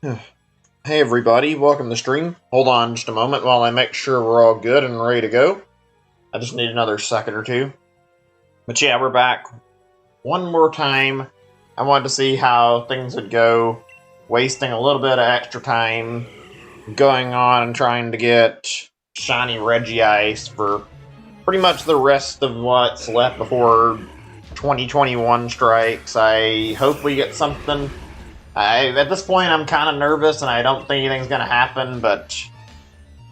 Hey everybody, welcome to the stream. Hold on just a moment while I make sure we're all good and ready to go. I just need another second or two. But yeah, we're back one more time. I wanted to see how things would go, wasting a little bit of extra time going on and trying to get shiny Regice for pretty much the rest of what's left before 2021 strikes. I hope we get something. At this point, I'm kind of nervous, and I don't think anything's gonna happen. But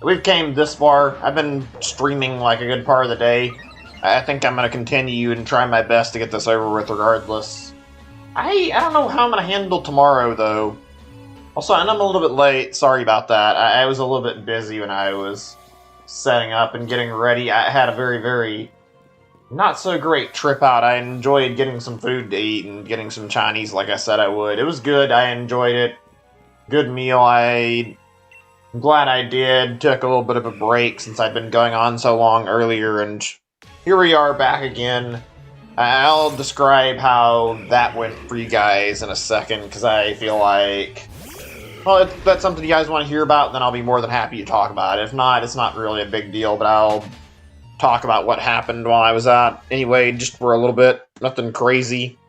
we've came this far. I've been streaming like a good part of the day. I think I'm gonna continue and try my best to get this over with, regardless. I don't know how I'm gonna handle tomorrow, though. Also, and I'm a little bit late. Sorry about that. I was a little bit busy when I was setting up and getting ready. I had a very not so great trip out. I enjoyed getting some food to eat and getting some Chinese like I said I would. It was good. I enjoyed it. Good meal. I'm glad I did. Took a little bit of a break since I'd been going on so long earlier, and here we are back again. I'll describe how that went for you guys in a second, because I feel like, well, if that's something you guys want to hear about, then I'll be more than happy to talk about it. If not, it's not really a big deal, but I'll talk about what happened while I was out. Anyway, just for a little bit. Nothing crazy.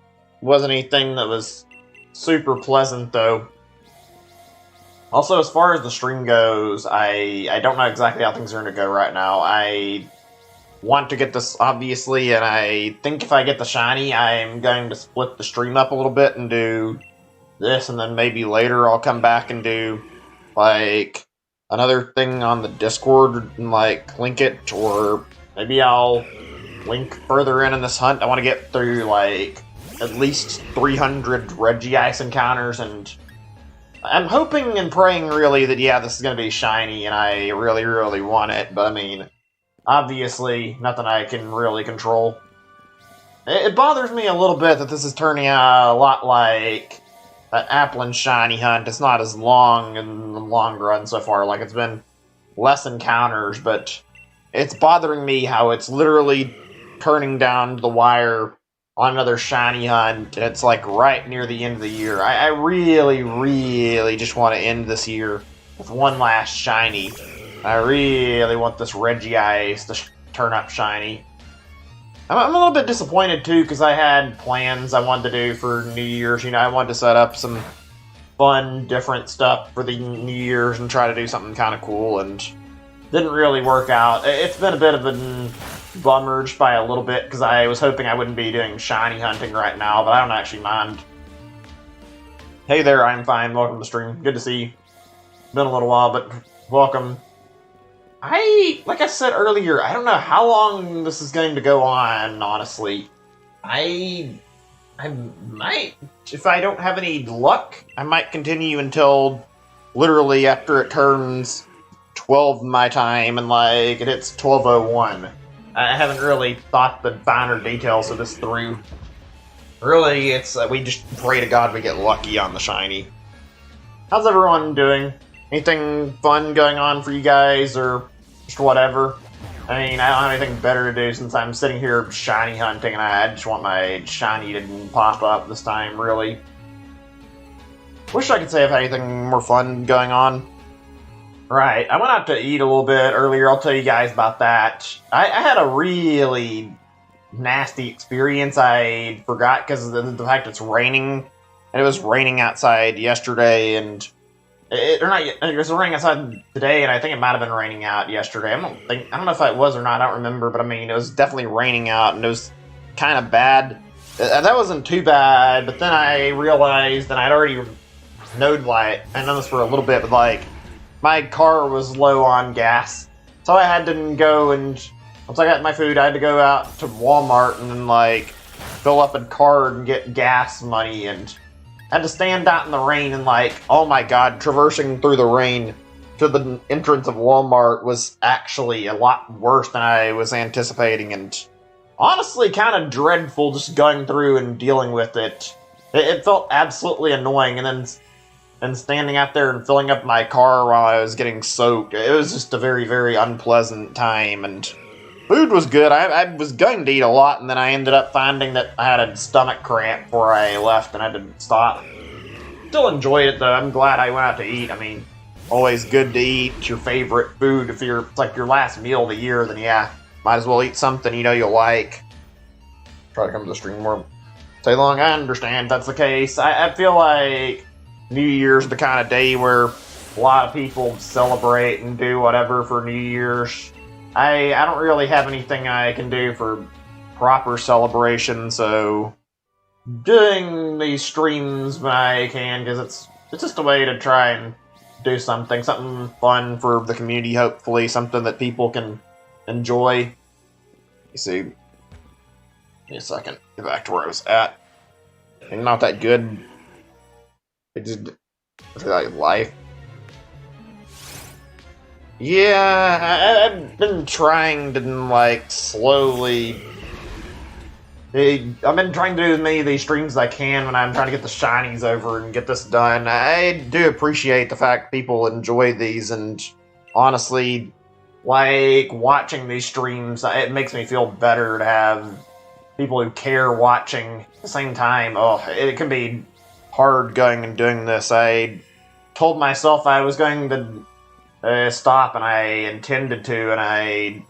Wasn't anything that was super pleasant, though. Also, as far as the stream goes, I don't know exactly how things are going to go right now. I want to get this, obviously, and I think if I get the shiny, I'm going to split the stream up a little bit and do this, and then maybe later I'll come back and do, like, another thing on the Discord and, like, link it, or maybe I'll link further in this hunt. I want to get through, like, at least 300 Regice encounters, and I'm hoping and praying, really, that, yeah, this is going to be shiny, and I really want it, but, I mean, obviously, nothing I can really control. It bothers me a little bit that this is turning out a lot like an Applin shiny hunt. It's not as long in the long run so far. Like, it's been less encounters, but it's bothering me how it's literally turning down to the wire on another shiny hunt, and it's like right near the end of the year. I really just want to end this year with one last shiny. I really want this Regice to turn up shiny. I'm a little bit disappointed, too, because I had plans I wanted to do for New Year's. You know, I wanted to set up some fun, different stuff for the New Year's and try to do something kind of cool, and didn't really work out. It's been a bit of a bummer just by a little bit, because I was hoping I wouldn't be doing shiny hunting right now, but I don't actually mind. Hey there, I'm fine. Welcome to the stream. Good to see you. Been a little while, but welcome. Like I said earlier, I don't know how long this is going to go on, honestly. I might, if I don't have any luck, I might continue until literally after it turns 12 my time and, like, it hits 12:01. I haven't really thought the finer details of this through. Really, it's, we just pray to God we get lucky on the shiny. How's everyone doing? Anything fun going on for you guys, or just whatever? I mean, I don't have anything better to do since I'm sitting here shiny hunting, and I just want my shiny to pop up this time, really. Wish I could say I've had anything more fun going on. Right, I went out to eat a little bit earlier. I'll tell you guys about that. I had a really nasty experience. I forgot because of the fact it's raining, and it was raining outside yesterday, and it was raining outside today, and I think it might have been raining out yesterday. I don't know if it was or not. I don't remember, but I mean, it was definitely raining out, and it was kind of bad. That wasn't too bad, but then I realized, and I'd already known, like, I know this for a little bit, but like, my car was low on gas, so I had to go, and once I got my food, I had to go out to Walmart and then, like, fill up a card and get gas money, and had to stand out in the rain, and, like, oh my god, traversing through the rain to the entrance of Walmart was actually a lot worse than I was anticipating, and honestly kind of dreadful just going through and dealing with it. It felt absolutely annoying, and standing out there and filling up my car while I was getting soaked. It was just a very unpleasant time, and food was good. I was going to eat a lot, and then I ended up finding that I had a stomach cramp before I left, and I had to stop. still enjoyed it though. I'm glad I went out to eat. I mean, always good to eat your favorite food. If it's like your last meal of the year, then yeah, might as well eat something you know you'll like. Try to come to the stream more. Say long, I understand that's the case. I feel like New Year's the kind of day where a lot of people celebrate and do whatever for New Year's. I don't really have anything I can do for proper celebration, so doing these streams when I can, because it's just a way to try and do something fun for the community, hopefully, something that people can enjoy. You see, give me a second, get back to where I was at. And not that good. It just, like, life. Yeah, I've been trying to, like, slowly... I've been trying to do as many of these streams as I can when I'm trying to get the shinies over and get this done. I do appreciate the fact people enjoy these, and honestly, like, watching these streams, it makes me feel better to have people who care watching at the same time. Oh, it can be hard going and doing this. I told myself I was going to stop, and I intended to, and I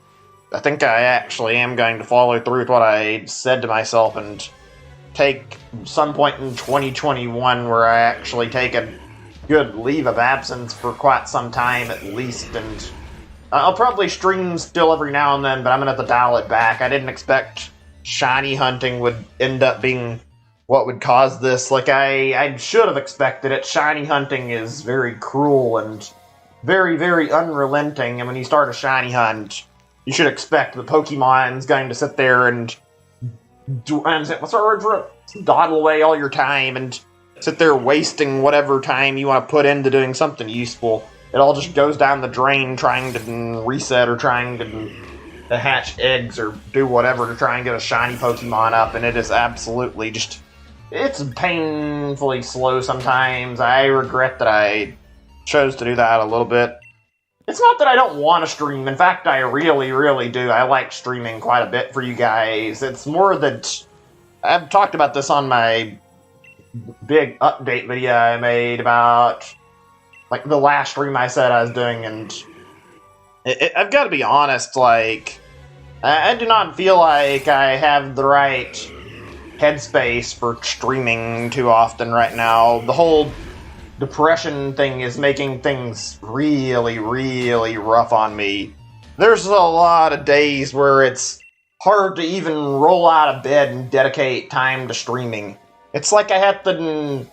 think I actually am going to follow through with what I said to myself and take some point in 2021 where I actually take a good leave of absence for quite some time at least, and I'll probably stream still every now and then, but I'm going to have to dial it back. I didn't expect shiny hunting would end up being what would cause this. Like, I should have expected it. Shiny hunting is very cruel and very, very unrelenting, and when you start a shiny hunt, you should expect the Pokemon's going to sit there and what's our word for it? Dawdle away all your time and sit there wasting whatever time you want to put into doing something useful. It all just goes down the drain trying to reset or trying to hatch eggs or do whatever to try and get a shiny Pokemon up, and it is absolutely just... It's painfully slow sometimes. I regret that I chose to do that a little bit. It's not that I don't want to stream. In fact, I really, really do. I like streaming quite a bit for you guys. It's more that... I've talked about this on my big update video I made about, like, the last stream I said I was doing, and I've got to be honest, like, I do not feel like I have the right headspace for streaming too often right now. The whole depression thing is making things really, really rough on me. There's a lot of days where it's hard to even roll out of bed and dedicate time to streaming. It's like I have to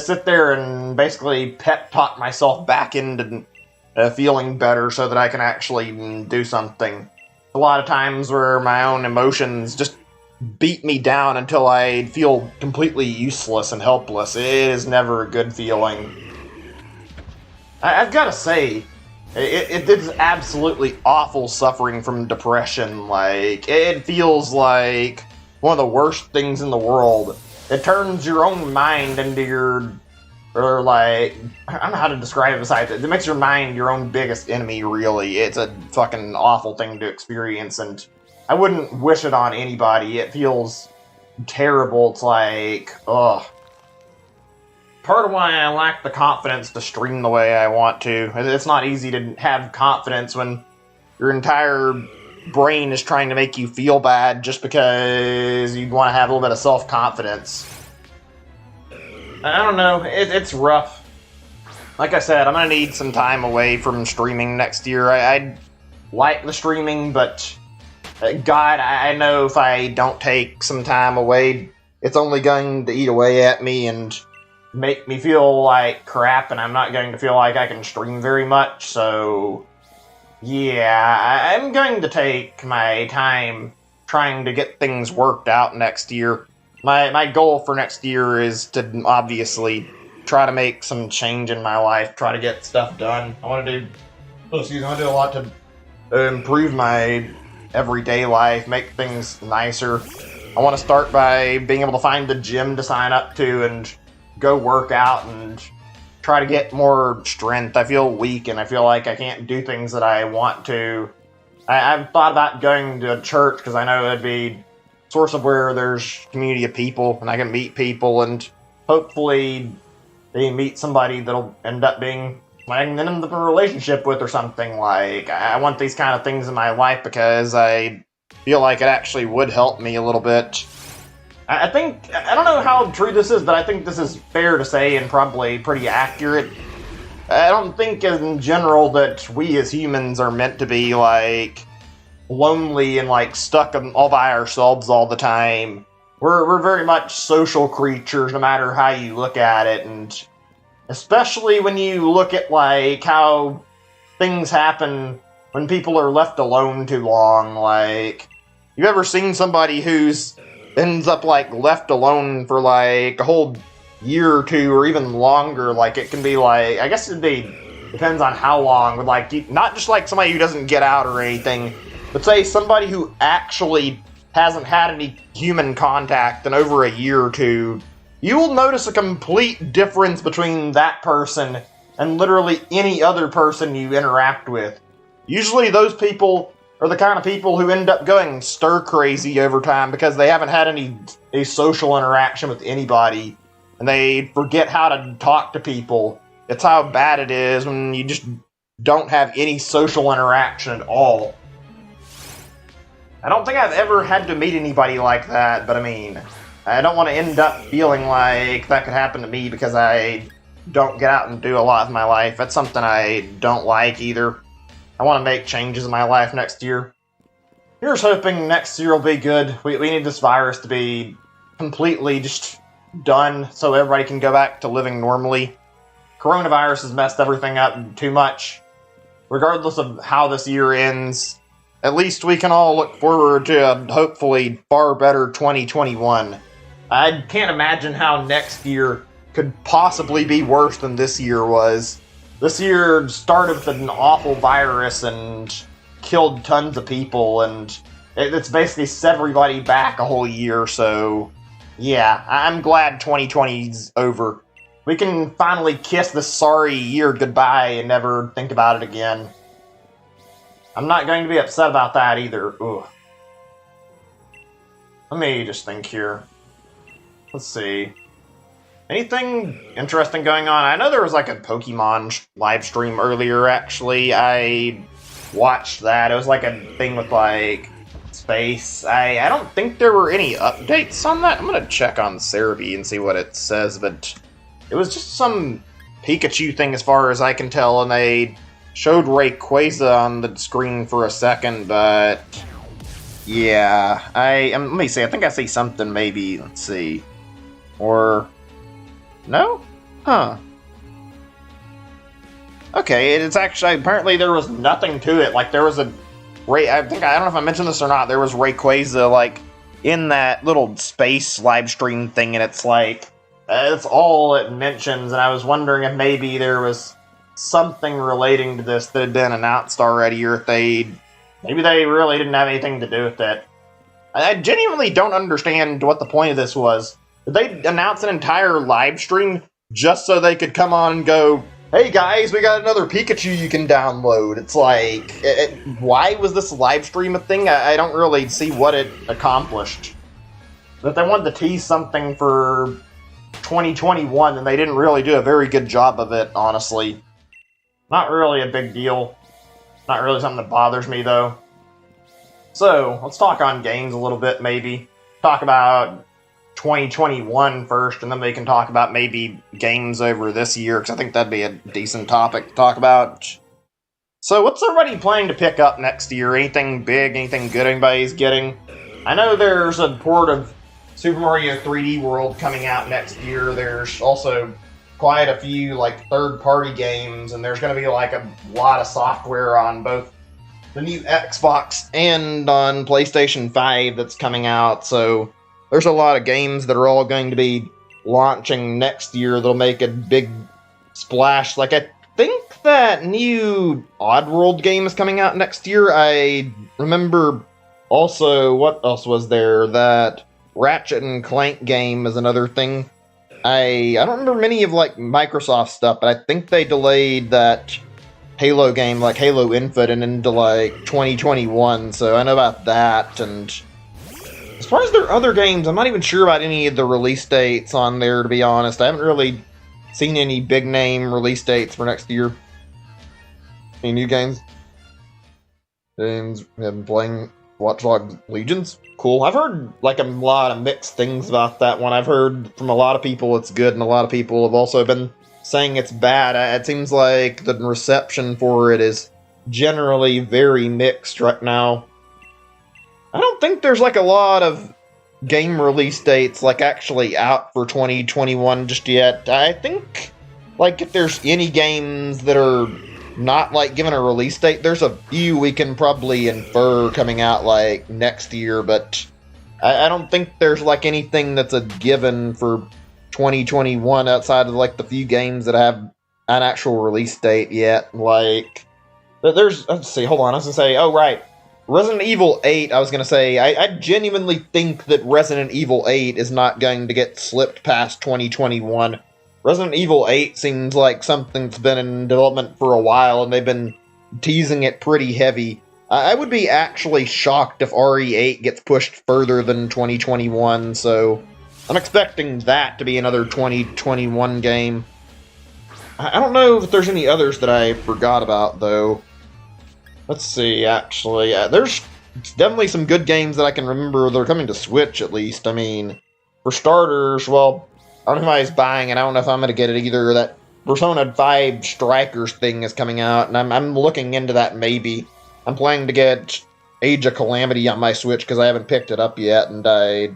sit there and basically pep talk myself back into feeling better so that I can actually do something. A lot of times where my own emotions just beat me down until I feel completely useless and helpless. It is never a good feeling. I've got to say, it is absolutely awful suffering from depression. Like, it feels like one of the worst things in the world. It turns your own mind into your... Or, like, I don't know how to describe it besides it. It makes your mind your own biggest enemy, really. It's a fucking awful thing to experience, and I wouldn't wish it on anybody. It feels terrible. It's like, ugh. Part of why I lack the confidence to stream the way I want to. It's not easy to have confidence when your entire brain is trying to make you feel bad just because you want to have a little bit of self-confidence. I don't know, it's rough. Like I said, I'm going to need some time away from streaming next year. I like the streaming, but God, I know if I don't take some time away, it's only going to eat away at me and make me feel like crap, and I'm not going to feel like I can stream very much, so yeah, I'm going to take my time trying to get things worked out next year. My goal for next year is to obviously try to make some change in my life, try to get stuff done. I want to do a lot to improve my everyday life, make things nicer. I want to start by being able to find the gym to sign up to and go work out and try to get more strength. I feel weak and I feel like I can't do things that I want to. I've thought about going to a church because I know it'd be source of where there's community of people and I can meet people and hopefully they meet somebody that'll end up being an end up in a relationship with or something. Like, I want these kind of things in my life because I feel like it actually would help me a little bit. I think, I don't know how true this is, but I think this is fair to say and probably pretty accurate. I don't think in general that we as humans are meant to be, like, lonely and, like, stuck all by ourselves all the time. We're very much social creatures, no matter how you look at it, and especially when you look at, like, how things happen when people are left alone too long. Like, you ever seen somebody who's ends up, like, left alone for, like, a whole year or two, or even longer? Like, it can be, like, I guess depends on how long, but, like, not just, like, somebody who doesn't get out or anything, but say somebody who actually hasn't had any human contact in over a year or two. You will notice a complete difference between that person and literally any other person you interact with. Usually those people are the kind of people who end up going stir-crazy over time because they haven't had any social interaction with anybody, and they forget how to talk to people. It's how bad it is when you just don't have any social interaction at all. I don't think I've ever had to meet anybody like that, but I mean, I don't want to end up feeling like that could happen to me because I don't get out and do a lot of my life. That's something I don't like either. I want to make changes in my life next year. Here's hoping next year will be good. We need this virus to be completely just done so everybody can go back to living normally. Coronavirus has messed everything up too much. Regardless of how this year ends, at least we can all look forward to a hopefully far better 2021. I can't imagine how next year could possibly be worse than this year was. This year started with an awful virus and killed tons of people, and it's basically set everybody back a whole year, so yeah, I'm glad 2020's over. We can finally kiss this sorry year goodbye and never think about it again. I'm not going to be upset about that either. Ugh. Let me just think here. Let's see. Anything interesting going on? I know there was like a Pokemon live stream earlier, actually. I watched that. It was like a thing with like space. I don't think there were any updates on that. I'm gonna check on Cerebi and see what it says, but it was just some Pikachu thing as far as I can tell, and they showed Rayquaza on the screen for a second, but yeah, let me see, I think I see something maybe, let's see, or, no? Huh. Okay, it's actually, apparently there was nothing to it, like there was I don't know if I mentioned this or not, there was Rayquaza, like, in that little space live stream thing, and it's like, that's all it mentions, and I was wondering if maybe there was something relating to this that had been announced already, or if maybe they really didn't have anything to do with it. I genuinely don't understand what the point of this was. Did they announce an entire live stream just so they could come on and go, hey guys, we got another Pikachu you can download? It's like, why was this live stream a thing? I don't really see what it accomplished. But they wanted to tease something for 2021, and they didn't really do a very good job of it, honestly. Not really a big deal. Not really something that bothers me, though. So, let's talk on games a little bit, maybe. Talk about 2021 first, and then we can talk about maybe games over this year, because I think that'd be a decent topic to talk about. So, what's everybody planning to pick up next year? Anything big, anything good anybody's getting? I know there's a port of Super Mario 3D World coming out next year. There's also quite a few, like, third-party games, and there's going to be, like, a lot of software on both the new Xbox and on PlayStation 5 that's coming out, so there's a lot of games that are all going to be launching next year that'll make a big splash. Like, I think that new Oddworld game is coming out next year. I remember also, what else was there? That Ratchet and Clank game is another thing. I don't remember many of, like, Microsoft stuff, but I think they delayed that Halo game, like Halo Infinite, into, like, 2021, so I know about that, and as far as their other games, I'm not even sure about any of the release dates on there, to be honest. I haven't really seen any big name release dates for next year? Any new games? Games have been playing Watch Dogs Legions. Cool. I've heard like a lot of mixed things about that one. I've heard from a lot of people it's good, and a lot of people have also been saying it's bad. It seems like the reception for it is generally very mixed right now. I don't think there's like a lot of game release dates like actually out for 2021 just yet. I think like if there's any games that are not like given a release date, there's a few we can probably infer coming out like next year, but I don't think there's like anything that's a given for 2021 outside of like the few games that have an actual release date yet. Like there's, let's see, hold on, I was gonna say, oh right, Resident Evil 8, I was going to say, I genuinely think that Resident Evil 8 is not going to get slipped past 2021. Resident Evil 8 seems like something that's been in development for a while, and they've been teasing it pretty heavy. I would be actually shocked if RE8 gets pushed further than 2021, so I'm expecting that to be another 2021 game. I don't know if there's any others that I forgot about, though. Let's see, actually, there's definitely some good games that I can remember that are coming to Switch, at least. I mean, for starters, well, I don't know if anybody's buying it. I don't know if I'm going to get it either. That Persona 5 Strikers thing is coming out, and I'm looking into that maybe. I'm planning to get Age of Calamity on my Switch because I haven't picked it up yet, and I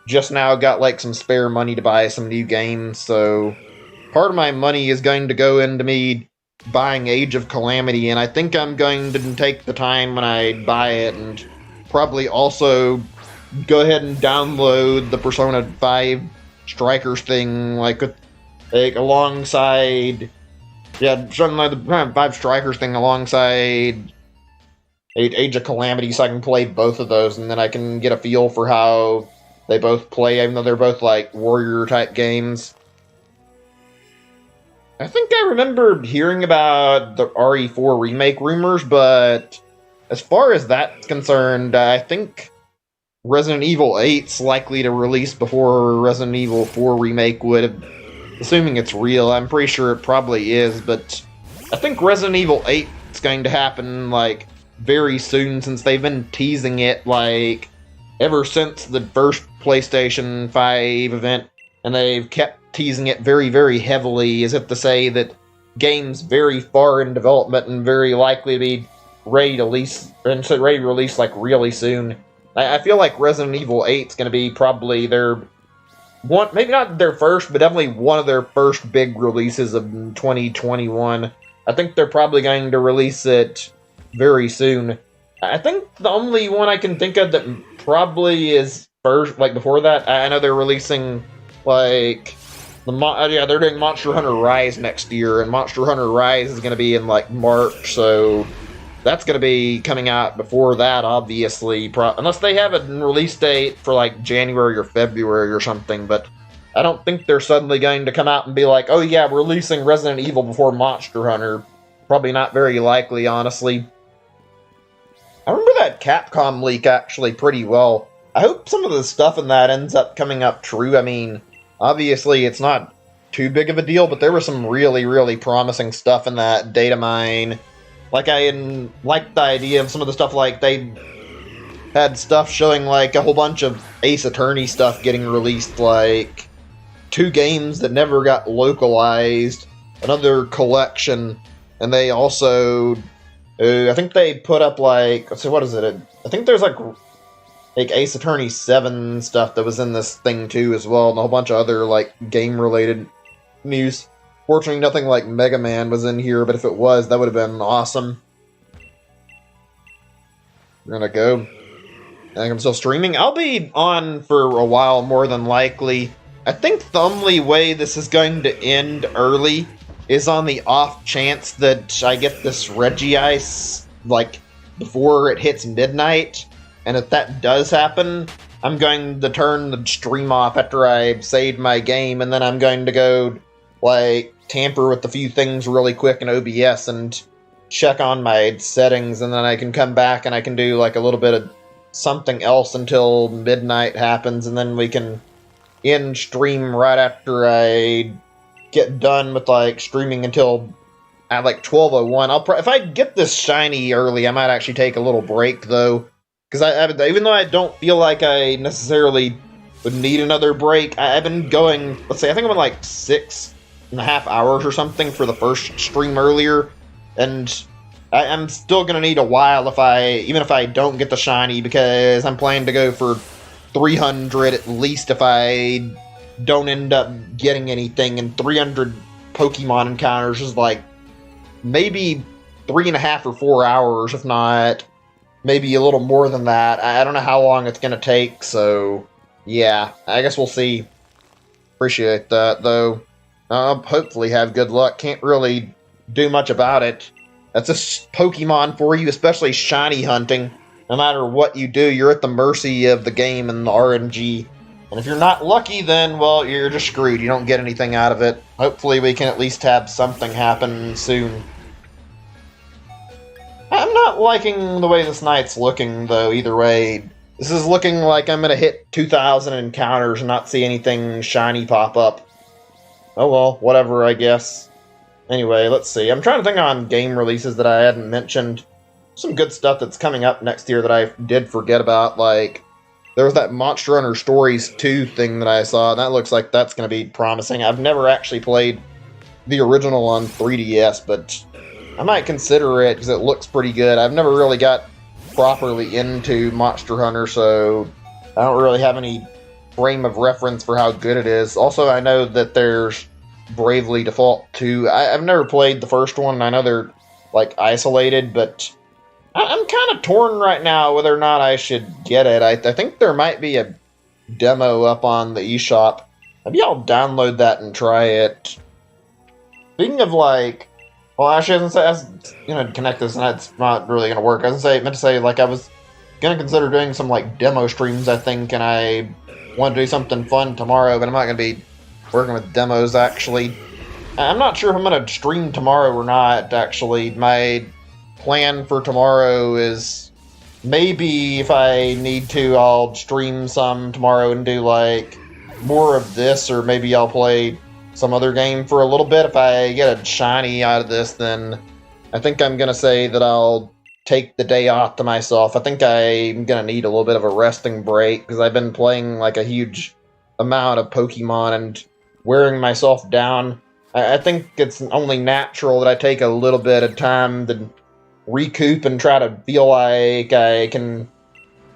just now got, like, some spare money to buy some new games, so part of my money is going to go into me buying Age of Calamity, and I think I'm going to take the time when I buy it and probably also go ahead and download the Persona 5 Strikers thing, like alongside, yeah, something like the Persona 5 Strikers thing alongside Age of Calamity, so I can play both of those, and then I can get a feel for how they both play, even though they're both like warrior-type games. I think I remember hearing about the RE4 remake rumors, but as far as that's concerned, I think Resident Evil 8's likely to release before Resident Evil 4 remake would, assuming it's real. I'm pretty sure it probably is, but I think Resident Evil 8 is going to happen, like, very soon, since they've been teasing it, like, ever since the first PlayStation 5 event, and they've kept teasing it very, very heavily, as if to say that games very far in development and very likely to be ready to release like really soon. I feel like Resident Evil 8 is going to be probably their one, maybe not their first, but definitely one of their first big releases of 2021. I think they're probably going to release it very soon. I think the only one I can think of that probably is first, like before that, I know they're releasing like they're doing Monster Hunter Rise next year, and Monster Hunter Rise is going to be in, like, March, so that's going to be coming out before that, obviously, unless they have a release date for, like, January or February or something, but I don't think they're suddenly going to come out and be like, oh yeah, we're releasing Resident Evil before Monster Hunter. Probably not very likely, honestly. I remember that Capcom leak, actually, pretty well. I hope some of the stuff in that ends up coming up true. I mean, obviously, it's not too big of a deal, but there was some really, really promising stuff in that data mine. Like, I liked the idea of some of the stuff, like, they had stuff showing, like, a whole bunch of Ace Attorney stuff getting released, like, 2 games that never got localized, another collection, and they also, I think they put up, like, so what is it? I think there's, like Ace Attorney 7 stuff that was in this thing too as well, and a whole bunch of other like game related news. Fortunately, nothing like Mega Man was in here, but if it was, that would have been awesome. We're gonna go. I think I'm still streaming. I'll be on for a while, more than likely. I think the only way this is going to end early is on the off chance that I get this Regice, like, before it hits midnight. And if that does happen, I'm going to turn the stream off after I've saved my game, and then I'm going to go, like, tamper with a few things really quick in OBS and check on my settings, and then I can come back and I can do, like, a little bit of something else until midnight happens, and then we can end stream right after I get done with like streaming until at like 12:01. If I get this shiny early, I might actually take a little break though, because even though I don't feel like I necessarily would need another break, I've been going. Let's say I think I'm at like 6.5 hours or something for the first stream earlier, and I'm still gonna need a while even if I don't get the shiny, because I'm planning to go for 300 at least if I don't end up getting anything, and 300 Pokemon encounters is like maybe 3.5 or 4 hours, if not maybe a little more than that. I don't know how long it's gonna take, so yeah, I guess we'll see. Appreciate that though. Hopefully have good luck. Can't really do much about it. That's just Pokemon for you, especially shiny hunting. No matter what you do, you're at the mercy of the game and the RNG. And if you're not lucky, then, well, you're just screwed. You don't get anything out of it. Hopefully we can at least have something happen soon. I'm not liking the way this night's looking, though, either way. This is looking like I'm going to hit 2,000 encounters and not see anything shiny pop up. Oh well, whatever, I guess. Anyway, let's see. I'm trying to think on game releases that I hadn't mentioned. Some good stuff that's coming up next year that I did forget about, like there was that Monster Hunter Stories 2 thing that I saw, and that looks like that's going to be promising. I've never actually played the original on 3DS, but I might consider it because it looks pretty good. I've never really got properly into Monster Hunter, so I don't really have any frame of reference for how good it is. Also, I know that there's Bravely Default 2. I've never played the first one. I know they're like isolated, but I'm kind of torn right now whether or not I should get it. I think there might be a demo up on the eShop. Maybe I'll download that and try it. Speaking of like, well, actually, I was going to connect this, and that's not really going to work. I meant to say, like, I was going to consider doing some like demo streams, I think, and I want to do something fun tomorrow, but I'm not going to be working with demos, actually. I'm not sure if I'm going to stream tomorrow or not, actually. My plan for tomorrow is maybe if I need to, I'll stream some tomorrow and do like more of this, or maybe I'll play some other game for a little bit. If I get a shiny out of this, then I think I'm gonna say that I'll take the day off to myself. I think I'm gonna need a little bit of a resting break because I've been playing like a huge amount of Pokemon and wearing myself down. I think it's only natural that I take a little bit of time to recoup and try to feel like I can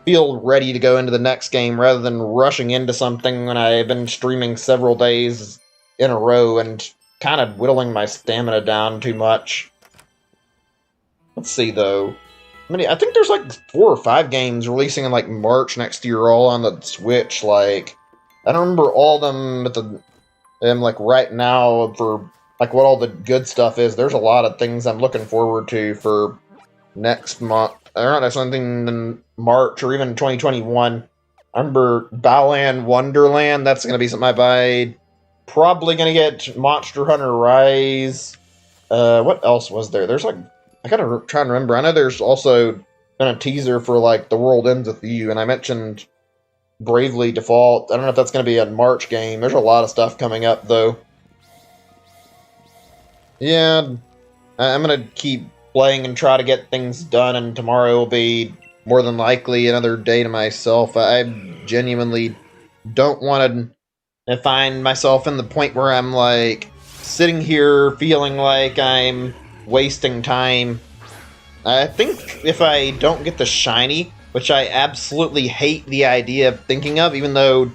feel ready to go into the next game rather than rushing into something when I've been streaming several days in a row and kind of whittling my stamina down too much. Let's see though. I think there's like 4 or 5 games releasing in like March next year, all on the Switch. Like, I don't remember all of them at like right now for like what all the good stuff is. There's a lot of things I'm looking forward to for next month. I don't know, something in March or even 2021. I remember Balan Wonderland. That's going to be something I buy. Probably going to get Monster Hunter Rise. What else was there? There's like, I gotta try and remember. I know there's also been a teaser for like The World Ends With You, and I mentioned Bravely Default. I don't know if that's going to be a March game. There's a lot of stuff coming up, though. Yeah, I'm going to keep playing and try to get things done, and tomorrow will be more than likely another day to myself. I genuinely don't want to find myself in the point where I'm, like, sitting here feeling like I'm wasting time. I think if I don't get the shiny, which I absolutely hate the idea of thinking of, even though,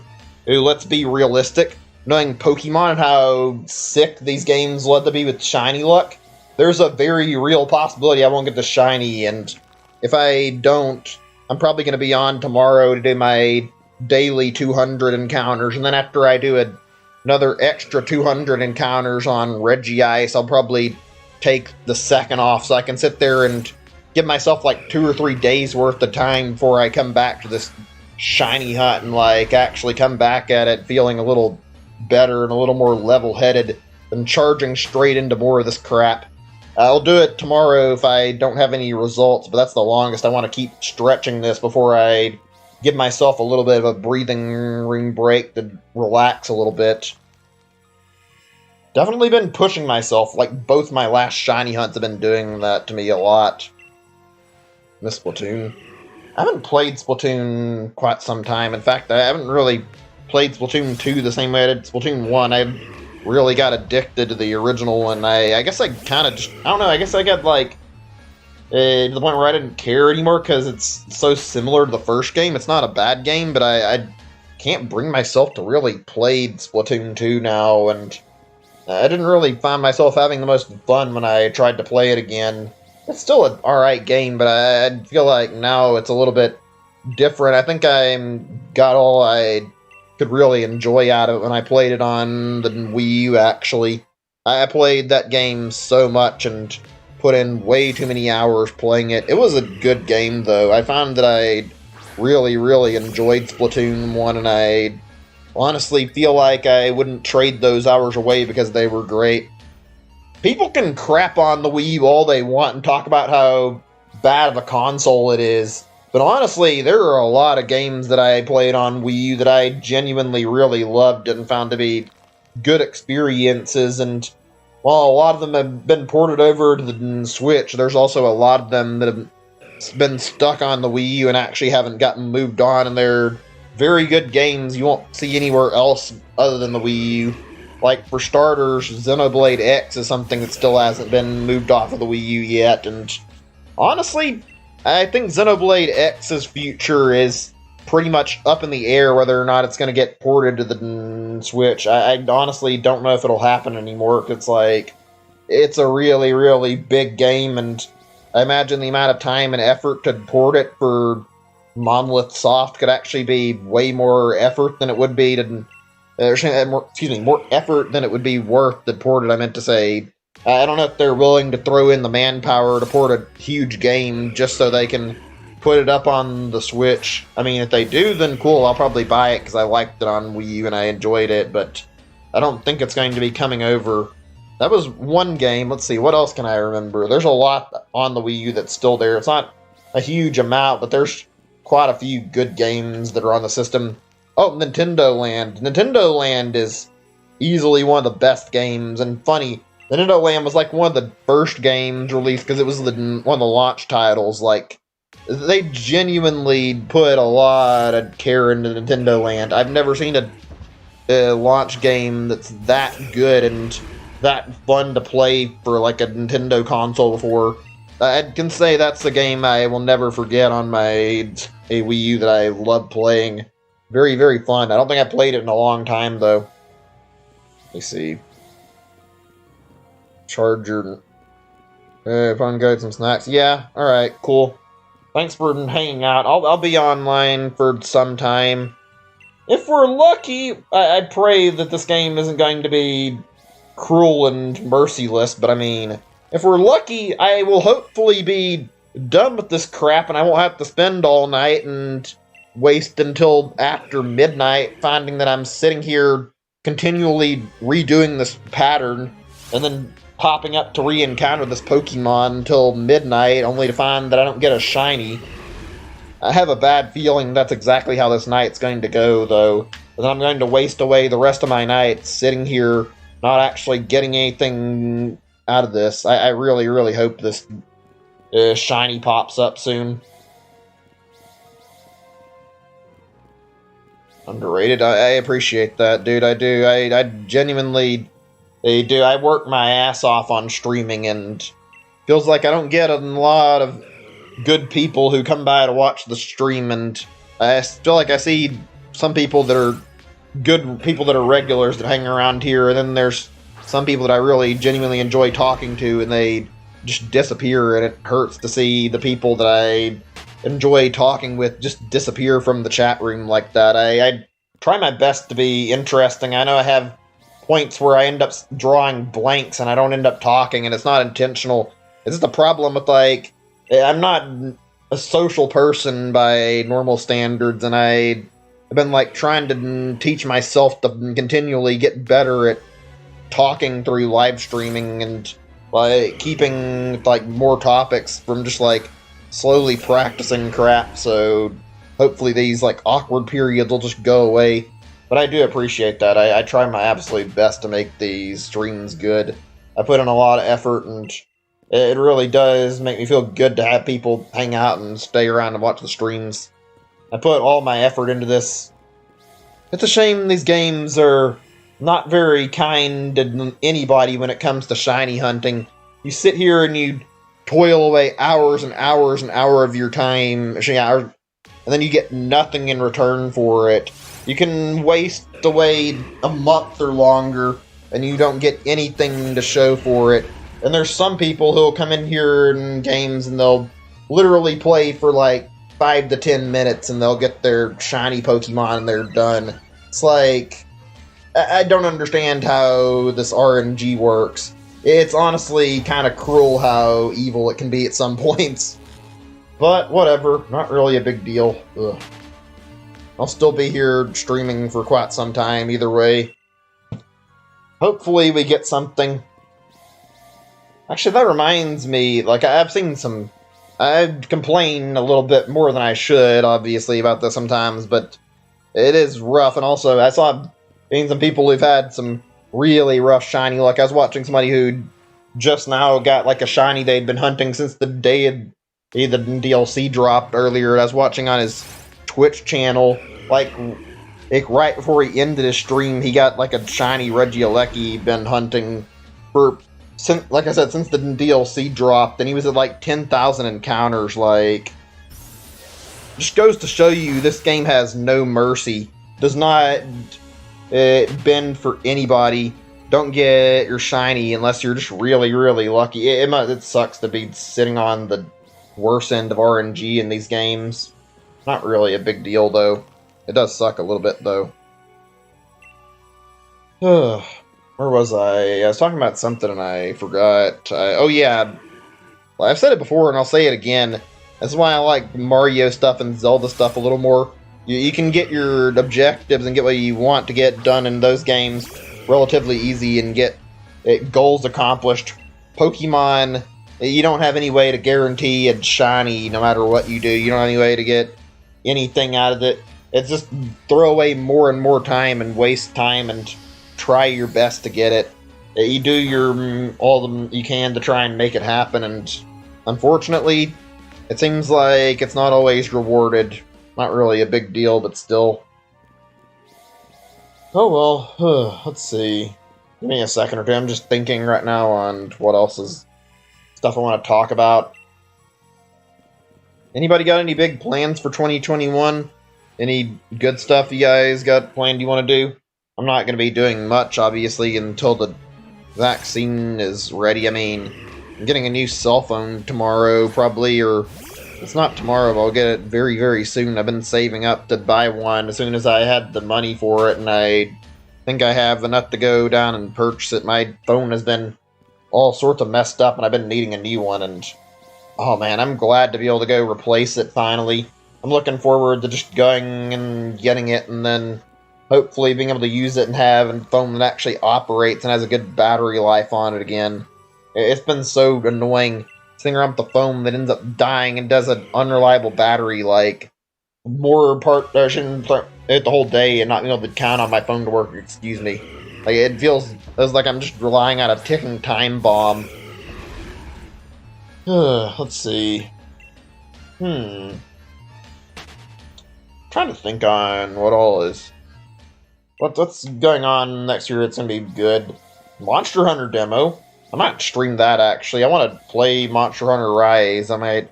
let's be realistic, knowing Pokemon and how sick these games led to be with shiny luck, there's a very real possibility I won't get the shiny, and if I don't, I'm probably going to be on tomorrow to do my daily 200 encounters, and then after I do another extra 200 encounters on Regice, I'll probably take the second off so I can sit there and give myself like 2 or 3 days worth of time before I come back to this shiny hunt and like actually come back at it feeling a little better and a little more level-headed than charging straight into more of this crap. I'll do it tomorrow if I don't have any results, but that's the longest. I want to keep stretching this before I give myself a little bit of a breathing room break to relax a little bit. Definitely been pushing myself, like both my last shiny hunts have been doing that to me a lot. Miss Splatoon. I haven't played Splatoon quite some time. In fact, I haven't really played Splatoon 2 the same way I did Splatoon 1. I really got addicted to the original one. I guess I kind of just, I don't know, I guess I got like, to the point where I didn't care anymore because it's so similar to the first game. It's not a bad game, but I can't bring myself to really play Splatoon 2 now, and I didn't really find myself having the most fun when I tried to play it again. It's still an alright game, but I feel like now it's a little bit different. I think I got all I could really enjoy out of it when I played it on the Wii U, actually. I played that game so much and put in way too many hours playing it. It was a good game, though. I found that I really enjoyed Splatoon 1, and I honestly feel like I wouldn't trade those hours away because they were great. People can crap on the Wii U all they want and talk about how bad of a console it is, but honestly, there are a lot of games that I played on Wii U that I genuinely really loved and found to be good experiences, and while a lot of them have been ported over to the Switch, there's also a lot of them that have been stuck on the Wii U and actually haven't gotten moved on, and they're very good games you won't see anywhere else other than the Wii U. Like, for starters, Xenoblade X is something that still hasn't been moved off of the Wii U yet, and honestly, I think Xenoblade X's future is pretty much up in the air whether or not it's going to get ported to the Switch. I honestly don't know if it'll happen anymore. It's like, it's a really big game, and I imagine the amount of time and effort to port it for Monolith Soft could actually be way more effort than it would be to... more effort than it would be worth to port it, I meant to say. I don't know if they're willing to throw in the manpower to port a huge game just so they can put it up on the Switch. I mean, if they do, then cool, I'll probably buy it because I liked it on Wii U and I enjoyed it, but I don't think it's going to be coming over. That was one game. Let's see, what else can I remember? There's a lot on the Wii U that's still there. It's not a huge amount, but there's quite a few good games that are on the system. Oh, Nintendo Land. Nintendo Land is easily one of the best games, and funny, Nintendo Land was like one of the first games released because it was one of the launch titles. Like, they genuinely put a lot of care into Nintendo Land. I've never seen a launch game that's that good and that fun to play for like a Nintendo console before. I can say that's a game I will never forget on a Wii U that I love playing. Very fun. I don't think I played it in a long time, though. Let me see. Charger. Fun, guide, some snacks. Yeah, alright, cool. Thanks for hanging out. I'll be online for some time. If we're lucky, I pray that this game isn't going to be cruel and merciless, but I mean, if we're lucky, I will hopefully be done with this crap and I won't have to spend all night and waste until after midnight finding that I'm sitting here continually redoing this pattern and then popping up to re-encounter this Pokemon until midnight only to find that I don't get a shiny. I have a bad feeling that's exactly how this night's going to go, though. And I'm going to waste away the rest of my night sitting here not actually getting anything out of this. I really hope this shiny pops up soon. Underrated. I appreciate that, dude. I do. I genuinely do. I work my ass off on streaming, and feels like I don't get a lot of good people who come by to watch the stream, and I feel like I see some people that are good people that are regulars that hang around here, and then there's some people that I really genuinely enjoy talking to, and they just disappear, and it hurts to see the people that I enjoy talking with just disappear from the chat room like that. I try my best to be interesting. I know I have points where I end up drawing blanks and I don't end up talking, and it's not intentional. It's just a problem with, like, I'm not a social person by normal standards, and I've been, like, trying to teach myself to continually get better at talking through live streaming and, like, keeping, like, more topics from just, like, slowly practicing crap, so hopefully these, like, awkward periods will just go away. But I do appreciate that. I try my absolute best to make these streams good. I put in a lot of effort, and it really does make me feel good to have people hang out and stay around and watch the streams. I put all my effort into this. It's a shame these games are not very kind to anybody when it comes to shiny hunting. You sit here and you toil away hours and hours and hours of your time, and then you get nothing in return for it. You can waste away a month or longer, and you don't get anything to show for it. And there's some people who'll come in here in games and they'll literally play for like 5 to 10 minutes and they'll get their shiny Pokemon and they're done. It's like, I don't understand how this RNG works. It's honestly kind of cruel how evil it can be at some points. But whatever, not really a big deal. Ugh. I'll still be here streaming for quite some time either way. Hopefully we get something. Actually, that reminds me, like, I've complained a little bit more than I should, obviously, about this sometimes, but it is rough. And also, I saw some people who've had some really rough shiny luck. I was watching somebody who just now got, like, a shiny they'd been hunting since the day the DLC dropped earlier. I was watching on his Twitch channel, like right before he ended his stream, he got like a shiny Regice he'd been hunting for, like I said, since the DLC dropped, and he was at like 10,000 encounters. Like, just goes to show you this game has no mercy. Does not bend for anybody. Don't get your shiny unless you're just really, really lucky. It sucks to be sitting on the worst end of RNG in these games. Not really a big deal, though. It does suck a little bit, though. Where was I? I was talking about something and I forgot. Oh, yeah. Well, I've said it before and I'll say it again. That's why I like Mario stuff and Zelda stuff a little more. You can get your objectives and get what you want to get done in those games relatively easy and get goals accomplished. Pokemon, you don't have any way to guarantee a shiny no matter what you do. You don't have any way to get anything out of it. It's just throw away more and more time and waste time and try your best to get it. You do all you can to try and make it happen, and unfortunately, it seems like it's not always rewarded. Not really a big deal, but still. Oh well, let's see. Give me a second or two. I'm just thinking right now on what else is stuff I want to talk about. Anybody got any big plans for 2021? Any good stuff you guys got planned you want to do? I'm not going to be doing much, obviously, until the vaccine is ready. I mean, I'm getting a new cell phone tomorrow, probably, or it's not tomorrow, but I'll get it very, very soon. I've been saving up to buy one as soon as I had the money for it, and I think I have enough to go down and purchase it. My phone has been all sorts of messed up, and I've been needing a new one, and oh man, I'm glad to be able to go replace it finally. I'm looking forward to just going and getting it, and then hopefully being able to use it and have a phone that actually operates and has a good battery life on it again. It's been so annoying sitting around with the phone that ends up dying and does an unreliable battery, like, I shouldn't play it the whole day and not being able to count on my phone to work, excuse me. Like, it feels like I'm just relying on a ticking time bomb. Let's see. Trying to think on what all is. What's going on next year? It's gonna be good. Monster Hunter demo. I might stream that actually. I want to play Monster Hunter Rise. I might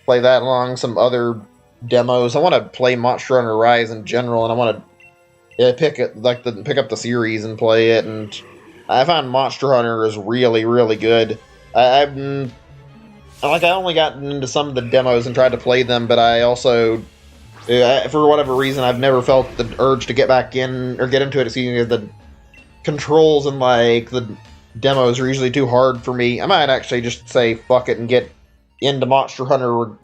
play that along some other demos. I want to play Monster Hunter Rise in general, and I want to pick up the series and play it. And I found Monster Hunter is really, really good. I only got into some of the demos and tried to play them, but I also, for whatever reason, I've never felt the urge to get back in, or get into it. Excuse me, the controls and, like, the demos are usually too hard for me. I might actually just say fuck it and get into Monster Hunter,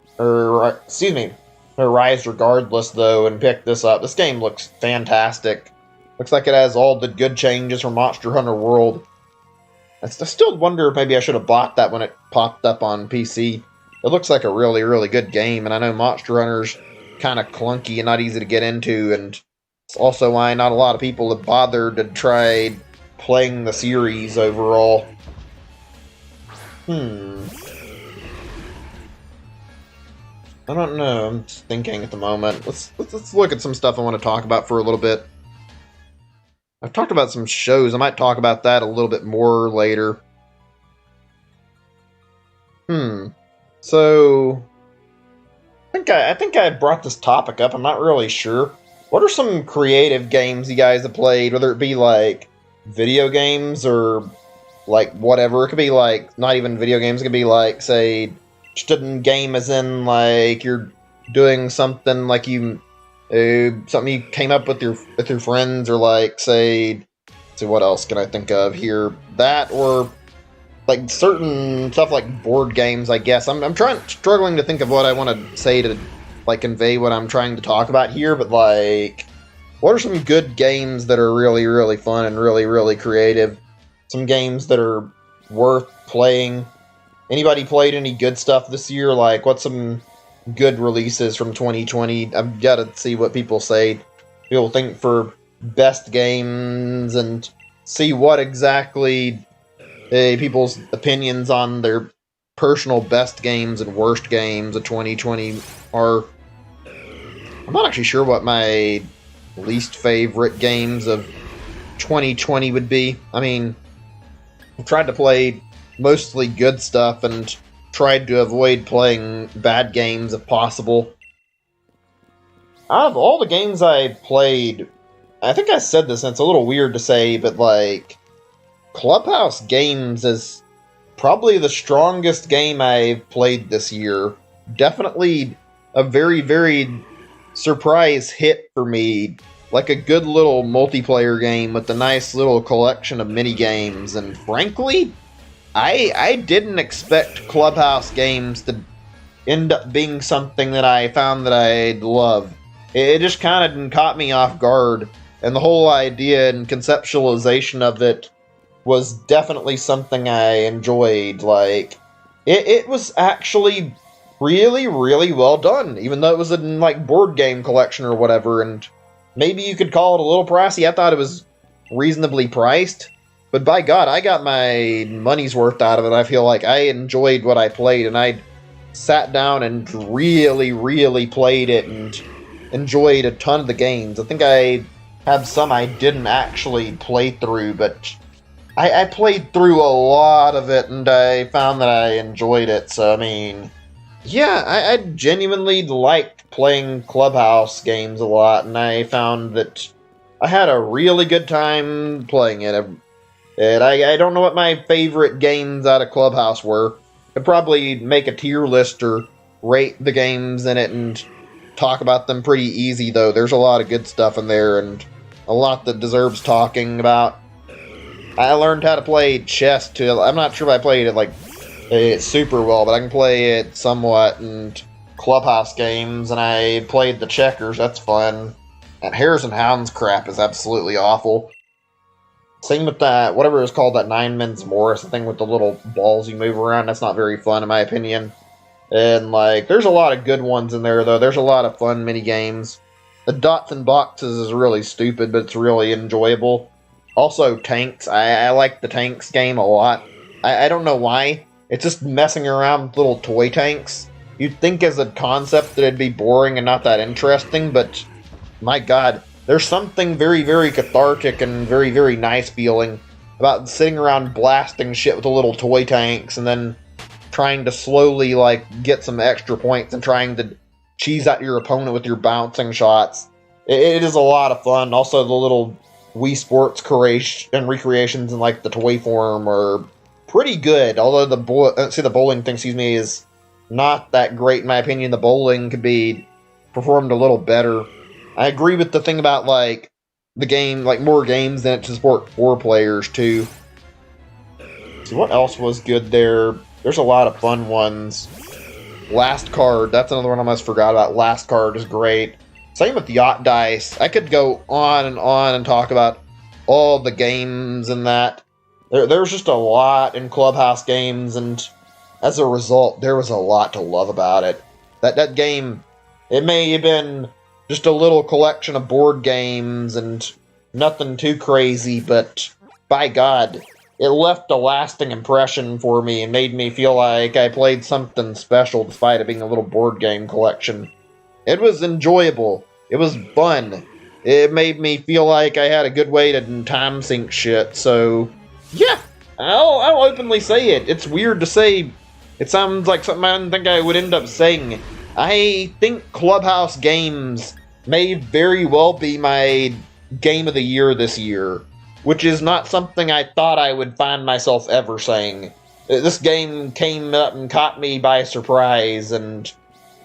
Rise regardless, though, and pick this up. This game looks fantastic. Looks like it has all the good changes from Monster Hunter World. I still wonder if maybe I should have bought that when it popped up on PC. It looks like a really, really good game, and I know Monster Hunter's kind of clunky and not easy to get into, and It's also why not a lot of people have bothered to try playing the series overall. I don't know. I'm just thinking at the moment. Let's look at some stuff I want to talk about for a little bit. I've talked about some shows. I might talk about that a little bit more later. So I think I brought this topic up. I'm not really sure. What are some creative games you guys have played? Whether it be like video games or like whatever. It could be like not even video games. It could be like, say, just a game as in like you're doing something like something you came up with your friends, or like say what else can I think of here? That, or like certain stuff like board games, I guess. I'm struggling to think of what I want to say to like convey what I'm trying to talk about here, but like what are some good games that are really, really fun and really, really creative? Some games that are worth playing. Anybody played any good stuff this year? Like, what's some good releases from 2020? I've got to see what people say. People think for best games and see what exactly people's opinions on their personal best games and worst games of 2020 are. I'm not actually sure what my least favorite games of 2020 would be. I mean, I've tried to play mostly good stuff and tried to avoid playing bad games if possible. Out of all the games I played, I think I said this and it's a little weird to say, but like Clubhouse Games is probably the strongest game I've played this year. Definitely a very, very surprise hit for me. Like a good little multiplayer game with a nice little collection of mini games, and frankly, I didn't expect Clubhouse Games to end up being something that I found that I'd love. It just kind of caught me off guard, and the whole idea and conceptualization of it was definitely something I enjoyed. Like, it was actually really, really well done, even though it was in like board game collection or whatever, and maybe you could call it a little pricey. I thought it was reasonably priced. But by God, I got my money's worth out of it. I feel like I enjoyed what I played, and I sat down and really, really played it and enjoyed a ton of the games. I think I have some I didn't actually play through, but I played through a lot of it, and I found that I enjoyed it. So, I mean, yeah, I genuinely liked playing Clubhouse Games a lot, and I found that I had a really good time playing it. And I don't know what my favorite games out of Clubhouse were. I'd probably make a tier list or rate the games in it and talk about them pretty easy, though. There's a lot of good stuff in there and a lot that deserves talking about. I learned how to play chess, too. I'm not sure if I played it, like, super well, but I can play it somewhat in Clubhouse Games, and I played the checkers. That's fun. That Hares and Hounds crap is absolutely awful. Same with that, whatever it's called, that Nine Men's Morris, the thing with the little balls you move around. That's not very fun, in my opinion. And, like, there's a lot of good ones in there, though. There's a lot of fun mini games. The Dots and Boxes is really stupid, but it's really enjoyable. Also, Tanks. I like the Tanks game a lot. I don't know why. It's just messing around with little toy tanks. You'd think as a concept that it'd be boring and not that interesting, but my God, there's something very, very cathartic and very, very nice feeling about sitting around blasting shit with the little toy tanks and then trying to slowly, like, get some extra points and trying to cheese out your opponent with your bouncing shots. It is a lot of fun. Also, the little Wii Sports and recreations in, like, the toy form are pretty good. Although the bowling thing, is not that great in my opinion. The bowling could be performed a little better. I agree with the thing about, like, the game, like, more games than it to support 4 players, too. So what else was good there? There's a lot of fun ones. Last Card, that's another one I almost forgot about. Last Card is great. Same with Yacht Dice. I could go on and talk about all the games and that. There's just a lot in Clubhouse Games, and as a result, there was a lot to love about it. That game, it may have been just a little collection of board games and nothing too crazy, but by God, it left a lasting impression for me and made me feel like I played something special despite it being a little board game collection. It was enjoyable. It was fun. It made me feel like I had a good way to time sink shit, so yeah, I'll openly say it. It's weird to say. It sounds like something I didn't think I would end up saying. I think Clubhouse Games may very well be my game of the year this year, which is not something I thought I would find myself ever saying. This game came up and caught me by surprise, and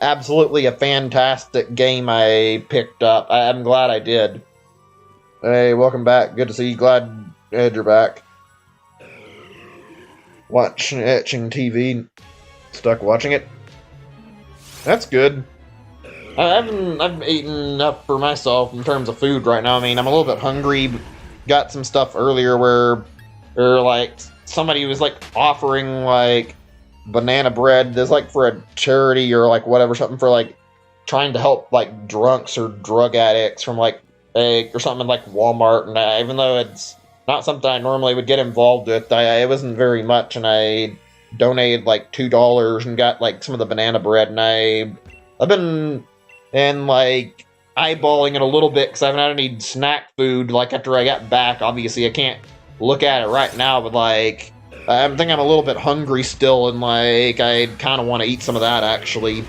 absolutely a fantastic game I picked up. I'm glad I did. Hey, welcome back. Good to see you. Glad you're back. Watching TV. Stuck watching it. That's good. I've eaten enough for myself in terms of food right now. I mean, I'm a little bit hungry. Got some stuff earlier where like somebody was like offering like banana bread. There's like for a charity or like whatever, something for like trying to help like drunks or drug addicts from like or something like Walmart. And even though it's not something I normally would get involved with, it wasn't very much, and I donated like $2 and got like some of the banana bread, and I've been like eyeballing it a little bit because I haven't had any snack food like after I got back. Obviously I can't look at it right now, but like I think I'm a little bit hungry still, and like I kind of want to eat some of that actually,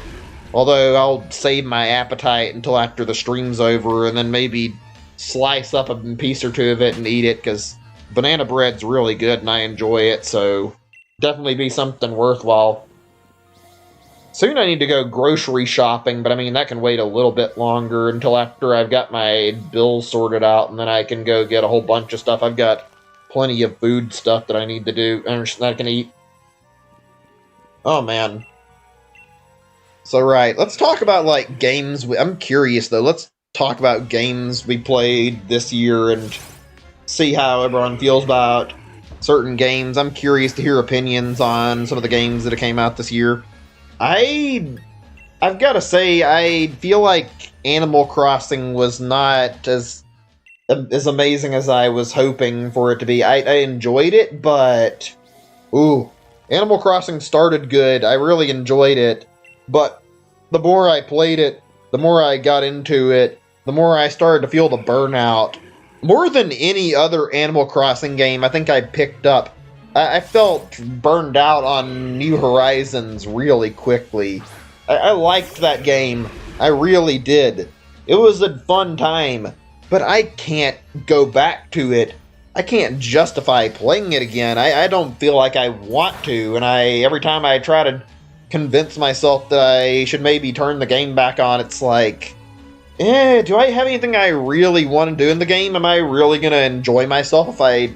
although I'll save my appetite until after the stream's over and then maybe slice up a piece or two of it and eat it, because banana bread's really good and I enjoy it, so definitely be something worthwhile. Soon I need to go grocery shopping, but I mean, that can wait a little bit longer until after I've got my bills sorted out, and then I can go get a whole bunch of stuff. I've got plenty of food stuff that I need to do, and I can eat. Oh, man. So, right, let's talk about, like, games. I'm curious, though. Let's talk about games we played this year and see how everyone feels about certain games. I'm curious to hear opinions on some of the games that came out this year. I've got to say, I feel like Animal Crossing was not as amazing as I was hoping for it to be. I enjoyed it, but Animal Crossing started good. I really enjoyed it, but the more I played it, the more I got into it, the more I started to feel the burnout. More than any other Animal Crossing game I think I picked up, I felt burned out on New Horizons really quickly. I liked that game. I really did. It was a fun time, but I can't go back to it. I can't justify playing it again. I don't feel like I want to, and every time I try to convince myself that I should maybe turn the game back on, it's like, do I have anything I really want to do in the game? Am I really going to enjoy myself if I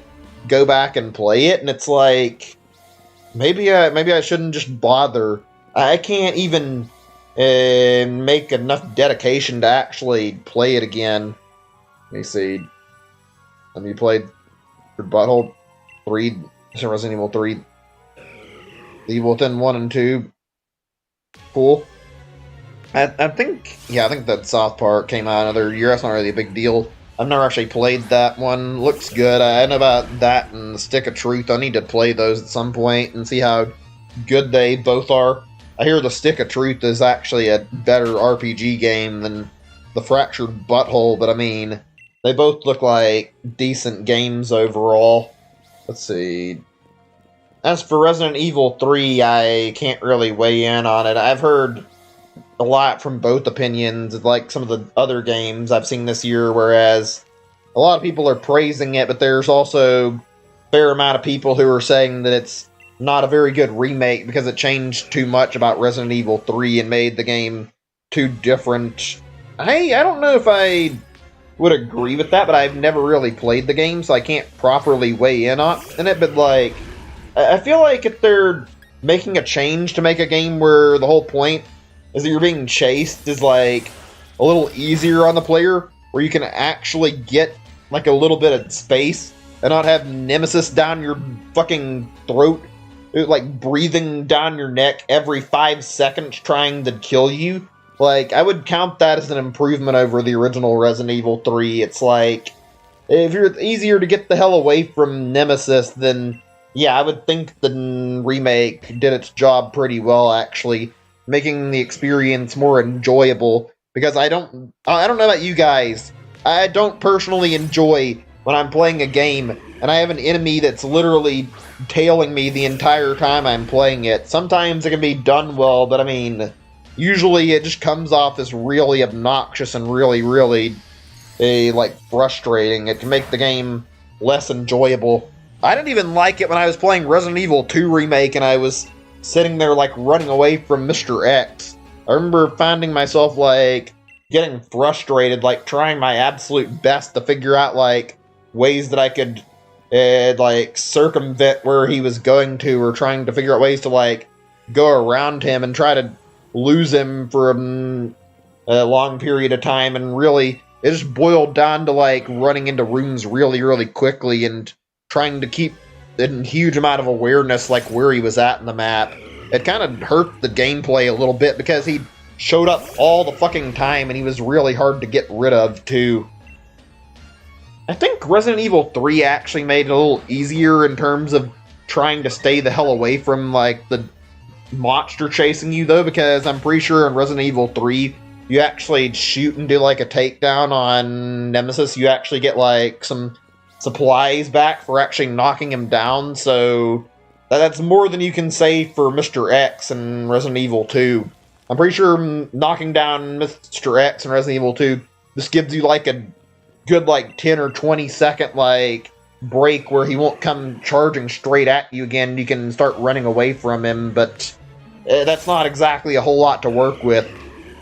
go back and play it? And it's like, maybe I shouldn't just bother. I can't even make enough dedication to actually play it again. Let me see. Have you played Butthole 3, Resident Evil 3, The Evil Within 1 and 2? Cool. I think that South Park came out another year. That's not really a big deal. I've never actually played that one. Looks good. I know about that and the Stick of Truth. I need to play those at some point and see how good they both are. I hear the Stick of Truth is actually a better RPG game than the Fractured Butthole, but I mean, they both look like decent games overall. Let's see. As for Resident Evil 3, I can't really weigh in on it. I've heard a lot from both opinions, like some of the other games I've seen this year, whereas a lot of people are praising it, but there's also a fair amount of people who are saying that it's not a very good remake because it changed too much about Resident Evil 3 and made the game too different. I don't know if I would agree with that, but I've never really played the game, so I can't properly weigh in on it, but like, I feel like if they're making a change to make a game where the whole point is that you're being chased is like a little easier on the player, where you can actually get like a little bit of space and not have Nemesis down your fucking throat, like breathing down your neck every 5 seconds trying to kill you. like, I would count that as an improvement over the original Resident Evil 3. It's like, if you're easier to get the hell away from Nemesis, then yeah, I would think the remake did its job pretty well, actually, making the experience more enjoyable. Because I don't know about you guys, I don't personally enjoy when I'm playing a game and I have an enemy that's literally tailing me the entire time I'm playing it. Sometimes it can be done well, but I mean, usually it just comes off as really obnoxious and really like frustrating. It can make the game less enjoyable. I didn't even like it when I was playing Resident Evil 2 Remake and I was sitting there like running away from Mr. X. I remember finding myself like getting frustrated, like trying my absolute best to figure out like ways that I could like circumvent where he was going to, or trying to figure out ways to like go around him and try to lose him for a long period of time. And really, it just boiled down to like running into rooms really quickly and trying to keep a huge amount of awareness like where he was at in the map. It kind of hurt the gameplay a little bit because he showed up all the fucking time and he was really hard to get rid of too. I think Resident Evil 3 actually made it a little easier in terms of trying to stay the hell away from like the monster chasing you though, because I'm pretty sure in Resident Evil 3 you actually shoot and do like a takedown on Nemesis. You actually get like some supplies back for actually knocking him down, so that's more than you can say for Mr. X in Resident Evil 2. I'm pretty sure knocking down Mr. X in Resident Evil 2 just gives you like a good like 10 or 20 second like break where he won't come charging straight at you again. You can start running away from him, but that's not exactly a whole lot to work with.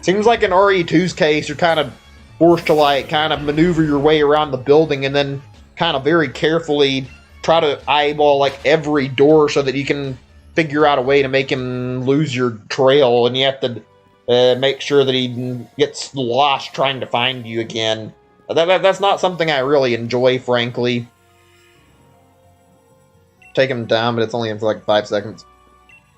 Seems like in RE2's case, you're kind of forced to like kind of maneuver your way around the building and then kind of very carefully try to eyeball like every door so that you can figure out a way to make him lose your trail, and you have to make sure that he gets lost trying to find you again. That's not something I really enjoy, frankly. Take him down, but it's only in for like 5 seconds.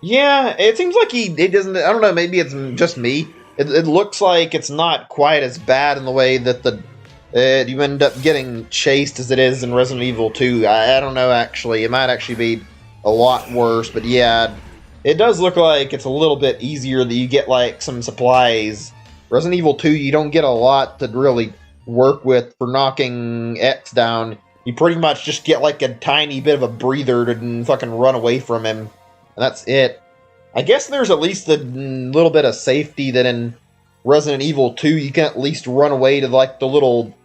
Yeah, it seems like it doesn't, I don't know, maybe it's just me. It looks like it's not quite as bad in the way that you end up getting chased as it is in Resident Evil 2. I don't know, actually. It might actually be a lot worse, but yeah, it does look like it's a little bit easier that you get like some supplies. Resident Evil 2, you don't get a lot to really work with for knocking X down. You pretty much just get like a tiny bit of a breather to fucking run away from him, and that's it. I guess there's at least a little bit of safety that in Resident Evil 2 you can at least run away to like the little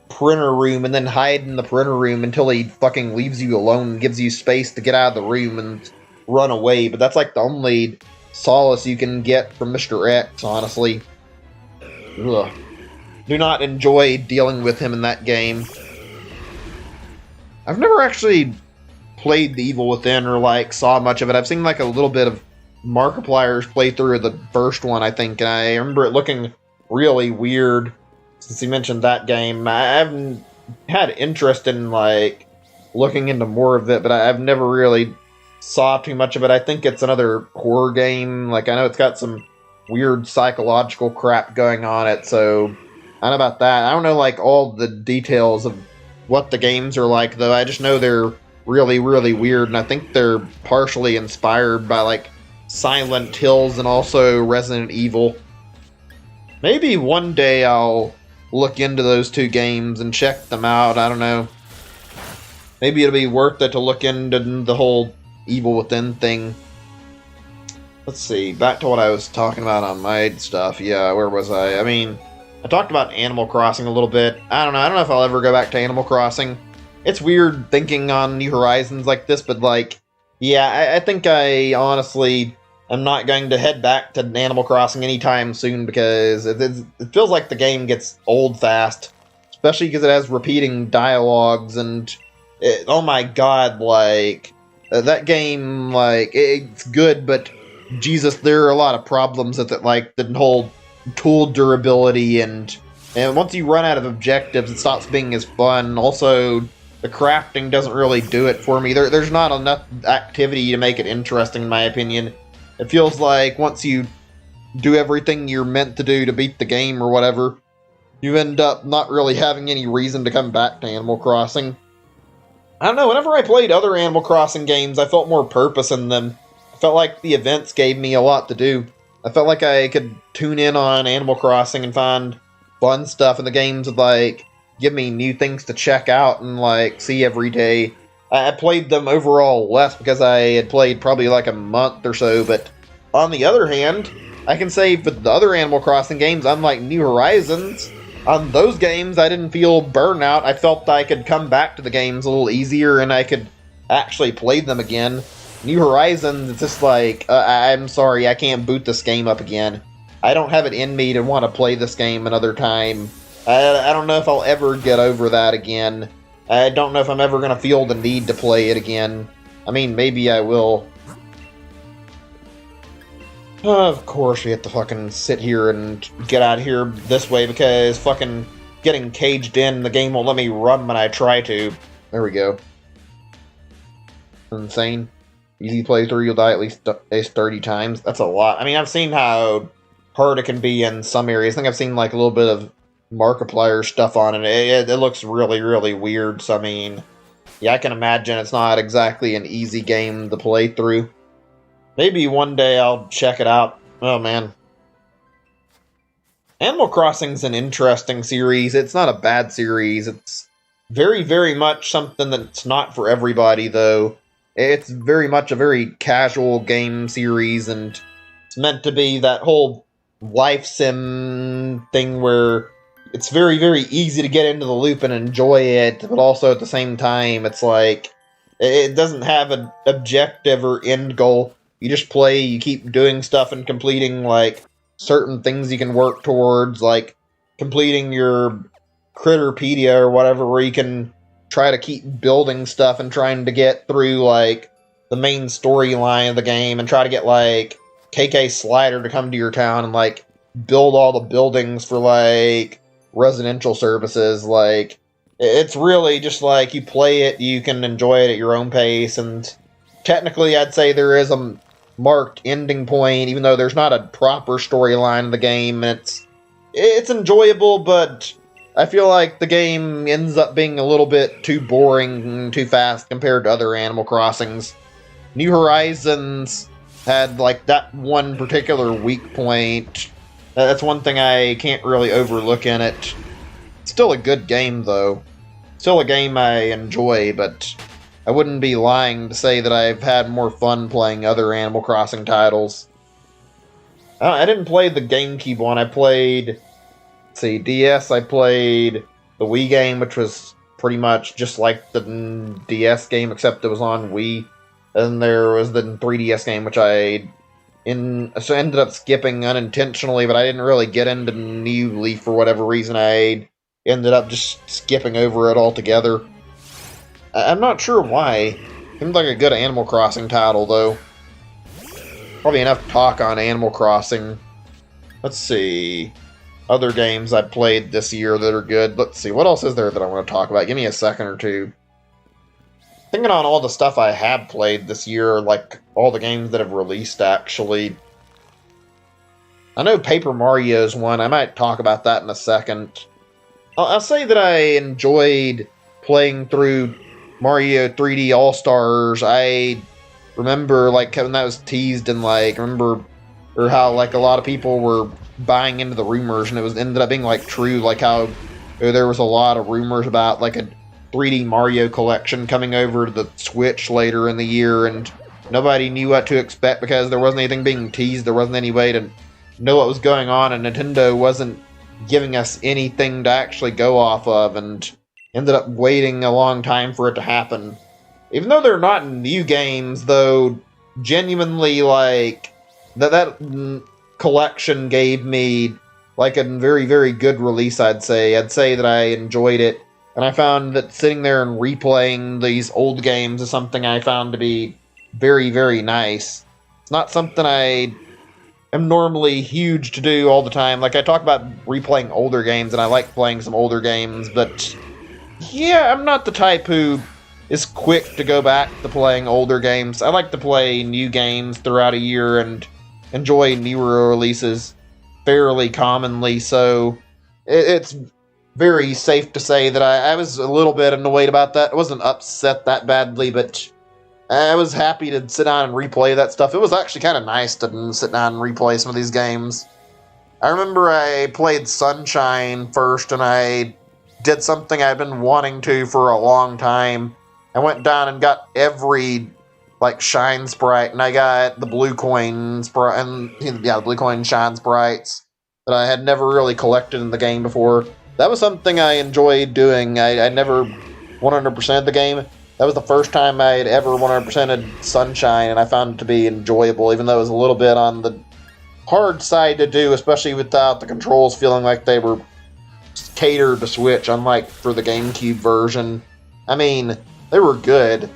printer room and then hide in the printer room until he fucking leaves you alone and gives you space to get out of the room and run away. But that's like the only solace you can get from Mr. X, honestly. Ugh. Do not enjoy dealing with him in that game. I've never actually played The Evil Within or like saw much of it. I've seen like a little bit of Markiplier's playthrough of the first one, I think, and I remember it looking really weird. Since he mentioned that game, I haven't had interest in like looking into more of it, but I've never really saw too much of it. I think it's another horror game. Like, I know it's got some weird psychological crap going on it, so I don't know about that. I don't know like all the details of what the games are like, though. I just know they're really weird, and I think they're partially inspired by like Silent Hills and also Resident Evil. Maybe one day I'll look into those two games and check them out. I don't know. Maybe it'll be worth it to look into the whole Evil Within thing. Let's see, back to what I was talking about on my stuff. Yeah, where was I? I mean, I talked about Animal Crossing a little bit. I don't know if I'll ever go back to Animal Crossing. It's weird thinking on New Horizons like this, but like, yeah, I think I honestly am not going to head back to Animal Crossing anytime soon, because it feels like the game gets old fast, especially because it has repeating dialogues, and oh my god, like, that game, like, it's good, but Jesus, there are a lot of problems with it, like the whole tool durability, and once you run out of objectives, it stops being as fun. Also, the crafting doesn't really do it for me. There's not enough activity to make it interesting, in my opinion. It feels like once you do everything you're meant to do to beat the game or whatever, you end up not really having any reason to come back to Animal Crossing. I don't know, whenever I played other Animal Crossing games, I felt more purpose in them. I felt like the events gave me a lot to do. I felt like I could tune in on Animal Crossing and find fun stuff, and the games would, like, give me new things to check out and, like, see every day. I played them overall less because I had played probably like a month or so, but on the other hand, I can say for the other Animal Crossing games, unlike New Horizons, on those games I didn't feel burnout. I felt I could come back to the games a little easier and I could actually play them again. New Horizons, it's just like, I'm sorry, I can't boot this game up again. I don't have it in me to want to play this game another time. I don't know if I'll ever get over that again. I don't know if I'm ever going to feel the need to play it again. I mean, maybe I will. Of course, we have to fucking sit here and get out of here this way because fucking getting caged in, the game won't let me run when I try to. There we go. Insane. Easy playthrough, you'll die at least 30 times. That's a lot. I mean, I've seen how hard it can be in some areas. I think I've seen like a little bit of Markiplier stuff on it. It looks really, really weird. So, I mean, yeah, I can imagine it's not exactly an easy game to play through. Maybe one day I'll check it out. Oh, man. Animal Crossing's an interesting series. It's not a bad series. It's very, very much something that's not for everybody, though. It's very much a very casual game series, and it's meant to be that whole life sim thing where it's very, very easy to get into the loop and enjoy it, but also at the same time, it's like, it doesn't have an objective or end goal. You just play, you keep doing stuff and completing, like, certain things you can work towards, like completing your Critterpedia or whatever, where you can try to keep building stuff and trying to get through, like, the main storyline of the game and try to get, like, KK Slider to come to your town and, like, build all the buildings for, like, residential services. Like, it's really just like you play it, you can enjoy it at your own pace, and technically I'd say there is a marked ending point, even though there's not a proper storyline in the game. It's enjoyable, but I feel like the game ends up being a little bit too boring and too fast compared to other Animal Crossings. New Horizons had, like, that one particular weak point. That's one thing I can't really overlook in it. It's still a good game, though. Still a game I enjoy, but I wouldn't be lying to say that I've had more fun playing other Animal Crossing titles. I didn't play the GameCube one. I played, let's see, DS. I played the Wii game, which was pretty much just like the DS game, except it was on Wii. And there was the 3DS game, which I ended up skipping unintentionally, but I didn't really get into New Leaf for whatever reason. I ended up just skipping over it altogether. I'm not sure why. Seems like a good Animal Crossing title, though. Probably enough talk on Animal Crossing. Let's see. Other games I played this year that are good. Let's see. What else is there that I want to talk about? Give me a second or two. Thinking on all the stuff I have played this year, like all the games that have released, actually. I know Paper Mario's one. I might talk about that in a second. I'll say that I enjoyed playing through Mario 3D All-Stars. I remember, like, when that was teased, and, like, or how, like, a lot of people were buying into the rumors, and ended up being, like, true, like how there was a lot of rumors about, like, a 3D Mario collection coming over to the Switch later in the year, and nobody knew what to expect because there wasn't anything being teased, there wasn't any way to know what was going on, and Nintendo wasn't giving us anything to actually go off of, and ended up waiting a long time for it to happen. Even though they're not new games, though, genuinely, like, that collection gave me, like, a very, very good release, I'd say. I'd say that I enjoyed it, and I found that sitting there and replaying these old games is something I found to be very, very nice. It's not something I am normally huge to do all the time. Like, I talk about replaying older games, and I like playing some older games, but yeah, I'm not the type who is quick to go back to playing older games. I like to play new games throughout a year and enjoy newer releases fairly commonly, so it's very safe to say that I was a little bit annoyed about that. I wasn't upset that badly, but I was happy to sit down and replay that stuff. It was actually kind of nice to sit down and replay some of these games. I remember I played Sunshine first, and I did something I'd been wanting to for a long time. I went down and got every shine sprite, and I got the blue coin sprite, and the blue coin shine sprites that I had never really collected in the game before. That was something I enjoyed doing. I never 100%ed the game. That was the first time I had ever 100%ed Sunshine, and I found it to be enjoyable, even though it was a little bit on the hard side to do, especially without the controls feeling like they were catered to Switch, unlike for the GameCube version. I mean, they were good.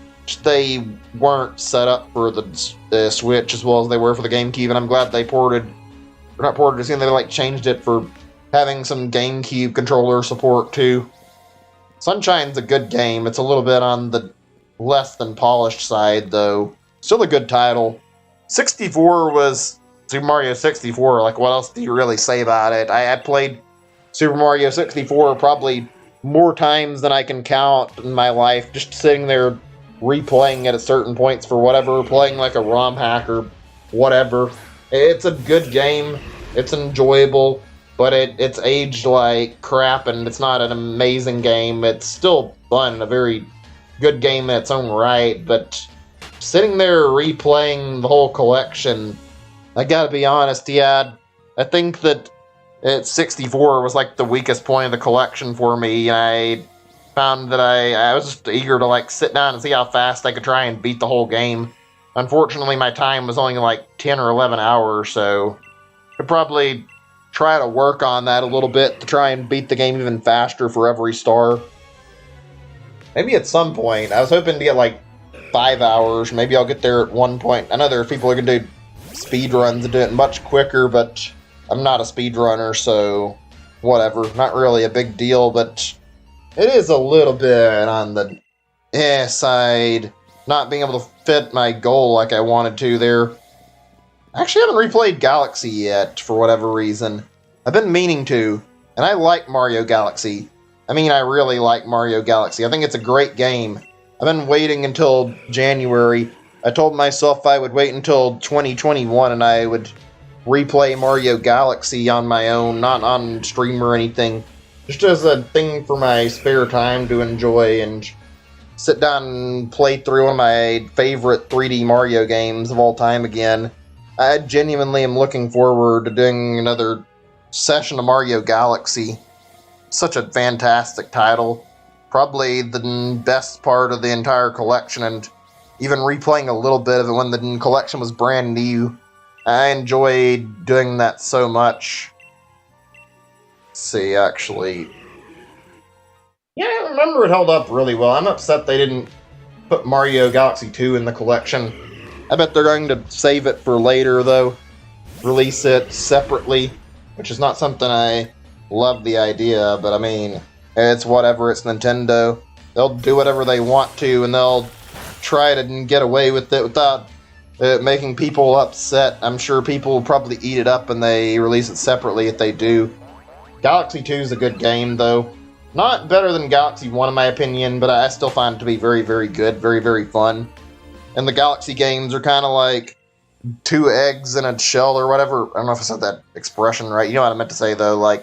They weren't set up for the Switch as well as they were for the GameCube, and I'm glad they they changed it for having some GameCube controller support too. Sunshine's a good game. It's a little bit on the less than polished side, though. Still a good title. 64 was Super Mario 64. What else do you really say about it? I played Super Mario 64 probably more times than I can count in my life, just sitting there replaying it at certain points for whatever, playing like a ROM hack or whatever. It's a good game. It's enjoyable. But it's aged like crap, and it's not an amazing game. It's still fun, a very good game in its own right, but sitting there replaying the whole collection, I gotta be honest, I think that 64 was the weakest point of the collection for me. I found that I was just eager to sit down and see how fast I could try and beat the whole game. Unfortunately, my time was only 10 or 11 hours, so I could probably try to work on that a little bit to try and beat the game even faster for every star. Maybe at some point. I was hoping to get 5 hours. Maybe I'll get there at one point. I know there are people who can do speed runs and do it much quicker, but I'm not a speedrunner, so whatever. Not really a big deal, but it is a little bit on the side. Not being able to fit my goal like I wanted to there. I actually haven't replayed Galaxy yet, for whatever reason. I've been meaning to, and I like Mario Galaxy. I mean, I really like Mario Galaxy. I think it's a great game. I've been waiting until January. I told myself I would wait until 2021 and I would replay Mario Galaxy on my own, not on stream or anything. Just as a thing for my spare time to enjoy and sit down and play through one of my favorite 3D Mario games of all time again. I genuinely am looking forward to doing another session of Mario Galaxy. Such a fantastic title. Probably the best part of the entire collection, and even replaying a little bit of it when the collection was brand new. I enjoyed doing that so much. Let's see, actually. Yeah, I remember it held up really well. I'm upset they didn't put Mario Galaxy 2 in the collection. I bet they're going to save it for later, though. Release it separately, which is not something I love the idea of, but I mean, it's whatever, it's Nintendo. They'll do whatever they want to, and they'll try to get away with it without making people upset. I'm sure people will probably eat it up and they release it separately if they do. Galaxy 2 is a good game, though. Not better than Galaxy 1 in my opinion, but I still find it to be very, very good, very, very fun. And the Galaxy games are kind of like 2 eggs in a shell or whatever. I don't know if I said that expression right. You know what I meant to say, though.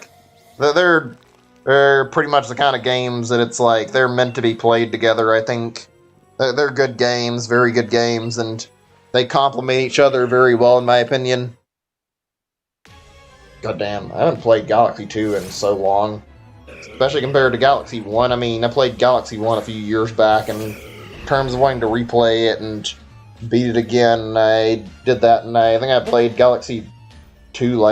They're pretty much the kind of games that it's they're meant to be played together, I think. They're good games, very good games, and they complement each other very well, in my opinion. Goddamn, I haven't played Galaxy 2 in so long. Especially compared to Galaxy 1. I mean, I played Galaxy 1 a few years back, and in terms of wanting to replay it and beat it again, I did that, and I think I played Galaxy 2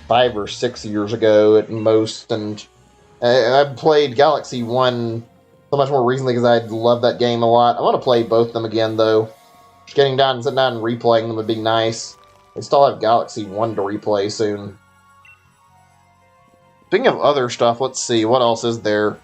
5 or 6 years ago at most, and I played Galaxy 1 so much more recently because I love that game a lot. I want to play both of them again, though. Just getting down and sitting down and replaying them would be nice. I still have Galaxy 1 to replay soon. Speaking of other stuff, let's see, what else is there?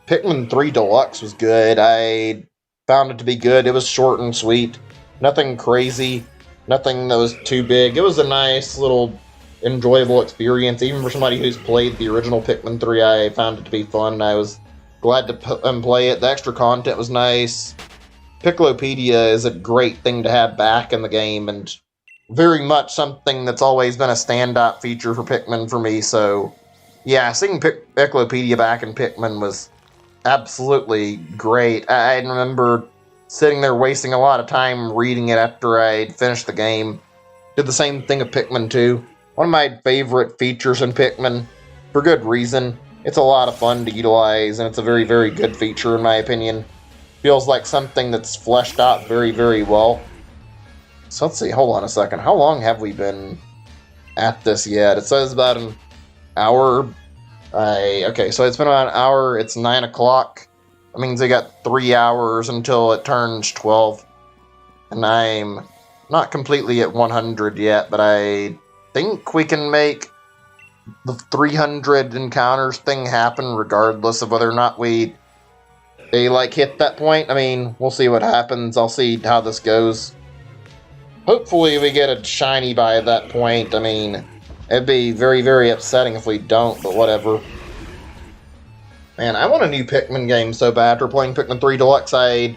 Pikmin 3 Deluxe was good. I found it to be good. It was short and sweet. Nothing crazy. Nothing that was too big. It was a nice little enjoyable experience. Even for somebody who's played the original Pikmin 3, I found it to be fun. I was glad to play it. The extra content was nice. Piccolopedia is a great thing to have back in the game, and very much something that's always been a standout feature for Pikmin for me. So, yeah, seeing Piccolopedia back in Pikmin was absolutely great. I remember sitting there wasting a lot of time reading it after I'd finished the game. Did the same thing with Pikmin 2. One of my favorite features in Pikmin, for good reason. It's a lot of fun to utilize, and it's a very, very good feature in my opinion. Feels like something that's fleshed out very, very well. So let's see, hold on a second. How long have we been at this yet? It says about an hour. Okay, so it's been about an hour. It's 9 o'clock. That means I got 3 hours until it turns 12. And I'm not completely at 100 yet, but I think we can make the 300 encounters thing happen regardless of whether or not they hit that point. I mean, we'll see what happens. I'll see how this goes. Hopefully we get a shiny by that point. I mean, it'd be very, very upsetting if we don't, but whatever. Man, I want a new Pikmin game so bad. After playing Pikmin 3 Deluxe, I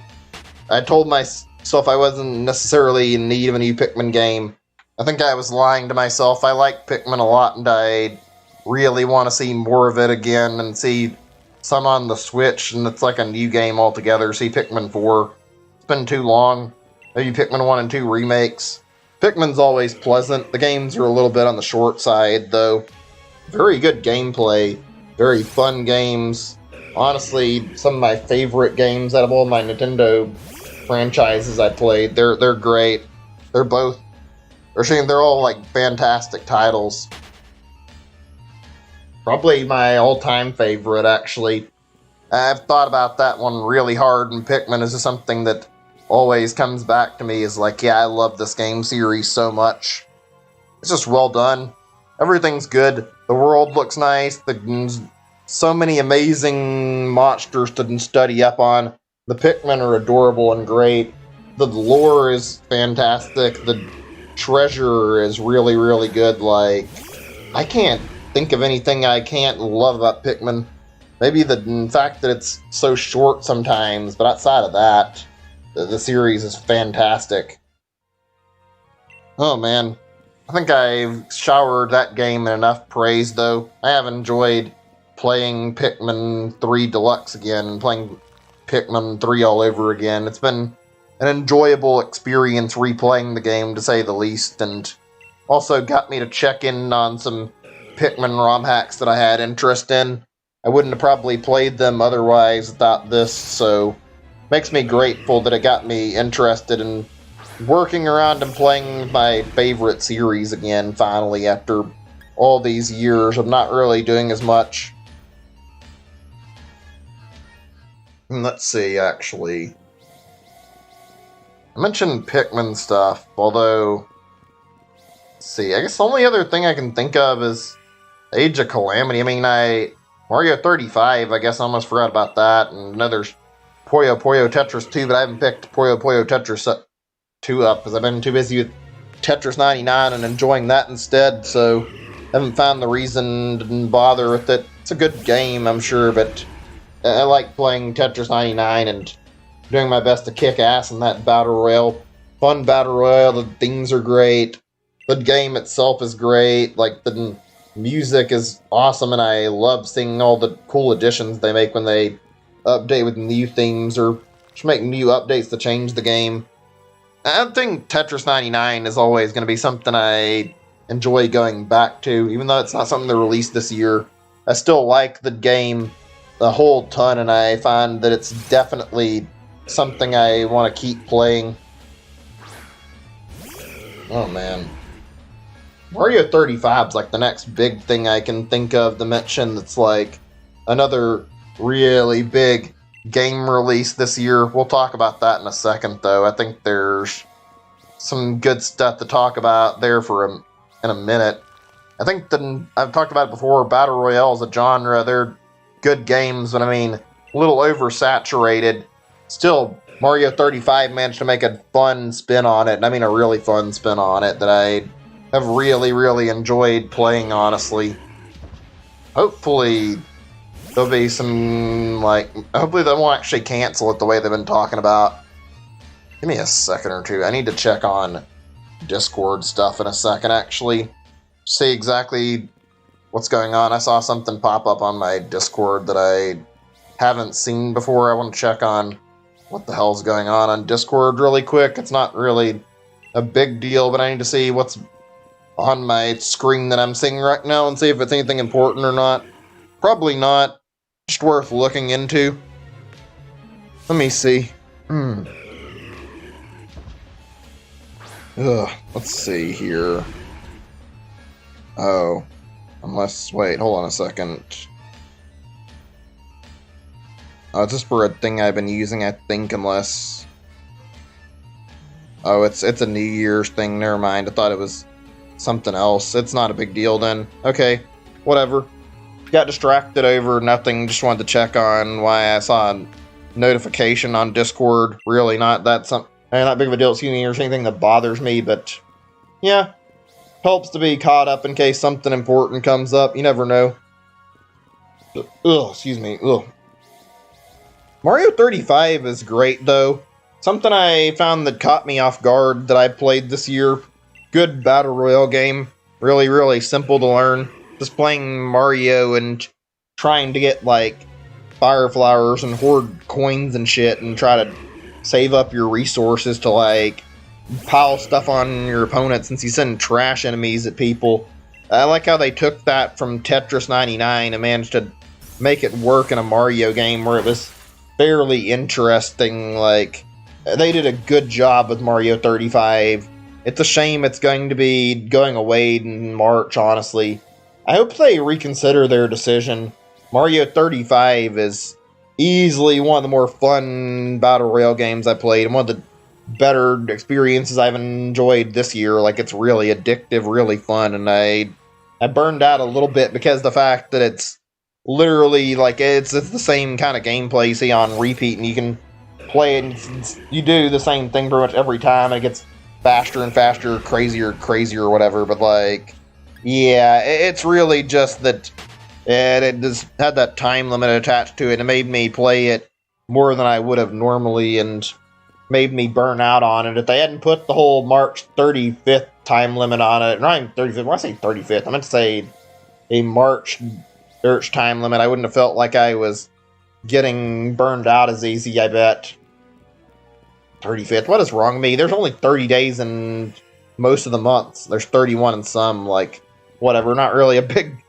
told myself I wasn't necessarily in need of a new Pikmin game. I think I was lying to myself. I like Pikmin a lot, and I really want to see more of it again, and see some on the Switch, and it's like a new game altogether. See Pikmin 4. It's been too long. Maybe Pikmin 1 and 2 remakes. Pikmin's always pleasant. The games are a little bit on the short side, though. Very good gameplay. Very fun games. Honestly, some of my favorite games out of all my Nintendo franchises I played. They're great. They're all like fantastic titles. Probably my all-time favorite, actually. I've thought about that one really hard, and Pikmin is just something that always comes back to me. Is like, yeah, I love this game series so much. It's just well done. Everything's good. The world looks nice. So many amazing monsters to study up on. The Pikmin are adorable and great. The lore is fantastic. The treasure is really, really good. Like, I can't think of anything I can't love about Pikmin. Maybe the fact that it's so short sometimes, but outside of that, the series is fantastic. Oh man, I think I've showered that game in enough praise, though. I have enjoyed playing Pikmin 3 Deluxe again, and playing Pikmin 3 all over again. It's been an enjoyable experience replaying the game, to say the least, and also got me to check in on some Pikmin ROM hacks that I had interest in. I wouldn't have probably played them otherwise without this, so makes me grateful that it got me interested in working around and playing my favorite series again, finally, after all these years of not really doing as much. Let's see, actually. I mentioned Pikmin stuff, although, let's see, I guess the only other thing I can think of is Age of Calamity. I mean, Mario 35, I guess I almost forgot about that, and another Puyo Puyo Tetris 2, but I haven't picked Puyo Puyo Tetris 2 up, because I've been too busy with Tetris 99 and enjoying that instead, so haven't found the reason to bother with it. It's a good game, I'm sure, but I like playing Tetris 99 and doing my best to kick ass in that battle royale. Fun battle royale, the things are great, the game itself is great, like the music is awesome, and I love seeing all the cool additions they make when they update with new themes or just make new updates to change the game. I think Tetris 99 is always going to be something I enjoy going back to, even though it's not something they released this year. I still like the game a whole ton, and I find that it's definitely something I want to keep playing. Oh man. Mario 35 is like the next big thing I can think of to mention that's like another really big game release this year. We'll talk about that in a second, though. I think there's some good stuff to talk about there in a minute. I think I've talked about it before, Battle Royale is a genre. They're good games, but I mean, a little oversaturated. Still Mario 35 managed to make a fun spin on it, and I mean a really fun spin on it that I have really, really enjoyed playing, honestly. Hopefully there'll be some, like, hopefully they won't actually cancel it the way they've been talking about. Give me a second or two. I need to check on Discord stuff in a second, actually. See exactly what's going on. I saw something pop up on my Discord that I haven't seen before. I want to check on what the hell's going on Discord really quick. It's not really a big deal, but I need to see what's on my screen that I'm seeing right now and see if it's anything important or not. Probably not. Just worth looking into. Let me see. Let's see here. Oh. Unless, wait, hold on a second. Oh, it's just for a thing I've been using, I think, unless... Oh, it's a New Year's thing, never mind. I thought it was something else. It's not a big deal then. Okay, whatever. Got distracted over nothing, just wanted to check on why I saw a notification on Discord. Really not that not big of a deal, excuse me, or anything that bothers me, but yeah. Helps to be caught up in case something important comes up. You never know. Excuse me. Mario 35 is great, though. Something I found that caught me off guard that I played this year. Good battle royale game. Really, really simple to learn. Just playing Mario and trying to get, like, fire flowers and hoard coins and shit and try to save up your resources to, like, pile stuff on your opponent since you send trash enemies at people. I like how they took that from Tetris 99 and managed to make it work in a Mario game where it was fairly interesting. Like, they did a good job with Mario 35. It's a shame it's going to be going away in March, honestly. I hope they reconsider their decision. Mario 35 is easily one of the more fun battle royale games I played, and one of the better experiences I've enjoyed this year. Like, it's really addictive, really fun, and I burned out a little bit because of the fact that it's literally, like, it's the same kind of gameplay you see on repeat, and you can play it, and you do the same thing pretty much every time, and it gets faster and faster, crazier, crazier, whatever, but, like, yeah, it's really just that it just had that time limit attached to it, and it made me play it more than I would have normally, and made me burn out on it. If they hadn't put the whole March 35th time limit on it, not even 35th, when I say 35th, I meant to say a March search time limit, I wouldn't have felt like I was getting burned out as easy, I bet. 35th, what is wrong with me? There's only 30 days in most of the months. There's 31 in some, like, whatever, not really a big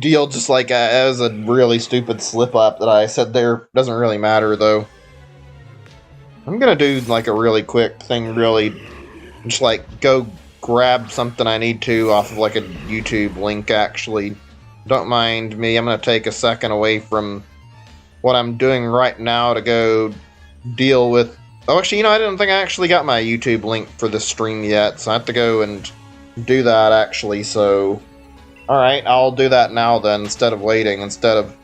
deal, just like it was a really stupid slip-up that I said there. Doesn't really matter, though. I'm gonna do, like, a really quick thing, really, just, like, go grab something I need to off of, like, a YouTube link, actually. Don't mind me, I'm gonna take a second away from what I'm doing right now to go deal with... Oh, actually, you know, I didn't think I actually got my YouTube link for this stream yet, so I have to go and do that, actually, so... Alright, I'll do that now, then, instead of waiting, instead of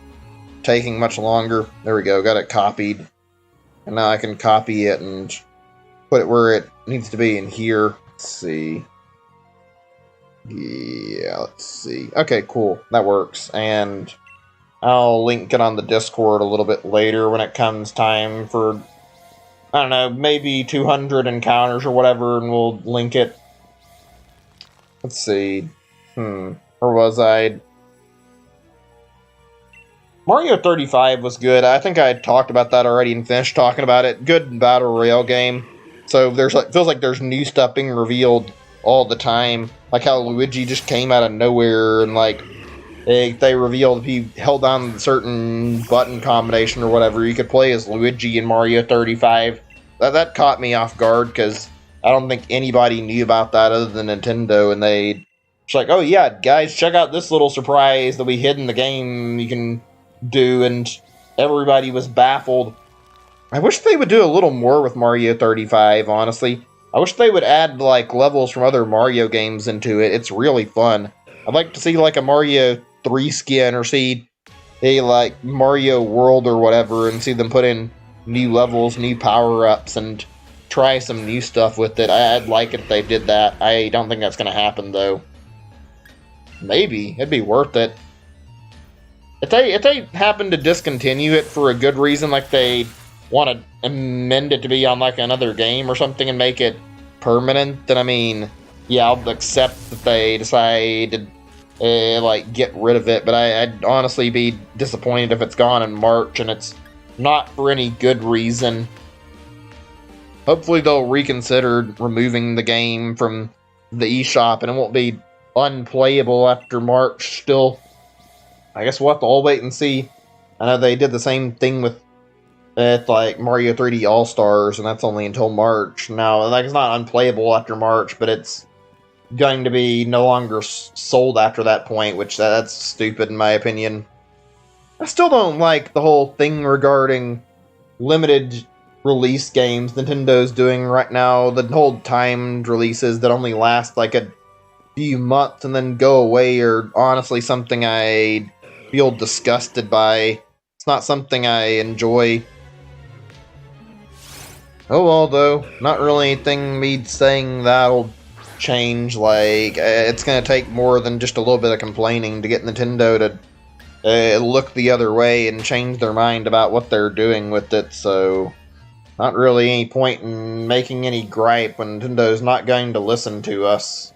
taking much longer. There we go, got it copied. And now I can copy it and put it where it needs to be in here. Let's see. Yeah, let's see. Okay, cool. That works. And I'll link it on the Discord a little bit later when it comes time for, I don't know, maybe 200 encounters or whatever, and we'll link it. Let's see. Where was I? Mario 35 was good. I think I talked about that already and finished talking about it. Good battle royale game. So there's like, feels like there's new stuff being revealed all the time. Like how Luigi just came out of nowhere and like they revealed if he held down a certain button combination or whatever, you could play as Luigi in Mario 35. That caught me off guard because I don't think anybody knew about that other than Nintendo, and it's like, oh yeah, guys, check out this little surprise that we hid in the game you can do, and everybody was baffled. I wish they would do a little more with Mario 35, honestly. I wish they would add, like, levels from other Mario games into it. It's really fun. I'd like to see, like, a Mario 3 skin, or see a, like, Mario World or whatever, and see them put in new levels, new power-ups, and try some new stuff with it. I'd like it if they did that. I don't think that's going to happen, though. Maybe. It'd be worth it. If they happen to discontinue it for a good reason, like they want to amend it to be on like another game or something and make it permanent, then I mean, yeah, I'll accept that they decide to like get rid of it. But I'd honestly be disappointed if it's gone in March and it's not for any good reason. Hopefully they'll reconsider removing the game from the eShop and it won't be unplayable after March still. I guess we'll have to all wait and see. I know they did the same thing with like Mario 3D All-Stars, and that's only until March. Now, like, it's not unplayable after March, but it's going to be no longer sold after that point, which that's stupid in my opinion. I still don't like the whole thing regarding limited release games Nintendo's doing right now. The whole timed releases that only last like a few months and then go away are honestly something I feel disgusted by. It's not something I enjoy. Oh well, though, not really anything me saying that'll change. Like, it's gonna take more than just a little bit of complaining to get Nintendo to look the other way and change their mind about what they're doing with it, so not really any point in making any gripe when Nintendo's not going to listen to us.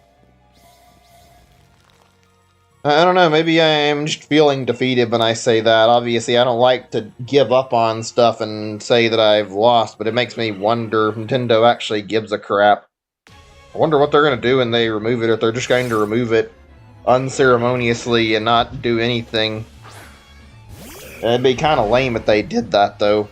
I don't know, maybe I'm just feeling defeated when I say that. Obviously, I don't like to give up on stuff and say that I've lost, but it makes me wonder if Nintendo actually gives a crap. I wonder what they're going to do when they remove it, if they're just going to remove it unceremoniously and not do anything. It'd be kind of lame if they did that, though.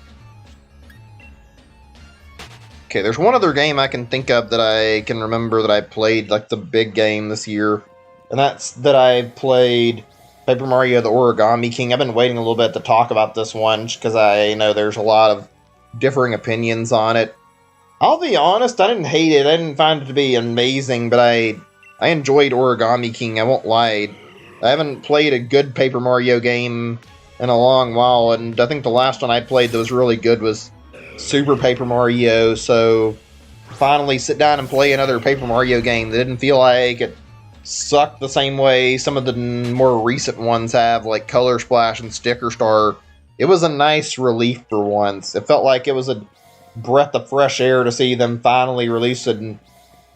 Okay, there's one other game I can think of that I can remember that I played, like the big game this year. And that's that I played Paper Mario the Origami King. I've been waiting a little bit to talk about this one, just because I know there's a lot of differing opinions on it. I'll be honest, I didn't hate it. I didn't find it to be amazing, but I enjoyed Origami King, I won't lie. I haven't played a good Paper Mario game in a long while, and I think the last one I played that was really good was Super Paper Mario, so finally sit down and play another Paper Mario game that didn't feel like it sucked the same way some of the more recent ones have, like Color Splash and Sticker Star. It was a nice relief for once. It felt like it was a breath of fresh air to see them finally release an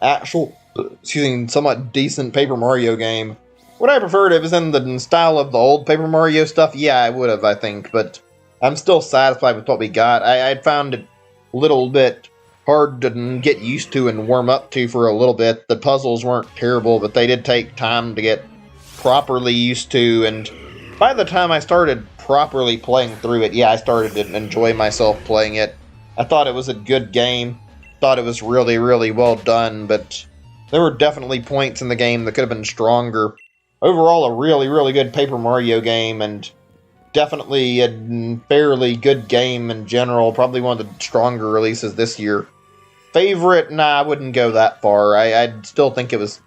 actual, somewhat decent Paper Mario game. Would I prefer it if it was in the style of the old Paper Mario stuff? Yeah, I would have, I think, but I'm still satisfied with what we got. I found it a little bit hard to get used to and warm up to for a little bit. The puzzles weren't terrible, but they did take time to get properly used to, and by the time I started properly playing through it, yeah, I started to enjoy myself playing it. I thought it was a good game, thought it was really, really well done, but there were definitely points in the game that could have been stronger. Overall, a really, really good Paper Mario game, and definitely a fairly good game in general. Probably one of the stronger releases this year. Favorite? Nah, I wouldn't go that far. I'd still think it was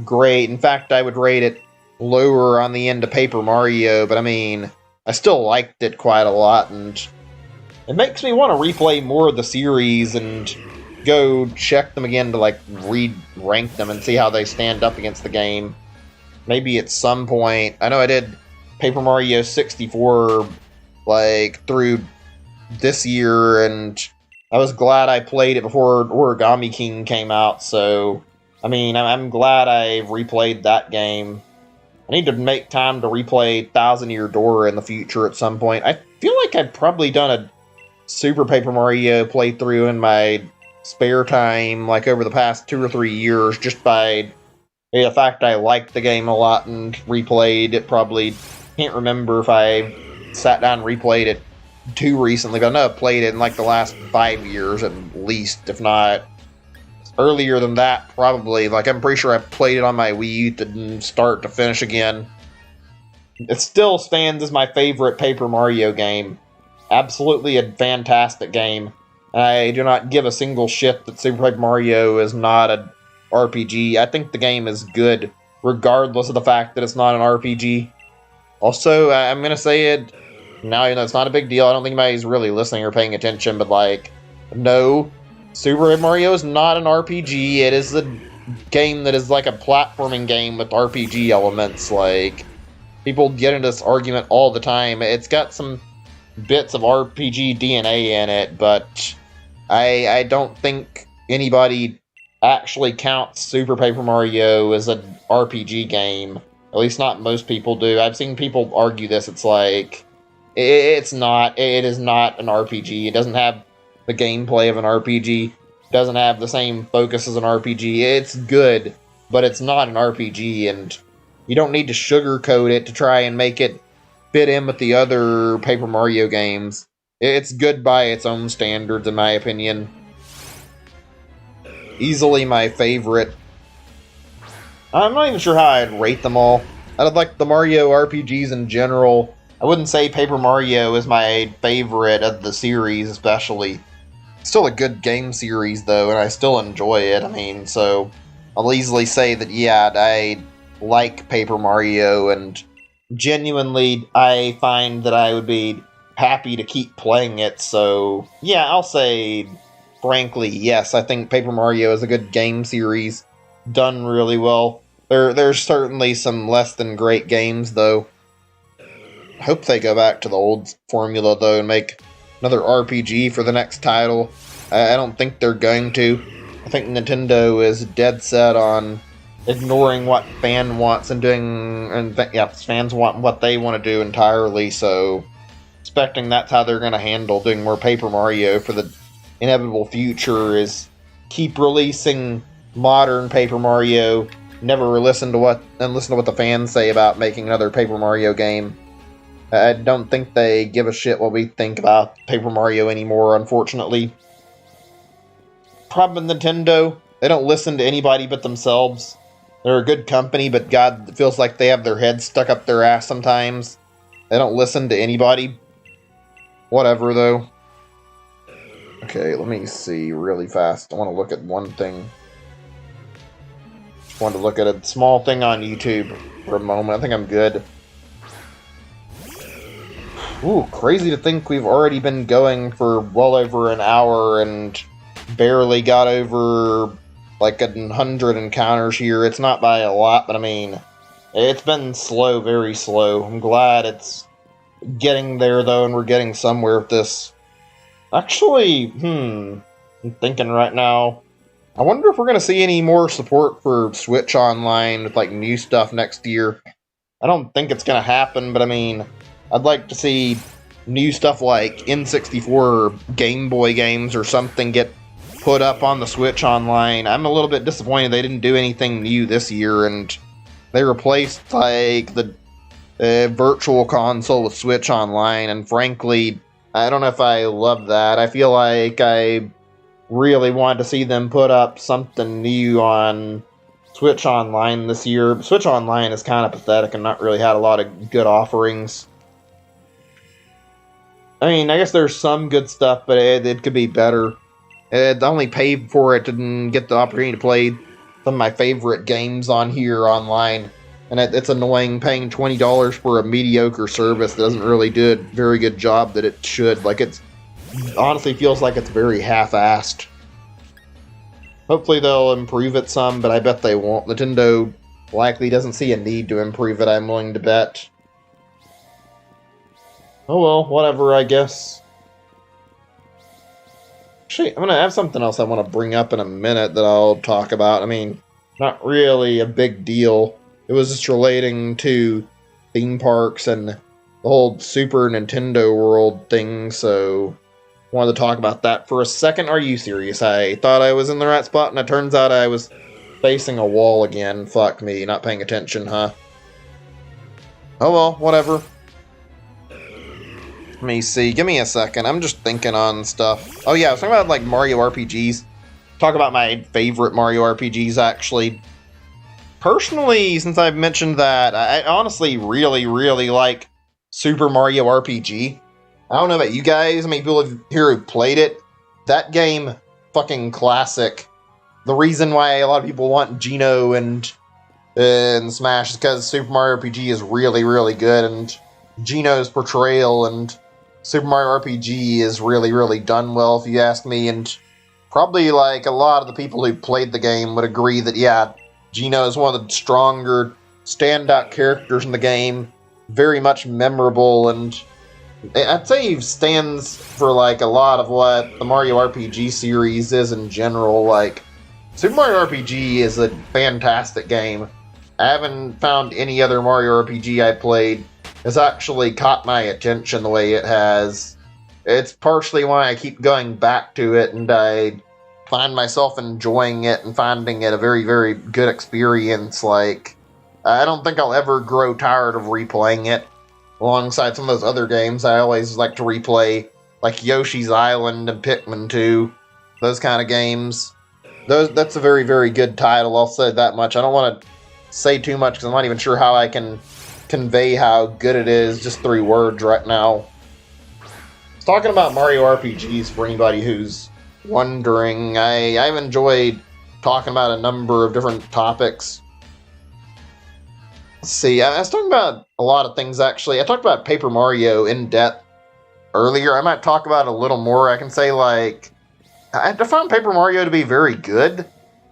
great. In fact, I would rate it lower on the end of Paper Mario, but I mean, I still liked it quite a lot, and it makes me want to replay more of the series and go check them again to like re-rank them and see how they stand up against the game. Maybe at some point. I know I did Paper Mario 64 like through this year, and I was glad I played it before Origami King came out, so I mean, I'm glad I replayed that game. I need to make time to replay Thousand Year Door in the future at some point. I feel like I've probably done a Super Paper Mario playthrough in my spare time, like over the past 2 or 3 years, just by the fact I liked the game a lot and replayed it. Probably can't remember if I sat down and replayed it too recently, but I know I played it in like the last 5 years at least, if not earlier than that, probably. Like, I'm pretty sure I played it on my Wii U to start to finish again. It still stands as my favorite Paper Mario game. Absolutely a fantastic game. I do not give a single shit that Super Paper Mario is not an RPG. I think the game is good, regardless of the fact that it's not an RPG. Also, I'm going to say it, Now, you know, it's not a big deal. I don't think anybody's really listening or paying attention, but, like, no, Super Mario is not an RPG. It is a game that is like a platforming game with RPG elements. Like, people get into this argument all the time. It's got some bits of RPG DNA in it, but I don't think anybody actually counts Super Paper Mario as an RPG game. At least not most people do. I've seen people argue this. It's like, it's not. It is not an RPG. It doesn't have the gameplay of an RPG. It doesn't have the same focus as an RPG. It's good, but it's not an RPG, and you don't need to sugarcoat it to try and make it fit in with the other Paper Mario games. It's good by its own standards, in my opinion. Easily my favorite. I'm not even sure how I'd rate them all. Out of, like, the Mario RPGs in general, I wouldn't say Paper Mario is my favorite of the series, especially. It's still a good game series, though, and I still enjoy it. I mean, so I'll easily say that, yeah, I like Paper Mario, and genuinely, I find that I would be happy to keep playing it, so yeah, I'll say, frankly, yes, I think Paper Mario is a good game series, done really well. There's certainly some less than great games, though. I hope they go back to the old formula, though, and make another RPG for the next title. I don't think they're going to. I think Nintendo is dead set on ignoring what fan wants and doing, and fans want what they want to do entirely, so expecting that's how they're going to handle doing more Paper Mario for the inevitable future is keep releasing modern Paper Mario, never listen to what the fans say about making another Paper Mario game. I don't think they give a shit what we think about Paper Mario anymore, unfortunately. Problem with Nintendo, they don't listen to anybody but themselves. They're a good company, but God, it feels like they have their heads stuck up their ass sometimes. They don't listen to anybody. Whatever, though. Okay, let me see really fast. I want to look at one thing. Just wanted to look at a small thing on YouTube for a moment. I think I'm good. Ooh, crazy to think we've already been going for well over an hour and barely got over like 100 encounters here. It's not by a lot, but I mean, it's been slow, very slow. I'm glad it's getting there, though, and we're getting somewhere with this. Actually, I'm thinking right now, I wonder if we're going to see any more support for Switch Online with, like, new stuff next year. I don't think it's going to happen, but I mean, I'd like to see new stuff like N64 or Game Boy games or something get put up on the Switch Online. I'm a little bit disappointed they didn't do anything new this year, and they replaced, like, the Virtual Console with Switch Online, and frankly, I don't know if I love that. I feel like I really wanted to see them put up something new on Switch Online this year. Switch Online is kind of pathetic and not really had a lot of good offerings. I mean, I guess there's some good stuff, but it could be better. I only paid for it to get the opportunity to play some of my favorite games on here online. And it's annoying paying $20 for a mediocre service that doesn't really do a very good job that it should. Like, it's honestly feels like it's very half-assed. Hopefully they'll improve it some, but I bet they won't. Nintendo likely doesn't see a need to improve it, I'm willing to bet. Oh well, whatever, I guess. Actually, I'm going to have something else I want to bring up in a minute that I'll talk about. I mean, not really a big deal. It was just relating to theme parks and the whole Super Nintendo World thing, so I wanted to talk about that for a second. Are you serious? I thought I was in the right spot, and it turns out I was facing a wall again. Fuck me, not paying attention, huh? Oh well, whatever. Let me see. Give me a second. I'm just thinking on stuff. Oh yeah, I was talking about, like, Mario RPGs. Talk about my favorite Mario RPGs, actually. Personally, since I've mentioned that, I honestly really, really like Super Mario RPG. I don't know about you guys, I mean, people here who played it. That game, fucking classic. The reason why a lot of people want Geno and Smash is because Super Mario RPG is really, really good, and Gino's portrayal and Super Mario RPG is really, really done well, if you ask me, and probably like a lot of the people who played the game would agree that, yeah, Gino is one of the stronger standout characters in the game, very much memorable, and I'd say he stands for like a lot of what the Mario RPG series is in general. Like, Super Mario RPG is a fantastic game. I haven't found any other Mario RPG I played has actually caught my attention the way it has. It's partially why I keep going back to it, and I find myself enjoying it and finding it a very, very good experience. Like, I don't think I'll ever grow tired of replaying it. Alongside some of those other games, I always like to replay, like Yoshi's Island and Pikmin 2, those kind of games. That's a very, very good title, I'll say that much. I don't want to say too much because I'm not even sure how I can convey how good it is just through words right now. Talking about Mario RPGs, for anybody who's wondering, I've enjoyed talking about a number of different topics. Let's see, I was talking about a lot of things, actually. I talked about Paper Mario in depth earlier. I might talk about it a little more. I can say, like, I found Paper Mario to be very good.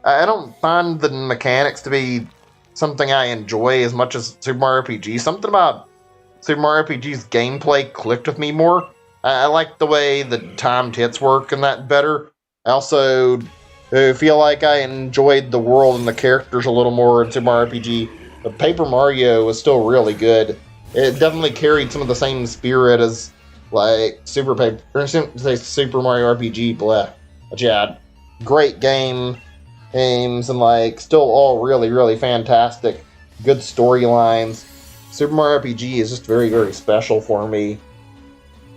I don't find the mechanics to be something I enjoy as much as Super Mario RPG. Something about Super Mario RPG's gameplay clicked with me more. I like the way the timed hits work and that better. I also feel like I enjoyed the world and the characters a little more in Super Mario RPG. But Paper Mario was still really good. It definitely carried some of the same spirit as like Super Mario RPG, blah. But yeah, great games and like still all really, really fantastic, good storylines. Super Mario RPG is just very, very special for me.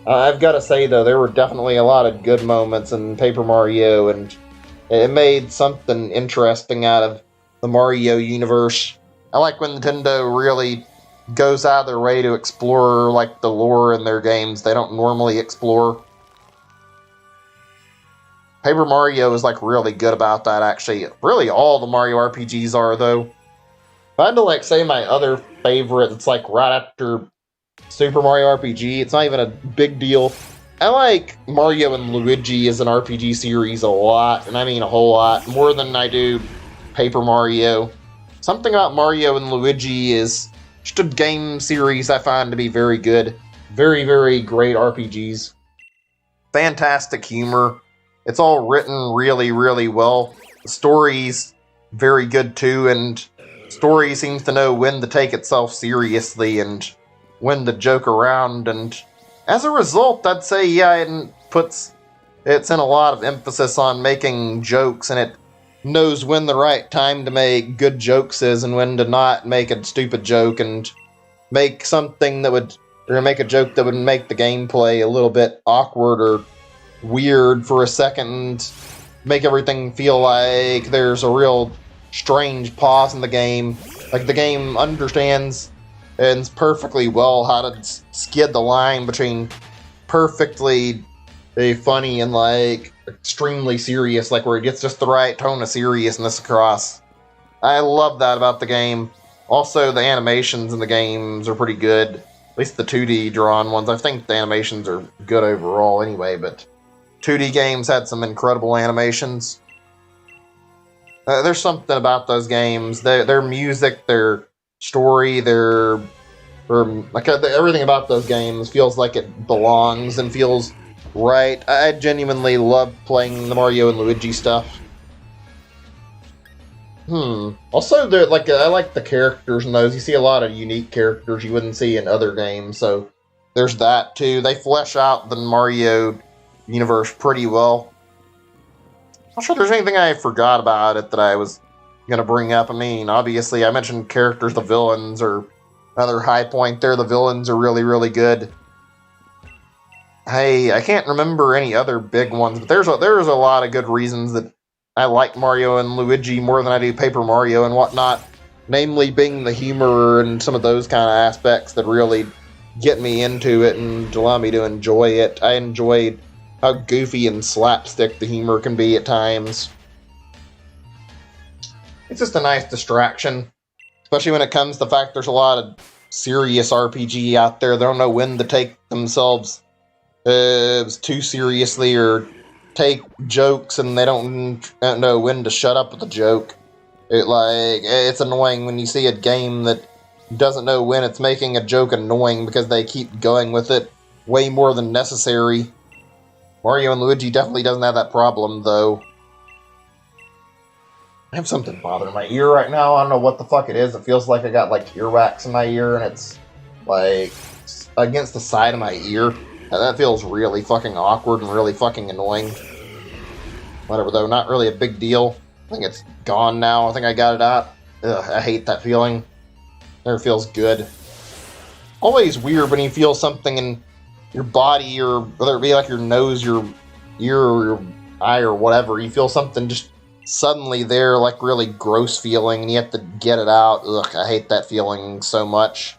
I've got to say though, there were definitely a lot of good moments in Paper Mario, and it made something interesting out of the Mario universe. I like when Nintendo really goes out of their way to explore like the lore in their games they don't normally explore. Paper Mario is like really good about that, actually. Really all the Mario RPGs are, though. If I had to like say my other favorite, it's like right after Super Mario RPG, it's not even a big deal. I like Mario and Luigi as an RPG series a lot, and I mean a whole lot, more than I do Paper Mario. Something about Mario and Luigi is just a game series I find to be very good. Very, very great RPGs. Fantastic humor. It's all written really, really well. The story's very good too, and story seems to know when to take itself seriously and when to joke around, and as a result, I'd say, yeah, it's in a lot of emphasis on making jokes, and it knows when the right time to make good jokes is and when to not make a stupid joke and make something that would, or make a joke that would make the gameplay a little bit awkward or weird for a second, make everything feel like there's a real strange pause in the game. Like the game understands and perfectly well how to skid the line between perfectly funny and like extremely serious, like where it gets just the right tone of seriousness across. I love that about the game. Also, the animations in the games are pretty good. At least the 2D drawn ones. I think the animations are good overall anyway, but 2D games had some incredible animations. There's something about those games. Their music, their story, everything about those games feels like it belongs and feels right. I genuinely love playing the Mario and Luigi stuff. Also, I like the characters in those. You see a lot of unique characters you wouldn't see in other games, so there's that too. They flesh out the Mario universe pretty well. I'm not sure there's anything I forgot about it that I was going to bring up. I mean, obviously, I mentioned characters. The villains are another high point there. The villains are really, really good. Hey, I can't remember any other big ones, but there's a lot of good reasons that I like Mario and Luigi more than I do Paper Mario and whatnot. Namely, being the humor and some of those kind of aspects that really get me into it and allow me to enjoy it. I enjoyed how goofy and slapstick the humor can be at times. It's just a nice distraction, especially when it comes to the fact there's a lot of serious RPG out there. They don't know when to take themselves too seriously or take jokes, and they don't know when to shut up with a joke. It's annoying when you see a game that doesn't know when it's making a joke annoying because they keep going with it way more than necessary. Mario and Luigi definitely doesn't have that problem, though. I have something bothering my ear right now. I don't know what the fuck it is. It feels like I got, like, earwax in my ear, and it's, like, against the side of my ear. And that feels really fucking awkward and really fucking annoying. Whatever, though. Not really a big deal. I think it's gone now. I think I got it out. Ugh, I hate that feeling. Never feels good. Always weird when you feel something in your body, or whether it be like your nose, your ear, or your eye, or whatever. You feel something just suddenly there, like really gross feeling, and you have to get it out. Ugh, I hate that feeling so much.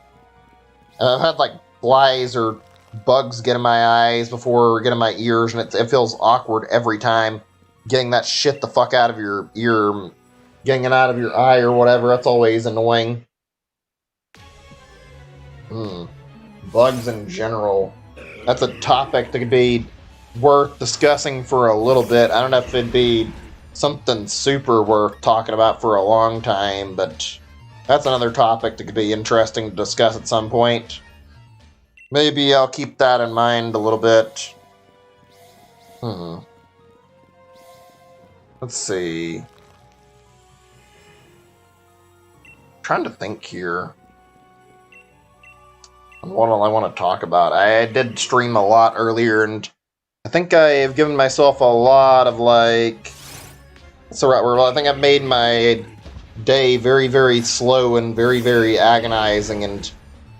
I've had like flies or bugs get in my eyes before, get in my ears, and it feels awkward every time. Getting that shit the fuck out of your ear, getting it out of your eye or whatever, that's always annoying. Bugs in general. That's a topic that could be worth discussing for a little bit. I don't know if it'd be something super worth talking about for a long time, but that's another topic that could be interesting to discuss at some point. Maybe I'll keep that in mind a little bit. Let's see. I'm trying to think here on what all I want to talk about. I did stream a lot earlier, and I think I've given myself a lot of, like... That's the right word. I think I've made my day very, very slow and very, very agonizing, and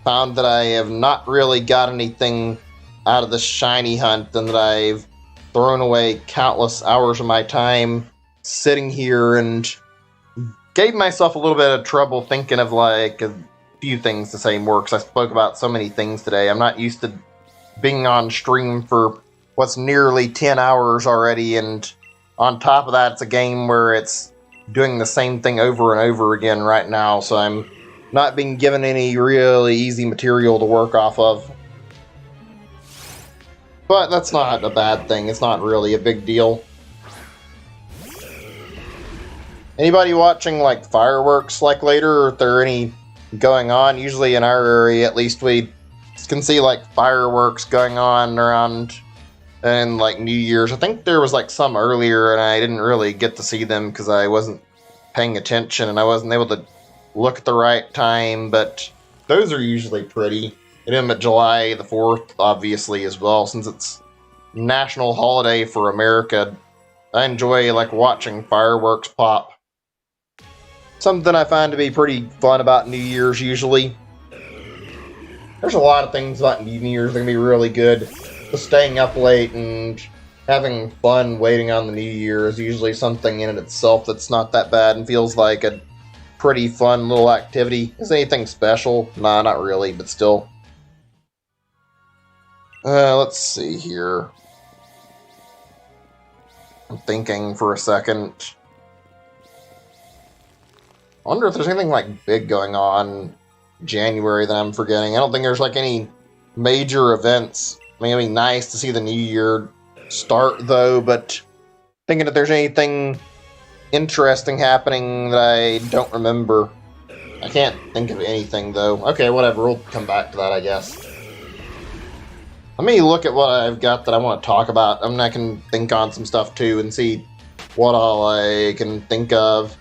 found that I have not really got anything out of the shiny hunt, and that I've thrown away countless hours of my time sitting here, and gave myself a little bit of trouble thinking of like a few things to say more, because I spoke about so many things today. I'm not used to being on stream for what's nearly 10 hours already, and on top of that, it's a game where it's doing the same thing over and over again right now, so I'm not being given any really easy material to work off of. But that's not a bad thing. It's not really a big deal. Anybody watching like fireworks like later, or if there are any going on? Usually in our area, at least, we can see like fireworks going on around and like New Year's. I think there was like some earlier, and I didn't really get to see them because I wasn't paying attention and I wasn't able to look at the right time. But those are usually pretty. And then at July the 4th, obviously, as well, since it's national holiday for America. I enjoy like watching fireworks pop. Something I find to be pretty fun about New Year's usually. There's a lot of things about New Year's that can be really good. Just staying up late and having fun waiting on the New Year is usually something in it itself that's not that bad and feels like a pretty fun little activity. Is anything special? Nah, not really, but still. Let's see here. I'm thinking for a second. I wonder if there's anything like big going on in January that I'm forgetting. I don't think there's like any major events. I mean, it'd be nice to see the new year start though, but thinking if there's anything interesting happening that I don't remember. I can't think of anything though. Okay, whatever, we'll come back to that, I guess. Let me look at what I've got that I want to talk about. I mean, I can think on some stuff too and see what all I can think of.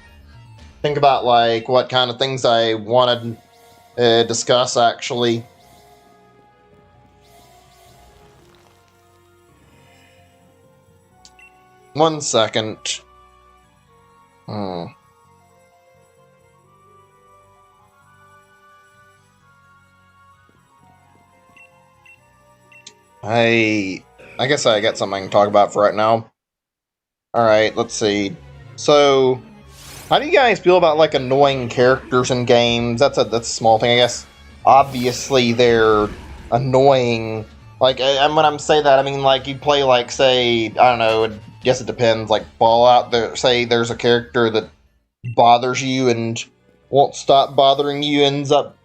Think about like what kind of things I want to discuss actually. One second. I guess I got something I can talk about for right now. Alright, let's see. So, how do you guys feel about like annoying characters in games? That's a small thing, I guess. Obviously, they're annoying. Like, when I'm saying that, I mean like you play like, say, I don't know, I guess it depends, like Fallout, say there's a character that bothers you and won't stop bothering you, ends up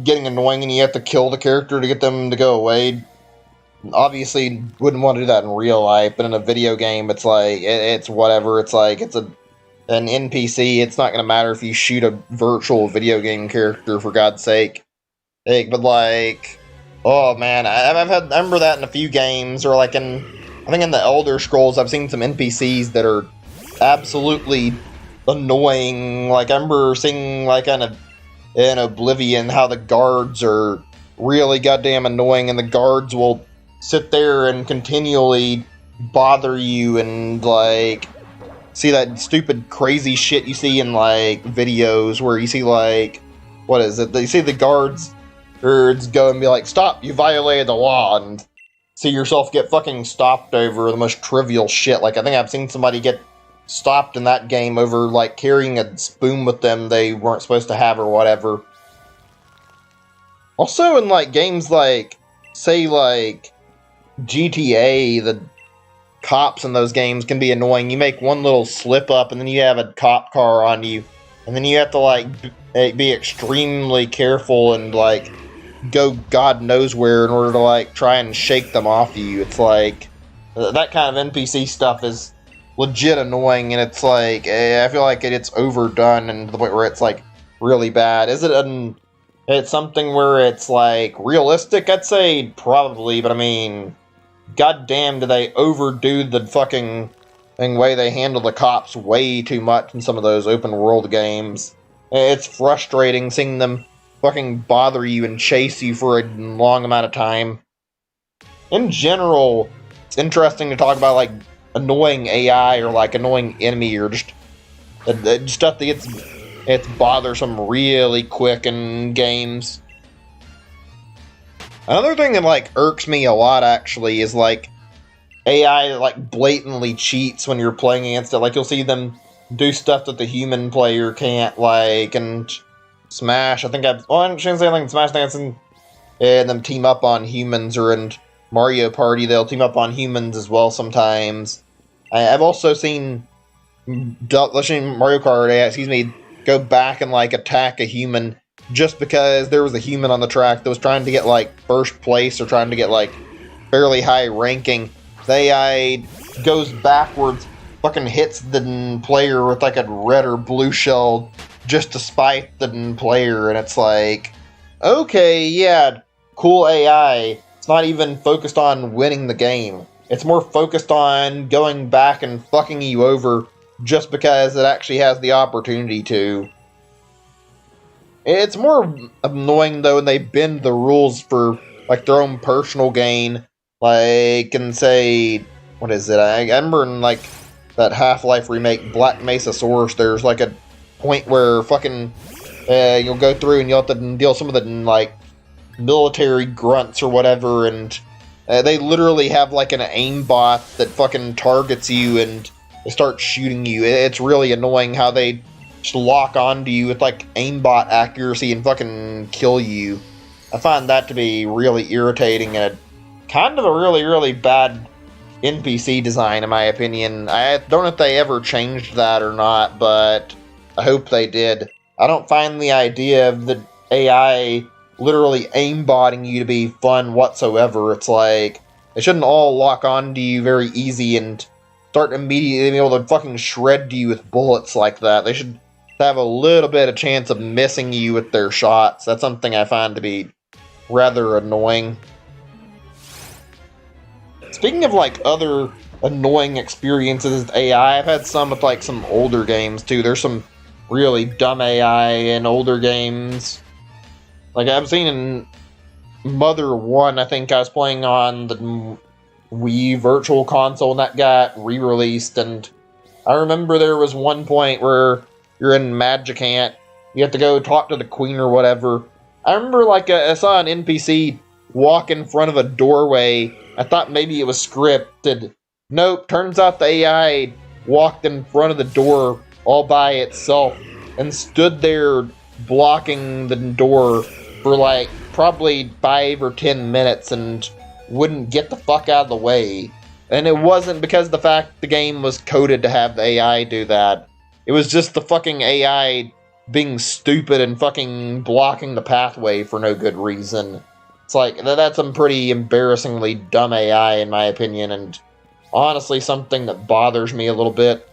getting annoying and you have to kill the character to get them to go away. Obviously, wouldn't want to do that in real life, but in a video game, it's like, it's whatever. It's like, it's an NPC. It's not going to matter if you shoot a virtual video game character, for God's sake. But like, oh man, I remember that in a few games, or like I think in the Elder Scrolls, I've seen some NPCs that are absolutely annoying. Like, I remember seeing, like, in Oblivion, how the guards are really goddamn annoying, and the guards will sit there and continually bother you, and, like, see that stupid crazy shit you see in, like, videos where you see, like, what is it? You see the guards go and be like, stop, you violated the law, and see yourself get fucking stopped over the most trivial shit. Like, I think I've seen somebody get stopped in that game over, like, carrying a spoon with them they weren't supposed to have or whatever. Also, in, like, games like, say, like, GTA, the cops in those games can be annoying. You make one little slip up, and then you have a cop car on you, and then you have to, like, be extremely careful and, like, go God knows where in order to, like, try and shake them off you. It's like, that kind of NPC stuff is legit annoying, and it's like, I feel like it's overdone and to the point where it's like really bad. Is it it's something where it's like realistic? I'd say probably, but I mean, goddamn, do they overdo the fucking way they handle the cops way too much in some of those open world games. It's frustrating seeing them fucking bother you and chase you for a long amount of time. In general, it's interesting to talk about, like, annoying AI or, like, annoying enemy or just stuff that it's bothersome really quick in games. Another thing that, like, irks me a lot, actually, is, like, AI that, like, blatantly cheats when you're playing against it. Like, you'll see them do stuff that the human player can't, like, and Smash, I shouldn't say anything in Smash, I think I've seen them team up on humans, or in Mario Party, they'll team up on humans as well sometimes. I've also seen Mario Kart, go back and, like, attack a human just because there was a human on the track that was trying to get, like, first place or trying to get, like, fairly high ranking. The AI goes backwards, fucking hits the player with, like, a red or blue shell just to spite the player, and it's like, okay, yeah, cool AI. It's not even focused on winning the game. It's more focused on going back and fucking you over just because it actually has the opportunity to. It's more annoying, though, when they bend the rules for, like, their own personal gain. Like, and say, what is it? I remember in, like, that Half-Life remake, Black Mesa Source, there's, like, a point where fucking you'll go through and you'll have to deal some of the, like, military grunts or whatever, and they literally have, like, an aimbot that fucking targets you and they start shooting you. It's really annoying how they just lock onto you with, like, aimbot accuracy and fucking kill you. I find that to be really irritating and kind of a really, really bad NPC design, in my opinion. I don't know if they ever changed that or not, but I hope they did. I don't find the idea of the AI literally aimbotting you to be fun whatsoever. It's like, they shouldn't all lock onto you very easy and start immediately being able to fucking shred you with bullets like that. They should have a little bit of chance of missing you with their shots. That's something I find to be rather annoying. Speaking of, like, other annoying experiences with AI, I've had some with, like, some older games, too. There's some really dumb AI in older games. Like, I've seen in Mother 1, I think I was playing on the Wii Virtual Console, and that got re-released, and I remember there was one point where you're in Magicant, you have to go talk to the queen or whatever. I remember, like, I saw an NPC walk in front of a doorway. I thought maybe it was scripted. Nope, turns out the AI walked in front of the door all by itself and stood there blocking the door for, like, probably 5 or 10 minutes and wouldn't get the fuck out of the way. And it wasn't because of the fact the game was coded to have the AI do that. It was just the fucking AI being stupid and fucking blocking the pathway for no good reason. It's like, that's some pretty embarrassingly dumb AI in my opinion, and honestly something that bothers me a little bit.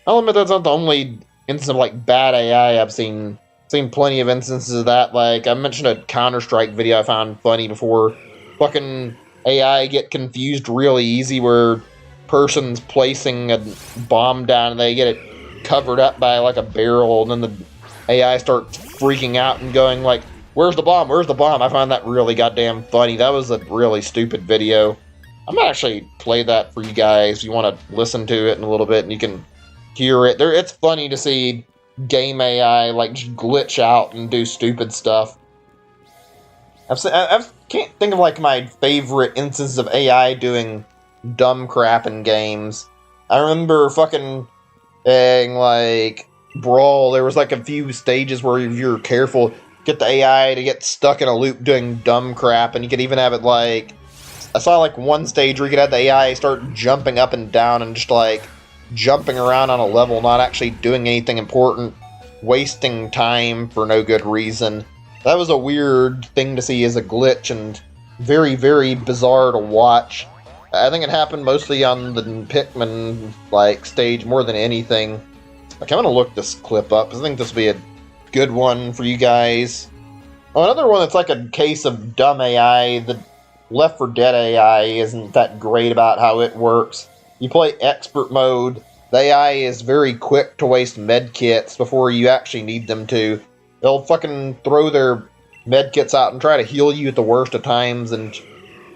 I'll admit that's not the only instance of like bad AI I've seen. Seen plenty of instances of that. Like I mentioned a Counter-Strike video I found funny before. Fucking AI get confused really easy where person's placing a bomb down and they get it covered up by like a barrel, and then the AI starts freaking out and going like, "Where's the bomb? Where's the bomb?" I find that really goddamn funny. That was a really stupid video. I'm gonna actually play that for you guys if you want to listen to it in a little bit and you can hear it. It's funny to see game AI like just glitch out and do stupid stuff. I can't think of like my favorite instances of AI doing dumb crap in games. I remember fucking like Brawl, there was like a few stages where if you're careful, get the AI to get stuck in a loop doing dumb crap, and you could even have it like, I saw like one stage where you could have the AI start jumping up and down and just like jumping around on a level, not actually doing anything important, wasting time for no good reason. That was a weird thing to see as a glitch and very, very bizarre to watch. I think it happened mostly on the Pikmin like stage more than anything. Okay, I'm gonna look this clip up. I think this will be a good one for you guys. Oh, another one that's like a case of dumb AI. The Left 4 Dead AI isn't that great about how it works. You play expert mode, the AI is very quick to waste medkits before you actually need them to. They'll fucking throw their medkits out and try to heal you at the worst of times and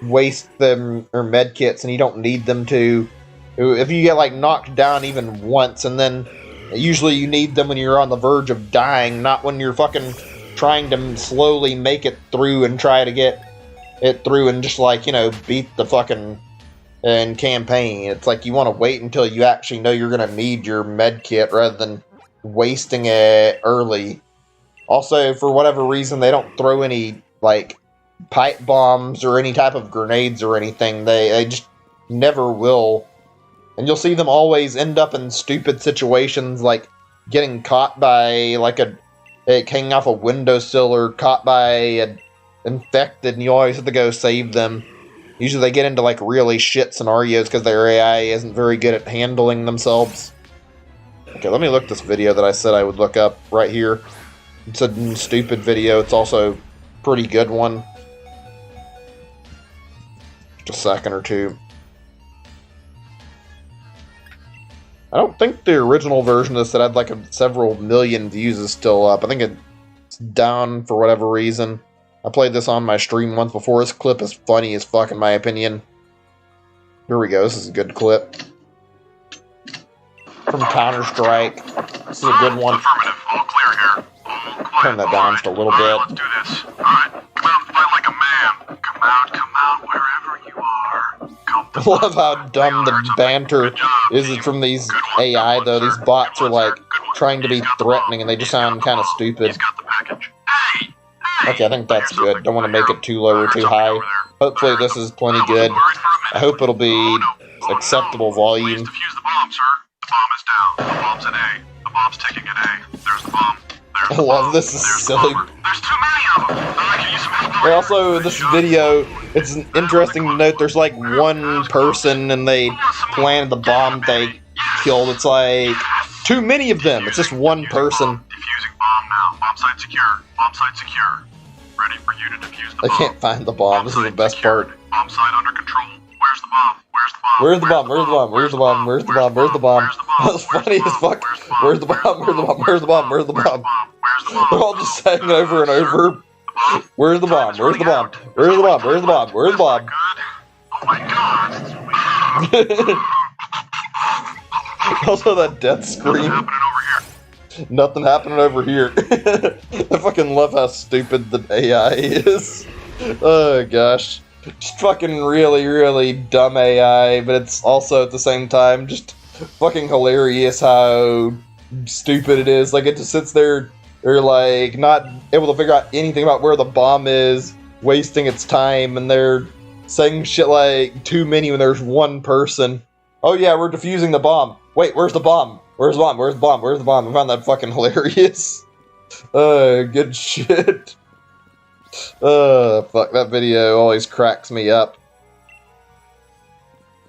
waste them or medkits, and you don't need them to. If you get like knocked down even once, and then usually you need them when you're on the verge of dying, not when you're fucking trying to slowly make it through and try to get it through and just like, you know, beat the fucking campaign. It's like you want to wait until you actually know you're going to need your med kit rather than wasting it early. Also, for whatever reason, they don't throw any like pipe bombs or any type of grenades or anything. They just never will. And you'll see them always end up in stupid situations like getting caught by like hanging off a windowsill or caught by an infected, and you always have to go save them. Usually they get into like really shit scenarios because their AI isn't very good at handling themselves. Okay, let me look this video that I said I would look up right here. It's a stupid video. It's also a pretty good one. Just a second or two. I don't think the original version of this that had like several million views is still up. I think it's down for whatever reason. I played this on my stream once before. This clip is funny as fuck in my opinion. Here we go. This is a good clip. From Counter-Strike. This is a good one. Affirmative. All clear here. Turn that down just a little bit. Let's do this. Alright, come out and fight like a man. Come out, wherever you are. I love how dumb the banter is from these AI, though. These bots are, like, trying to be threatening, and they just sound kind of stupid. Okay, I think that's good. Don't want to make it too low or too high. Hopefully this is plenty good. I hope it'll be acceptable volume. Defuse the bomb, sir. The bomb is down. The bomb's at A. The bomb's ticking at A. There's the bomb. I love this. This is silly. There's too many of them. Can you smell And also, this video, it's interesting to note there's like one person and they planted the bomb they killed. It's like too many of them. It's just one person. Defusing bomb now. Bomb site secure. Bomb site secure. Ready for you to defuse the bomb. I can't find the bomb. This is the best part. Bomb site under control. Where's the bomb? Where's the bomb? Where's the bomb? Where's the bomb? Where's the bomb? Where's the bomb? Where's the bomb? That was funny as fuck. Where's the bomb? Where's the bomb? Where's the bomb? Where's the bomb? They're all just saying it over and over. Where's the bomb? Where's the bomb? Where's the bomb? Where's the bomb? Where's the bomb? Oh my god! Also that death scream. Nothing happening over here. I fucking love how stupid the AI is. Oh gosh. Just fucking really, really dumb AI, but it's also at the same time just fucking hilarious how stupid it is. Like, it just sits there, they're like not able to figure out anything about where the bomb is, wasting its time, and they're saying shit like too many when there's one person. Oh yeah, we're defusing the bomb. Wait, where's the bomb? Where's the bomb? Where's the bomb? Where's the bomb? I found that fucking hilarious. Good shit. Fuck, that video always cracks me up.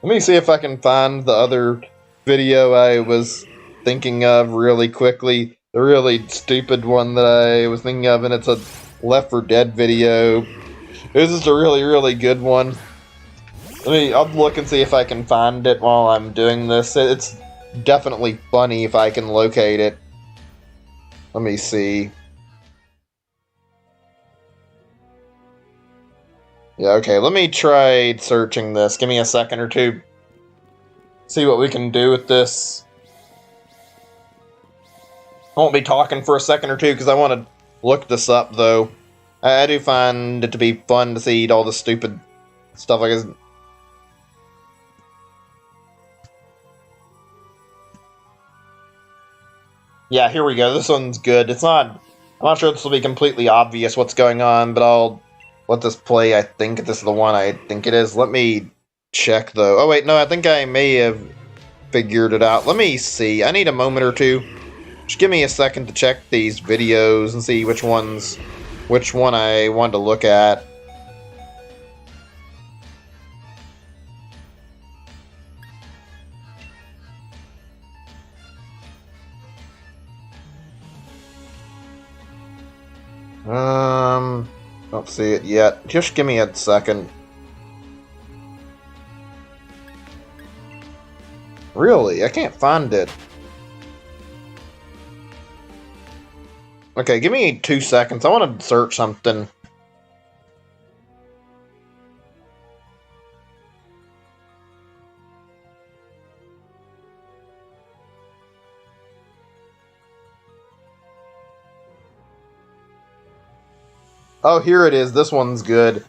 Let me see if I can find the other video I was thinking of really quickly. The really stupid one that I was thinking of, and it's a Left 4 Dead video. This is a really, really good one. I'll look and see if I can find it while I'm doing this. It's definitely funny if I can locate it. Let me see. Yeah, okay, let me try searching this. Give me a second or two. See what we can do with this. I won't be talking for a second or two because I want to look this up, though. I do find it to be fun to see all the stupid stuff like this. Yeah, here we go. This one's good. I'm not sure this will be completely obvious what's going on, but I'll let this play. I think this is the one I think it is. Let me check, though. Oh, wait, no, I think I may have figured it out. Let me see. I need a moment or two. Just give me a second to check these videos and see which one I want to look at. Don't see it yet. Just give me a second. Really? I can't find it. Okay, give me 2 seconds. I want to search something. Oh, here it is. This one's good.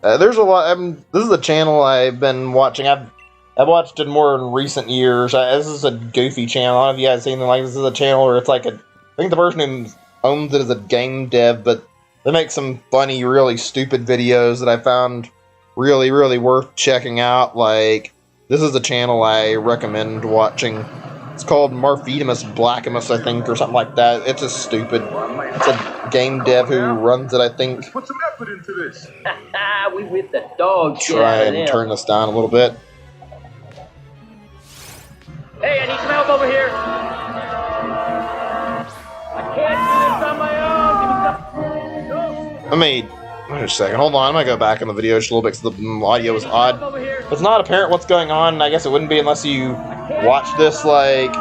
There's a lot. This is a channel I've been watching. I've watched it more in recent years. This is a goofy channel. I don't know if you guys seen anything like this. Is a channel where it's like I think the person who owns it as a game dev, but they make some funny, really stupid videos that I found really, really worth checking out. Like, this is a channel I recommend watching. It's called Marfedamus Blackamus, I think, or something like that. It's just stupid. It's a game dev who runs it, I think. Put some effort into this. We with the dog shit. Try and turn this down a little bit. Hey, I need some help over here. I can't do this on my own. Give me some. Let me... Wait a second. Hold on. I'm going to go back in the video just a little bit because the audio was odd. It's not apparent what's going on. I guess it wouldn't be unless you watch this. Like,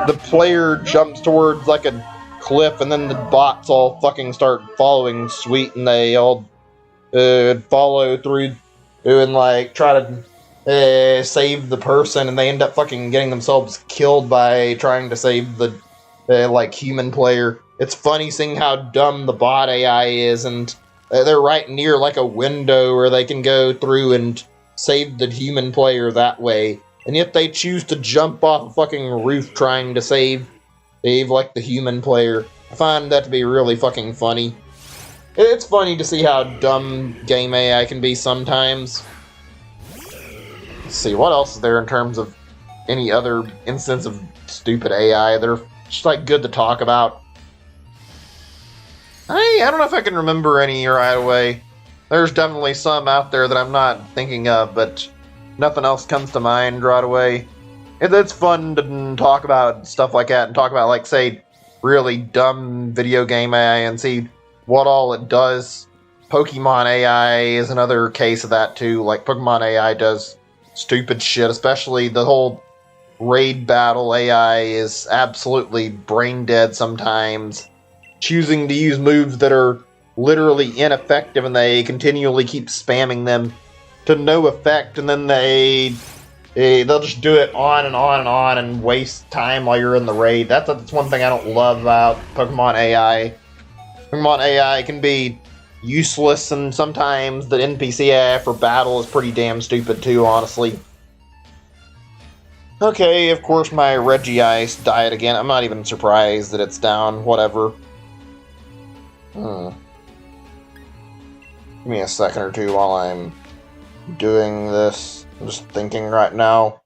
the player jumps towards, like, a cliff, and then the bots all fucking start following Sweet, and they all follow through and, like, try to save the person, and they end up fucking getting themselves killed by trying to save the, like, human player. It's funny seeing how dumb the bot AI is, and they're right near, like, a window where they can go through and save the human player that way. And yet they choose to jump off a fucking roof trying to save, like, the human player. I find that to be really fucking funny. It's funny to see how dumb game AI can be sometimes. Let's see, what else is there in terms of any other instance of stupid AI? They're just, like, good to talk about. I don't know if I can remember any right away. There's definitely some out there that I'm not thinking of, but nothing else comes to mind right away. It's fun to talk about stuff like that and talk about, like, say, really dumb video game AI and see what all it does. Pokemon AI is another case of that, too. Like, Pokemon AI does stupid shit, especially the whole raid battle AI is absolutely brain dead sometimes. Choosing to use moves that are literally ineffective, and they continually keep spamming them to no effect, and then they'll just do it on and on and on and waste time while you're in the raid. That's one thing I don't love about Pokemon AI. Pokemon AI can be useless, and sometimes the NPC AI for battle is pretty damn stupid too, honestly. Okay, of course my Regice died again. I'm not even surprised that it's down. Whatever. Give me a second or two while I'm doing this. I'm just thinking right now.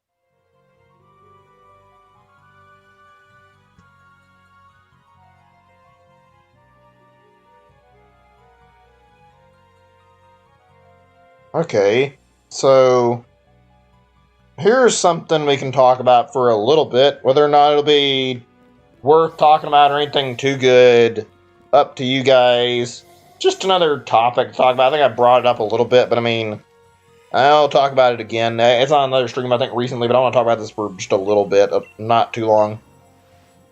Okay, so here's something we can talk about for a little bit. Whether or not it'll be worth talking about or anything too good, up to you guys. Just another topic to talk about. I think I brought it up a little bit, but I mean, I'll talk about it again. It's on another stream, I think, recently, but I want to talk about this for just a little bit, not too long.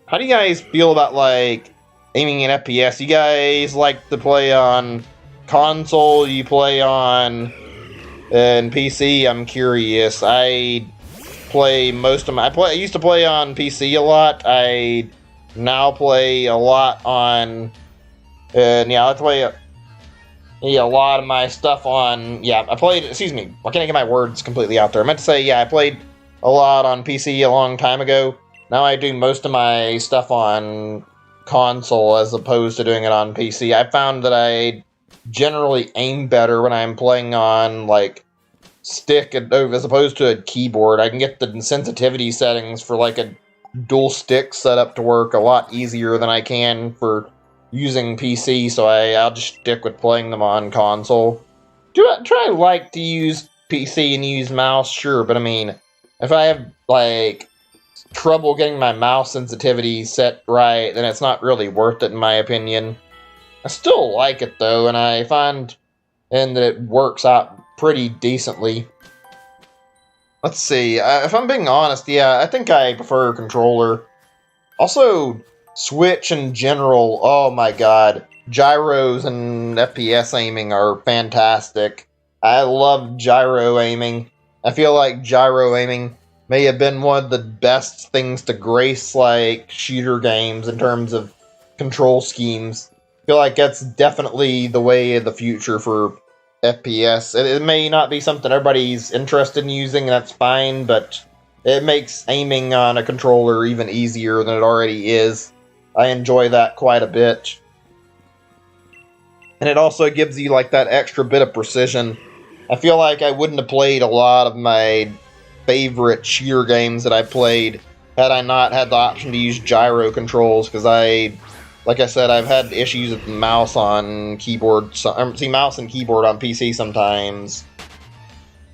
How do you guys feel about, like, aiming in FPS? You guys like to play on console? You play on PC? I'm curious. I play most of my... I used to play on PC a lot. I now play a lot on... I play a lot of my stuff on... Yeah, I played... Excuse me. I can't get my words completely out there. I meant to say, yeah, I played a lot on PC a long time ago. Now I do most of my stuff on console as opposed to doing it on PC. I found that I generally aim better when I'm playing on, like, stick as opposed to a keyboard. I can get the sensitivity settings for, like, a dual stick setup to work a lot easier than I can for using PC, so I'll just stick with playing them on console. Do I like to use PC and use mouse? Sure, but I mean, if I have, like, trouble getting my mouse sensitivity set right, then it's not really worth it in my opinion. I still like it though, and I find that it works out pretty decently. Let's see, if I'm being honest, yeah, I think I prefer a controller. Also, Switch in general, oh my god, gyros and FPS aiming are fantastic. I love gyro aiming. I feel like gyro aiming may have been one of the best things to grace, like, shooter games in terms of control schemes. I feel like that's definitely the way of the future for FPS. It may not be something everybody's interested in using, and that's fine, but it makes aiming on a controller even easier than it already is. I enjoy that quite a bit. And it also gives you, like, that extra bit of precision. I feel like I wouldn't have played a lot of my favorite shooter games that I played had I not had the option to use gyro controls, because like I said, I've had issues with mouse on keyboard, mouse and keyboard on PC sometimes.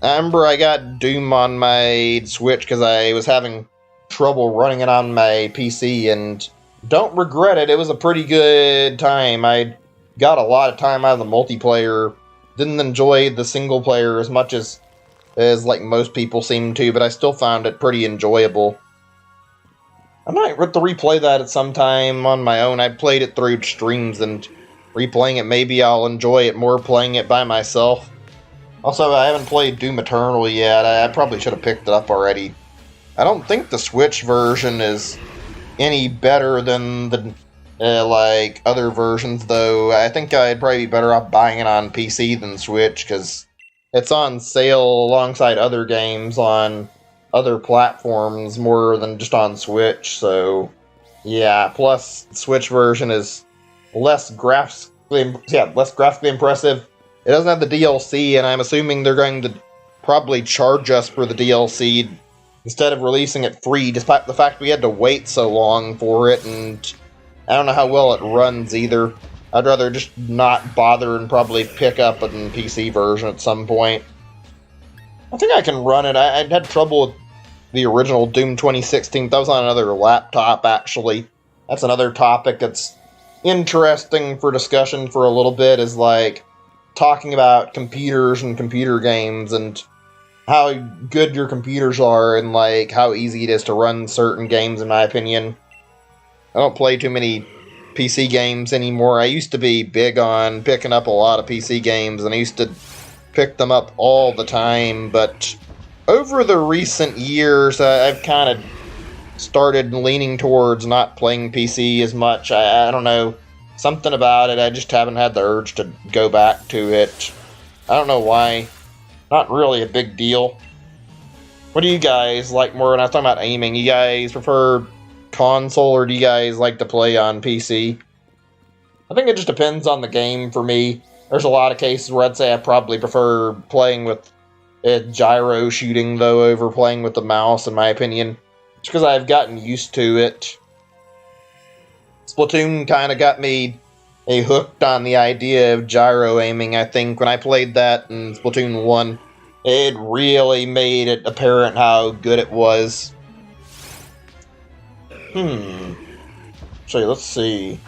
I remember I got Doom on my Switch because I was having trouble running it on my PC, and don't regret it. It was a pretty good time. I got a lot of time out of the multiplayer. Didn't enjoy the single player as much as like most people seem to, but I still found it pretty enjoyable. I might have to replay that at some time on my own. I played it through streams, and replaying it, maybe I'll enjoy it more playing it by myself. Also, I haven't played Doom Eternal yet. I probably should have picked it up already. I don't think the Switch version is any better than the like other versions, though. I think I'd probably be better off buying it on PC than Switch, because it's on sale alongside other games on other platforms more than just on Switch, so yeah. Plus, the Switch version is less graphically impressive. It doesn't have the DLC, and I'm assuming they're going to probably charge us for the DLC instead of releasing it free, despite the fact we had to wait so long for it, and I don't know how well it runs either. I'd rather just not bother and probably pick up a PC version at some point. I think I can run it. I had trouble with the original Doom 2016. That was on another laptop, actually. That's another topic that's interesting for discussion for a little bit, is like talking about computers and computer games and how good your computers are and like how easy it is to run certain games, in my opinion. I don't play too many PC games anymore. I used to be big on picking up a lot of PC games, and I used to pick them up all the time, but over the recent years, I've kind of started leaning towards not playing PC as much. I don't know, something about it, I just haven't had the urge to go back to it. I don't know why. Not really a big deal. What do you guys like more when I was talking about aiming? You guys prefer console, or do you guys like to play on PC? I think it just depends on the game for me. There's a lot of cases where I'd say I probably prefer playing with gyro shooting, though, over playing with the mouse, in my opinion. Just because I've gotten used to it. Splatoon kind of got me hooked on the idea of gyro aiming. I think when I played that in Splatoon 1, it really made it apparent how good it was. Actually, let's see.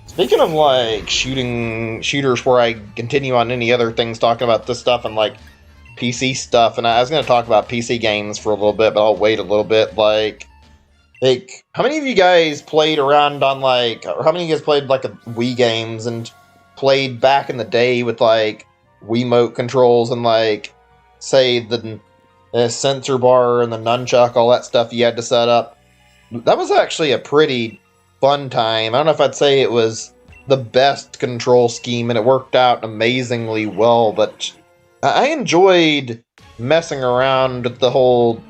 Speaking of like shooters where I continue on any other things talking about this stuff and like PC stuff, and I was going to talk about PC games for a little bit, but I'll wait a little bit. Like, how many of you guys played around on like, or how many of you guys played like Wii games and played back in the day with like Wiimote controls and like, say the sensor bar and the nunchuck, all that stuff you had to set up? That was actually a pretty fun time. I don't know if I'd say it was the best control scheme, and it worked out amazingly well, but I enjoyed messing around with the whole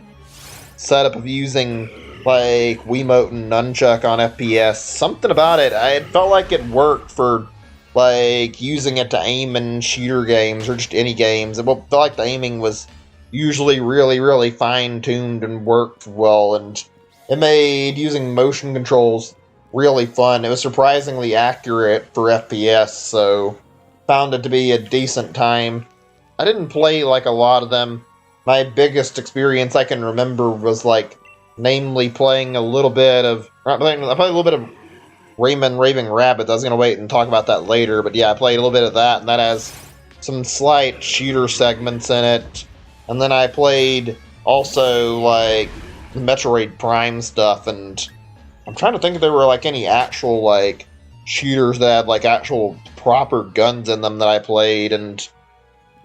setup of using like Wiimote and nunchuck on FPS. Something about it, I felt like it worked for like using it to aim in shooter games or just any games. It felt like the aiming was usually really, really fine-tuned and worked well, and it made using motion controls really fun. It was surprisingly accurate for FPS, so found it to be a decent time. I didn't play like a lot of them. My biggest experience I can remember was like, namely playing a little bit of, I played a little bit of Rayman Raving Rabbit. I was going to wait and talk about that later, but yeah, I played a little bit of that, and that has some slight shooter segments in it. And then I played also like Metroid Prime stuff, and I'm trying to think if there were like any actual like shooters that had like actual proper guns in them that I played, and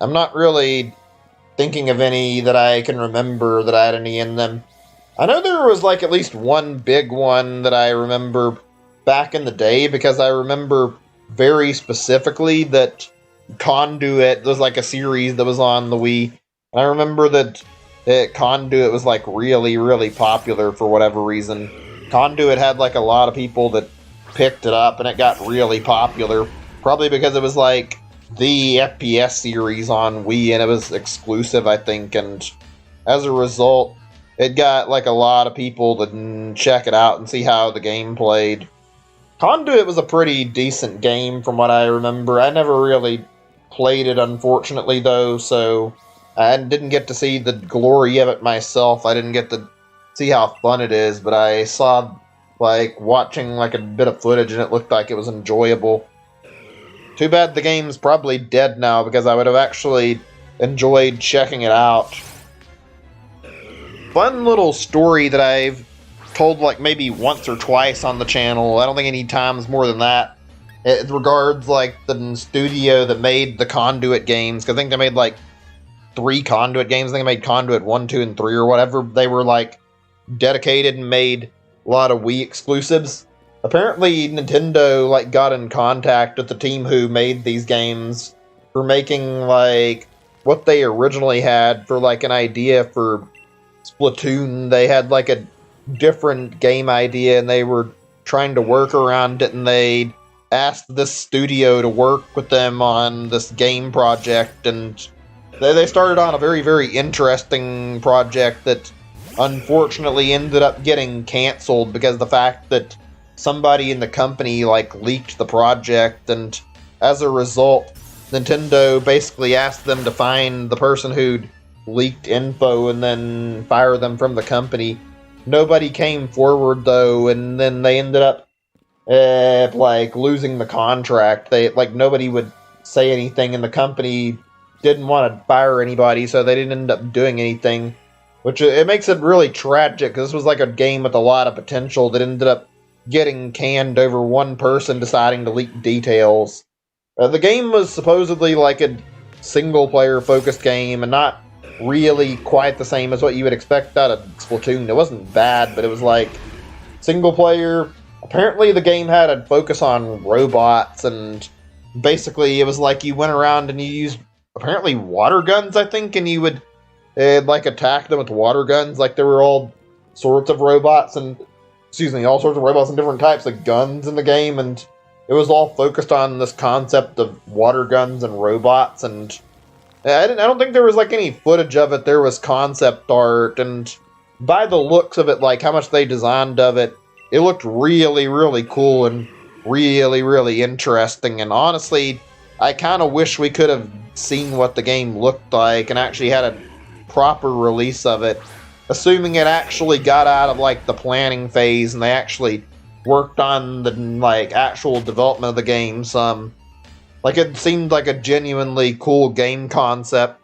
I'm not really thinking of any that I can remember that I had any in them. I know there was like at least one big one that I remember back in the day, because I remember very specifically that Conduit was like a series that was on the Wii, and I remember that Conduit was like really, really popular for whatever reason. Conduit had like a lot of people that picked it up, and it got really popular, probably because it was like the FPS series on Wii, and it was exclusive, I think, and as a result, it got like a lot of people to check it out and see how the game played. Conduit was a pretty decent game from what I remember. I never really played it, unfortunately, though, so I didn't get to see the glory of it myself. I didn't get to see how fun it is, but I saw, like, watching, like, a bit of footage, and it looked like it was enjoyable. Too bad the game's probably dead now, because I would have actually enjoyed checking it out. Fun little story that I've told, like, maybe once or twice on the channel. I don't think any times more than that. It regards, like, the studio that made the Conduit games, because I think they made, like, 3 Conduit games. I think they made Conduit 1, 2, and 3 or whatever. They were, like, dedicated and made a lot of Wii exclusives. Apparently, Nintendo, like, got in contact with the team who made these games for making, like, what they originally had for, like, an idea for Splatoon. They had, like, a different game idea, and they were trying to work around it, and they asked this studio to work with them on this game project, and they started on a very, very interesting project that unfortunately ended up getting canceled because of the fact that somebody in the company, like, leaked the project, and as a result, Nintendo basically asked them to find the person who'd leaked info and then fire them from the company. Nobody came forward, though, and then they ended up like, losing the contract. Nobody would say anything, and the company didn't want to fire anybody, so they didn't end up doing anything, which it makes it really tragic, because this was like a game with a lot of potential that ended up getting canned over one person deciding to leak details. The game was supposedly like a single-player focused game, and not really quite the same as what you would expect out of Splatoon. It wasn't bad, but it was like single-player. Apparently the game had a focus on robots, and basically it was like you went around and you used apparently water guns, I think, and you would like attack them with water guns. Like, there were all sorts of robots and all sorts of robots and different types of guns in the game, and it was all focused on this concept of water guns and robots. And I don't think there was like any footage of it. There was concept art, and by the looks of it, like how much they designed of it, it looked really, really cool. And really, really interesting. And honestly, I kind of wish we could have seen what the game looked like and actually had a proper release of it. Assuming it actually got out of like the planning phase and they actually worked on the like actual development of the game some. Like it seemed like a genuinely cool game concept.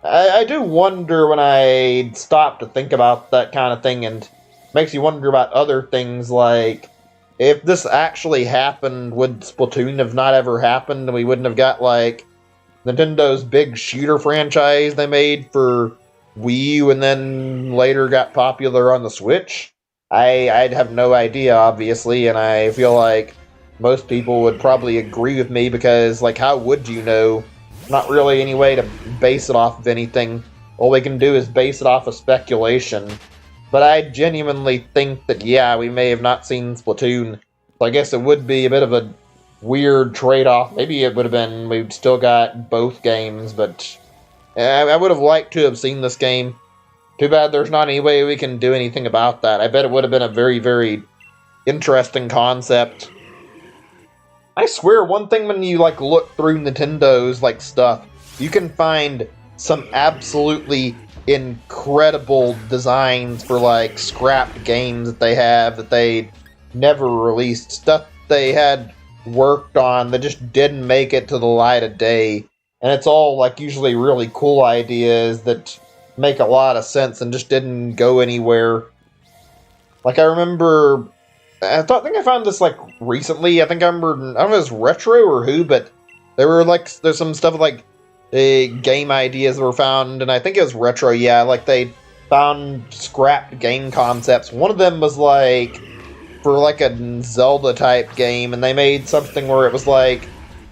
I do wonder when I stop to think about that kind of thing, and makes you wonder about other things like if this actually happened, would Splatoon have not ever happened and we wouldn't have got like Nintendo's big shooter franchise they made for Wii U and then later got popular on the Switch? I'd have no idea, obviously, and I feel like most people would probably agree with me because, like, how would you know? Not really any way to base it off of anything. All we can do is base it off of speculation. But I genuinely think that, yeah, we may have not seen Splatoon. So I guess it would be a bit of a weird trade-off. Maybe it would have been, we've still got both games, but I would have liked to have seen this game. Too bad there's not any way we can do anything about that. I bet it would have been a very, very interesting concept. I swear, one thing when you like look through Nintendo's like stuff, you can find some absolutely incredible designs for like scrapped games that they have that they never released. Stuff they had worked on that just didn't make it to the light of day. And it's all like usually really cool ideas that make a lot of sense and just didn't go anywhere. Like I remember, I think I found this like recently. I think I remember, I don't know if it was Retro or who, but there's some stuff like game ideas that were found, and I think it was Retro. Yeah, like they found scrapped game concepts. One of them was like for like a Zelda type game, and they made something where it was like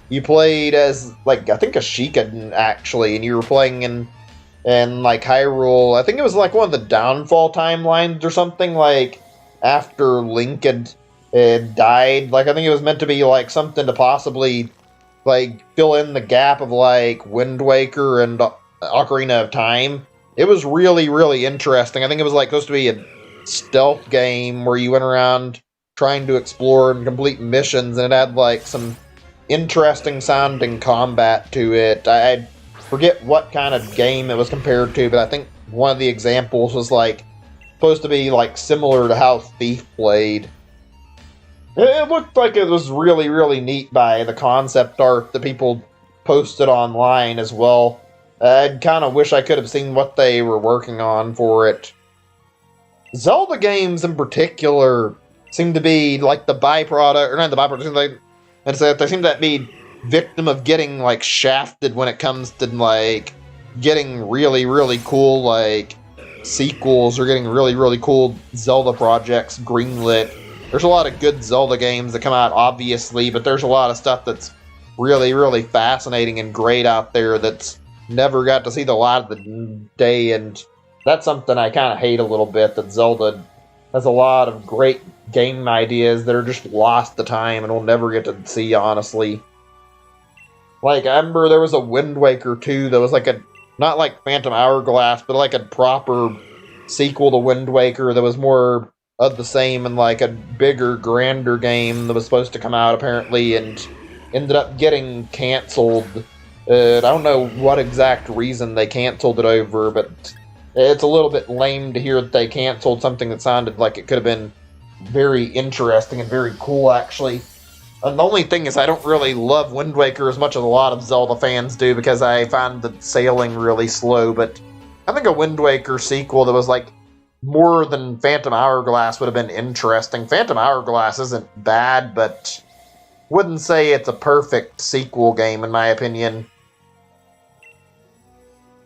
you played as like I think a Sheikah actually, and you were playing in like Hyrule. I think it was like one of the Downfall timelines or something, like after Link had died. Like I think it was meant to be like something to possibly like fill in the gap of like Wind Waker and Ocarina of Time. It was really, really interesting. I think it was like supposed to be a stealth game where you went around trying to explore and complete missions, and it had like some interesting sounding combat to it. I forget what kind of game it was compared to, but I think one of the examples was like supposed to be like similar to how Thief played. It looked like it was really, really neat by the concept art that people posted online as well. I kind of wish I could have seen what they were working on for it. Zelda games in particular seem to be like the byproduct, or not the byproduct, they seem to be victim of getting like shafted when it comes to like getting really, really cool like sequels or getting really, really cool Zelda projects greenlit. There's a lot of good Zelda games that come out, obviously, but there's a lot of stuff that's really, really fascinating and great out there that's never got to see the light of the day, and that's something I kind of hate a little bit, that Zelda has a lot of great game ideas that are just lost to time and we'll never get to see, honestly. Like, I remember there was a Wind Waker 2 that was like a, not like Phantom Hourglass, but like a proper sequel to Wind Waker that was more of the same and like a bigger, grander game that was supposed to come out apparently and ended up getting canceled. I don't know what exact reason they canceled it over, but it's a little bit lame to hear that they canceled something that sounded like it could have been very interesting and very cool, actually. And the only thing is I don't really love Wind Waker as much as a lot of Zelda fans do because I found the sailing really slow, but I think a Wind Waker sequel that was like more than Phantom Hourglass would have been interesting. Phantom Hourglass isn't bad, but wouldn't say it's a perfect sequel game in my opinion.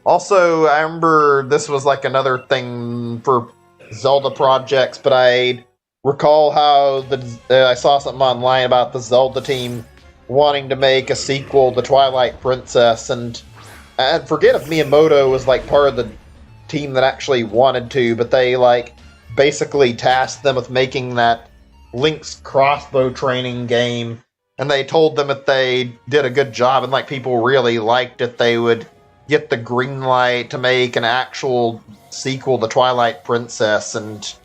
Also, I remember this was like another thing for Zelda projects, but I recall how I saw something online about the Zelda team wanting to make a sequel to Twilight Princess, and I forget if Miyamoto was like part of the team that actually wanted to, but they like basically tasked them with making that Link's crossbow training game, and they told them if they did a good job and like people really liked it, they would get the green light to make an actual sequel to Twilight Princess, and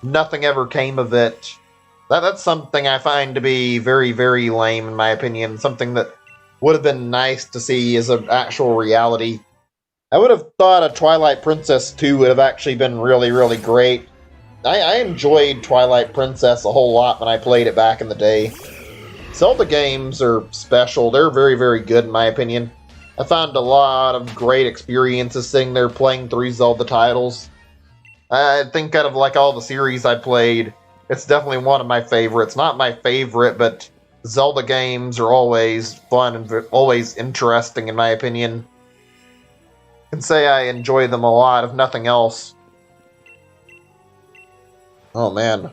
nothing ever came of it. That's something I find to be very, very lame, in my opinion. Something that would have been nice to see as an actual reality. I would have thought a Twilight Princess 2 would have actually been really, really great. I enjoyed Twilight Princess a whole lot when I played it back in the day. Zelda games are special. They're very, very good, in my opinion. I found a lot of great experiences sitting there playing 3 Zelda titles. I think out of like all the series I played, it's definitely one of my favorites. Not my favorite, but Zelda games are always fun and always interesting, in my opinion. I can say I enjoy them a lot, if nothing else. Oh man.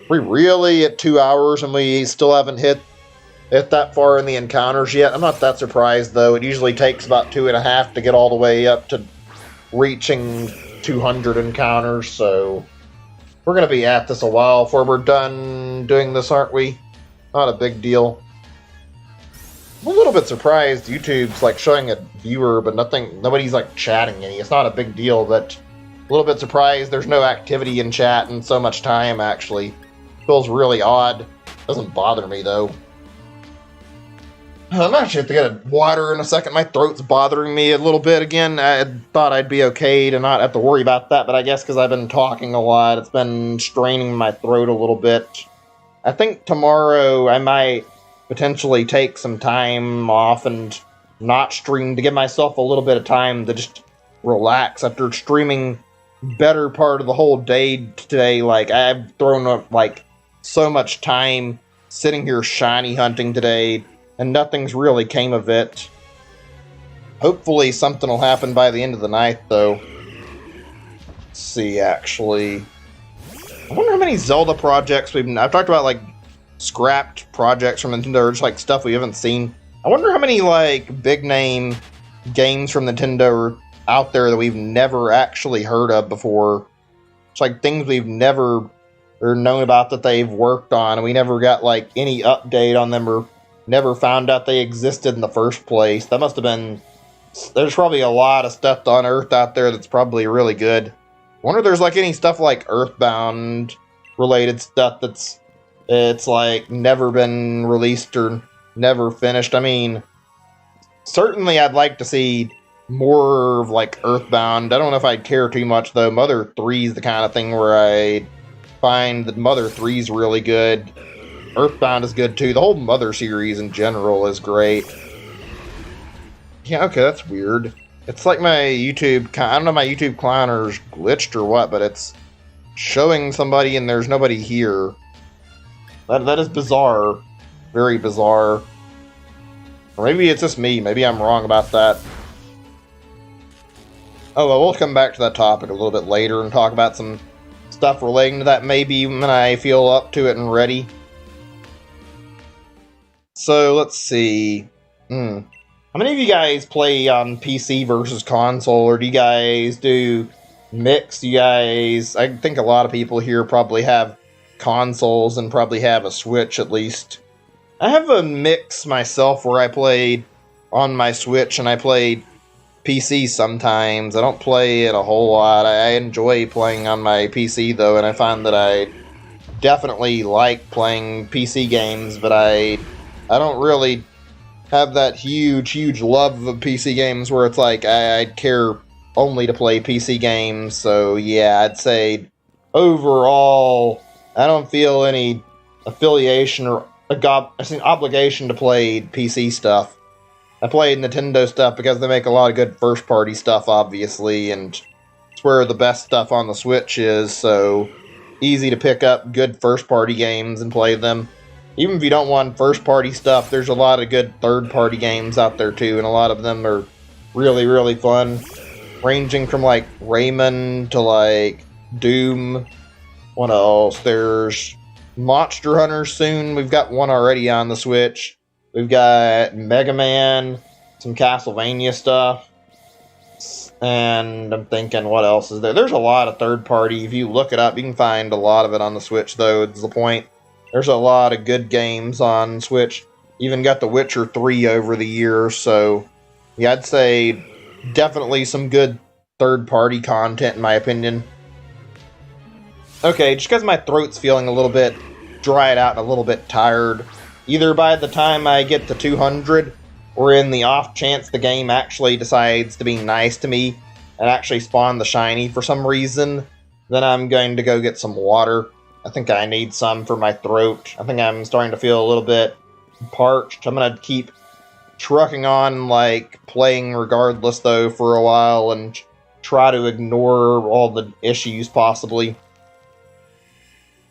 We really at 2 hours and we still haven't hit that far in the encounters yet. I'm not that surprised though. It usually takes about 2.5 to get all the way up to reaching 200 encounters, so we're going to be at this a while before we're done doing this, aren't we? Not a big deal. I'm a little bit surprised YouTube's like showing a viewer, but nobody's like chatting any. It's not a big deal, but a little bit surprised there's no activity in chat in so much time, actually. Feels really odd. Doesn't bother me, though. I'm actually have to get water in a second. My throat's bothering me a little bit again. I thought I'd be okay to not have to worry about that, but I guess because I've been talking a lot, it's been straining my throat a little bit. I think tomorrow I might potentially take some time off and not stream to give myself a little bit of time to just relax after streaming better part of the whole day today. Like, I've thrown up like so much time sitting here shiny hunting today, and nothing's really came of it. Hopefully something will happen by the end of the night, though. Let's see, actually. I wonder how many Zelda projects I've talked about, like, scrapped projects from Nintendo, or just, like, stuff we haven't seen. I wonder how many, like, big-name games from Nintendo are out there that we've never actually heard of before. It's like things we've never or known about that they've worked on, and we never got, like, any update on them or never found out they existed in the first place. That must have been... There's probably a lot of stuff to unearth out there that's probably really good. I wonder if there's, like, any stuff like Earthbound-related stuff it's, like, never been released or never finished. I mean, certainly I'd like to see more of, like, Earthbound. I don't know if I'd care too much, though. Mother 3 is the kind of thing where I find that Mother 3 is really good. Earthbound is good, too. The whole Mother series in general is great. Yeah, okay, that's weird. It's like my YouTube... I don't know if my YouTube clienter's glitched or what, but it's showing somebody and there's nobody here. That is bizarre. Very bizarre. Or maybe it's just me. Maybe I'm wrong about that. Oh, well, we'll come back to that topic a little bit later and talk about some stuff relating to that maybe when I feel up to it and ready. So, let's see. How many of you guys play on PC versus console, or do you guys do mix? You guys... I think a lot of people here probably have consoles and probably have a Switch at least. I have a mix myself where I played on my Switch and I played PC sometimes. I don't play it a whole lot. I enjoy playing on my PC though, and I find that I definitely like playing PC games, but I don't really have that huge love of PC games where it's like I'd care only to play PC games. So yeah, I'd say overall I don't feel any affiliation or obligation to play PC stuff. I play Nintendo stuff because they make a lot of good first-party stuff, obviously, and it's where the best stuff on the Switch is, so easy to pick up good first-party games and play them. Even if you don't want first-party stuff, there's a lot of good third-party games out there, too, and a lot of them are really, really fun, ranging from, like, Rayman to, like, Doom. What else? There's Monster Hunter soon. We've got one already on the Switch. We've got Mega Man, some Castlevania stuff, and I'm thinking, what else is there? There's a lot of third-party. If you look it up, you can find a lot of it on the Switch, though, is the point. There's a lot of good games on Switch. Even got The Witcher 3 over the years, so yeah, I'd say definitely some good third-party content, in my opinion. Okay, just because my throat's feeling a little bit dried out and a little bit tired. Either by the time I get to 200, or in the off chance the game actually decides to be nice to me and actually spawn the shiny for some reason, then I'm going to go get some water. I think I need some for my throat. I think I'm starting to feel a little bit parched. I'm gonna keep trucking on, like, playing regardless, though, for a while, and try to ignore all the issues, possibly.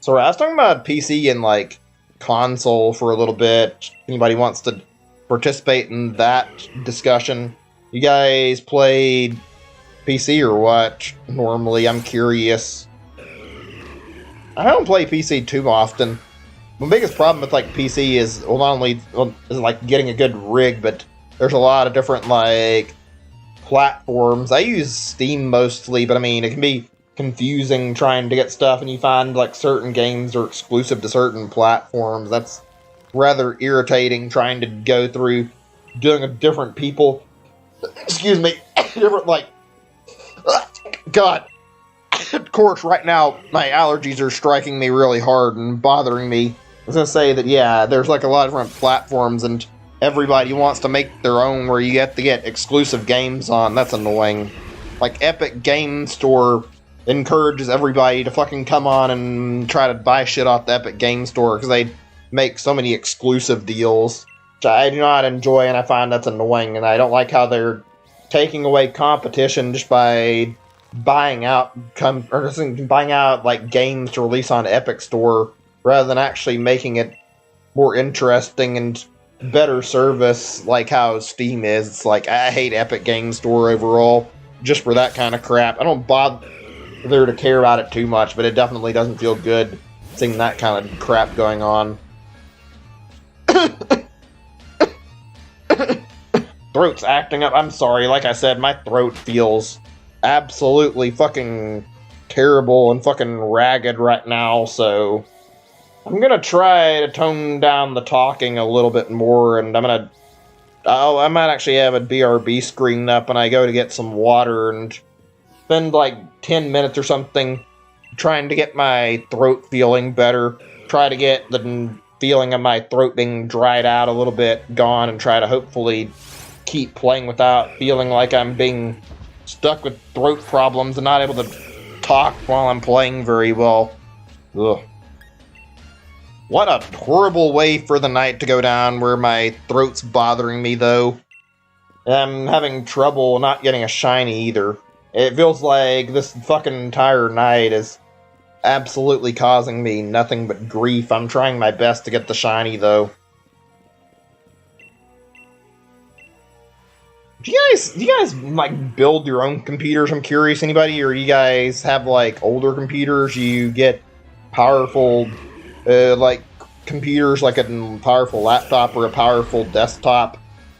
So, I was talking about PC and, like, console for a little bit. Anybody wants to participate in that discussion? You guys played PC or what? Normally, I'm curious. I don't play PC too often. My biggest problem with like PC is not only is like getting a good rig, but there's a lot of different like platforms. I use Steam mostly, but I mean it can be confusing trying to get stuff, and you find like certain games are exclusive to certain platforms. That's rather irritating trying to go through dealing with different people. Excuse me, different like. God. Of course, right now, my allergies are striking me really hard and bothering me. I was going to say that, yeah, there's like a lot of different platforms, and everybody wants to make their own where you have to get exclusive games on. That's annoying. Like, Epic Game Store encourages everybody to fucking come on and try to buy shit off the Epic Game Store because they make so many exclusive deals, which I do not enjoy, and I find that's annoying, and I don't like how they're taking away competition just by buying out like games to release on Epic Store rather than actually making it more interesting and better service like how Steam is. It's like, I hate Epic Game Store overall just for that kind of crap. I don't bother to care about it too much, but it definitely doesn't feel good seeing that kind of crap going on. Throat's acting up. I'm sorry, like I said, my throat feels absolutely fucking terrible and fucking ragged right now, so I'm gonna try to tone down the talking a little bit more, and I might actually have a BRB screen up when I go to get some water and spend like 10 minutes or something trying to get my throat feeling better, try to get the feeling of my throat being dried out a little bit gone, and try to hopefully keep playing without feeling like I'm being stuck with throat problems and not able to talk while I'm playing very well. Ugh. What a horrible way for the night to go down where my throat's bothering me, though. I'm having trouble not getting a shiny either. It feels like this fucking entire night is absolutely causing me nothing but grief. I'm trying my best to get the shiny, though. Do you guys like build your own computers? I'm curious. Anybody, or you guys have like older computers? You get powerful, like computers, like a powerful laptop or a powerful desktop.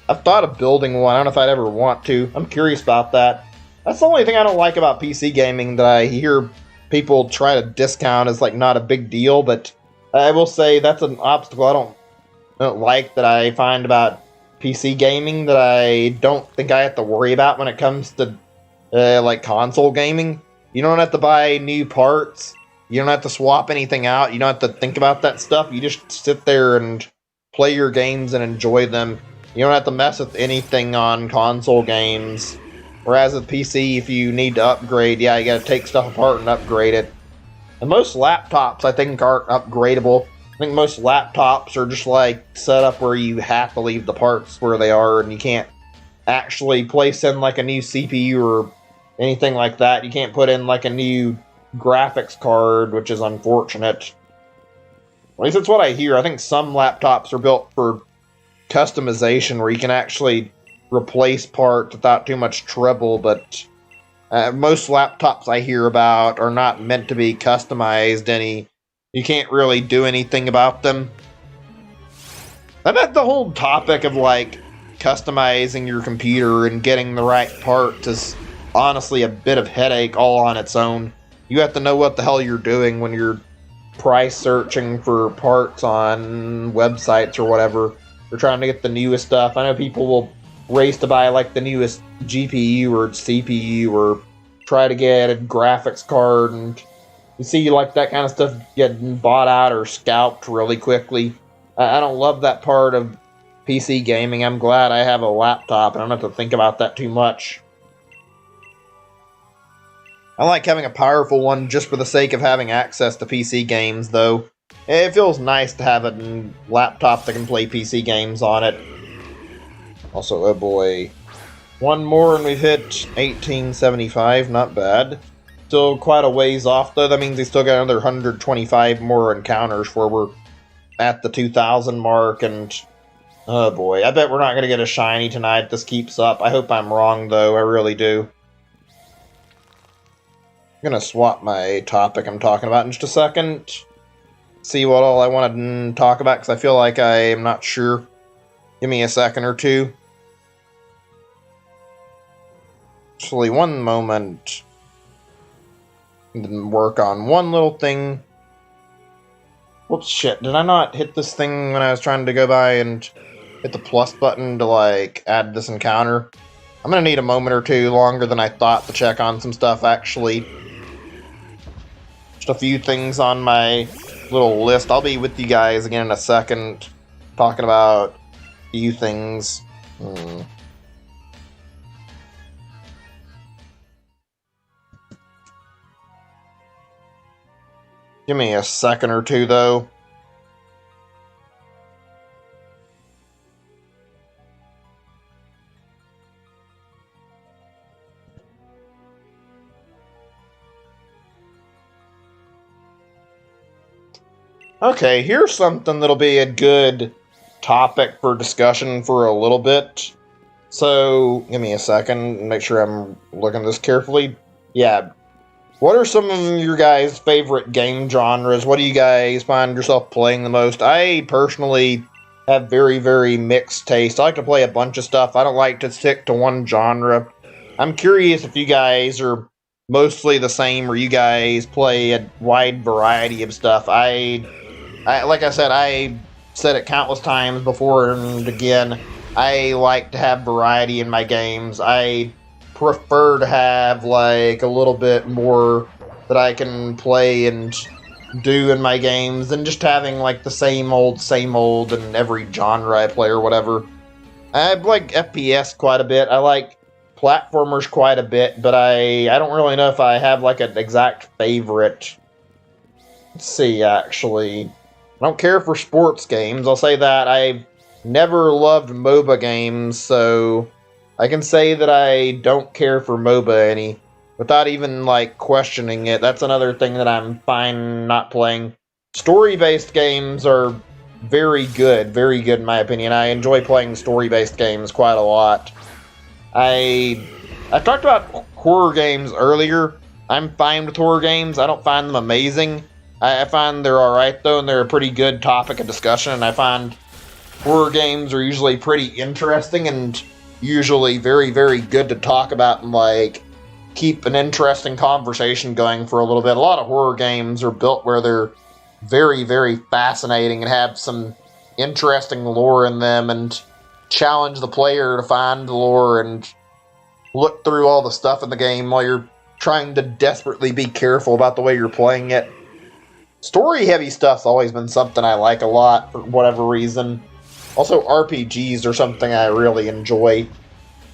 I've thought of building one. I don't know if I'd ever want to. I'm curious about that. That's the only thing I don't like about PC gaming that I hear people try to discount as like not a big deal. But I will say that's an obstacle I don't like that I find about PC gaming that I don't think I have to worry about when it comes to like console gaming. You don't have to buy new parts. You don't have to swap anything out. You don't have to think about that stuff. You just sit there and play your games and enjoy them. You don't have to mess with anything on console games. Whereas with PC, if you need to upgrade, yeah, you gotta take stuff apart and upgrade it. And most laptops, I think, aren't upgradable. I think most laptops are just like set up where you have to leave the parts where they are, and you can't actually place in like a new CPU or anything like that. You can't put in like a new graphics card, which is unfortunate. At least that's what I hear. I think some laptops are built for customization where you can actually replace parts without too much trouble, but most laptops I hear about are not meant to be customized any. You can't really do anything about them. I bet the whole topic of like customizing your computer and getting the right parts is honestly a bit of headache all on its own. You have to know what the hell you're doing when you're price searching for parts on websites or whatever. You're trying to get the newest stuff. I know people will race to buy like the newest GPU or CPU or try to get a graphics card and You see, like, that kind of stuff getting bought out or scalped really quickly. I don't love that part of PC gaming. I'm glad I have a laptop and I don't have to think about that too much. I like having a powerful one just for the sake of having access to PC games, though. It feels nice to have a laptop that can play PC games on it. Also, oh boy. One more and we've hit 1875, not bad. Still quite a ways off, though. That means we still got another 125 more encounters before we're at the 2,000 mark, and oh boy, I bet we're not going to get a shiny tonight if this keeps up. I hope I'm wrong, though. I really do. I'm going to swap my topic I'm talking about in just a second. See what all I want to talk about, because I feel like I am not sure. Give me a second or two. Actually, one moment. Didn't work on one little thing. Whoops, shit. Did I not hit this thing when I was trying to go by and hit the plus button to, like, add this encounter? I'm gonna need a moment or two longer than I thought to check on some stuff, actually. Just a few things on my little list. I'll be with you guys again in a second, talking about a few things. Give me a second or two, though. Okay, here's something that'll be a good topic for discussion for a little bit. So, give me a second and make sure I'm looking at this carefully. Yeah. What are some of your guys' favorite game genres? What do you guys find yourself playing the most? I personally have very, very mixed taste. I like to play a bunch of stuff. I don't like to stick to one genre. I'm curious if you guys are mostly the same or you guys play a wide variety of stuff. Like I said it countless times before and again, I like to have variety in my games. I prefer to have like a little bit more that I can play and do in my games than just having like the same old in every genre I play or whatever. I like FPS quite a bit. I like platformers quite a bit, but I don't really know if I have like an exact favorite. Let's see, actually. I don't care for sports games. I'll say that. I've never loved MOBA games, so I can say that I don't care for MOBA any, without even, like, questioning it. That's another thing that I'm fine not playing. Story-based games are very good in my opinion. I enjoy playing story-based games quite a lot. I talked about horror games earlier. I'm fine with horror games. I don't find them amazing. I find they're alright, though, and they're a pretty good topic of discussion, and I find horror games are usually pretty interesting and usually very, very good to talk about and, like, keep an interesting conversation going for a little bit. A lot of horror games are built where they're very, very fascinating and have some interesting lore in them and challenge the player to find the lore and look through all the stuff in the game while you're trying to desperately be careful about the way you're playing it. Story-heavy stuff's always been something I like a lot for whatever reason. Also, RPGs are something I really enjoy.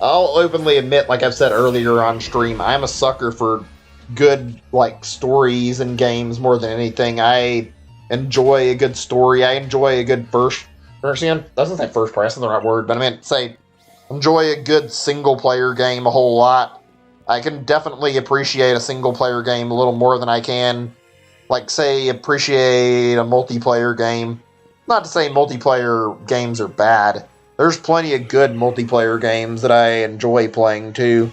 I'll openly admit, like I've said earlier on stream, I'm a sucker for good, like, stories and games more than anything. I enjoy a good story. I enjoy a good doesn't say first person, the right word, but I meant say enjoy a good single-player game a whole lot. I can definitely appreciate a single-player game a little more than I can, like, say, appreciate a multiplayer game. Not to say multiplayer games are bad. There's plenty of good multiplayer games that I enjoy playing, too.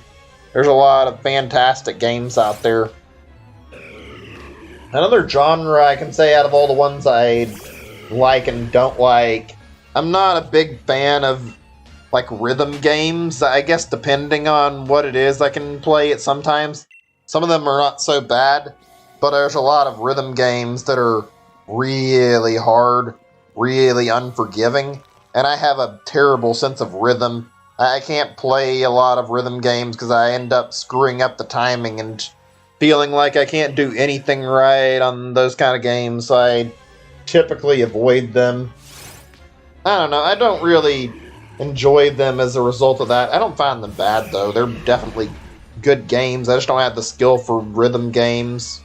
There's a lot of fantastic games out there. Another genre I can say out of all the ones I like and don't like, I'm not a big fan of, like, rhythm games. I guess depending on what it is, I can play it sometimes. Some of them are not so bad, but there's a lot of rhythm games that are really hard, really unforgiving, and I have a terrible sense of rhythm. I can't play a lot of rhythm games because I end up screwing up the timing and feeling like I can't do anything right on those kind of games, so I typically avoid them. I don't know, I don't really enjoy them as a result of that. I don't find them bad, though. They're definitely good games. I just don't have the skill for rhythm games.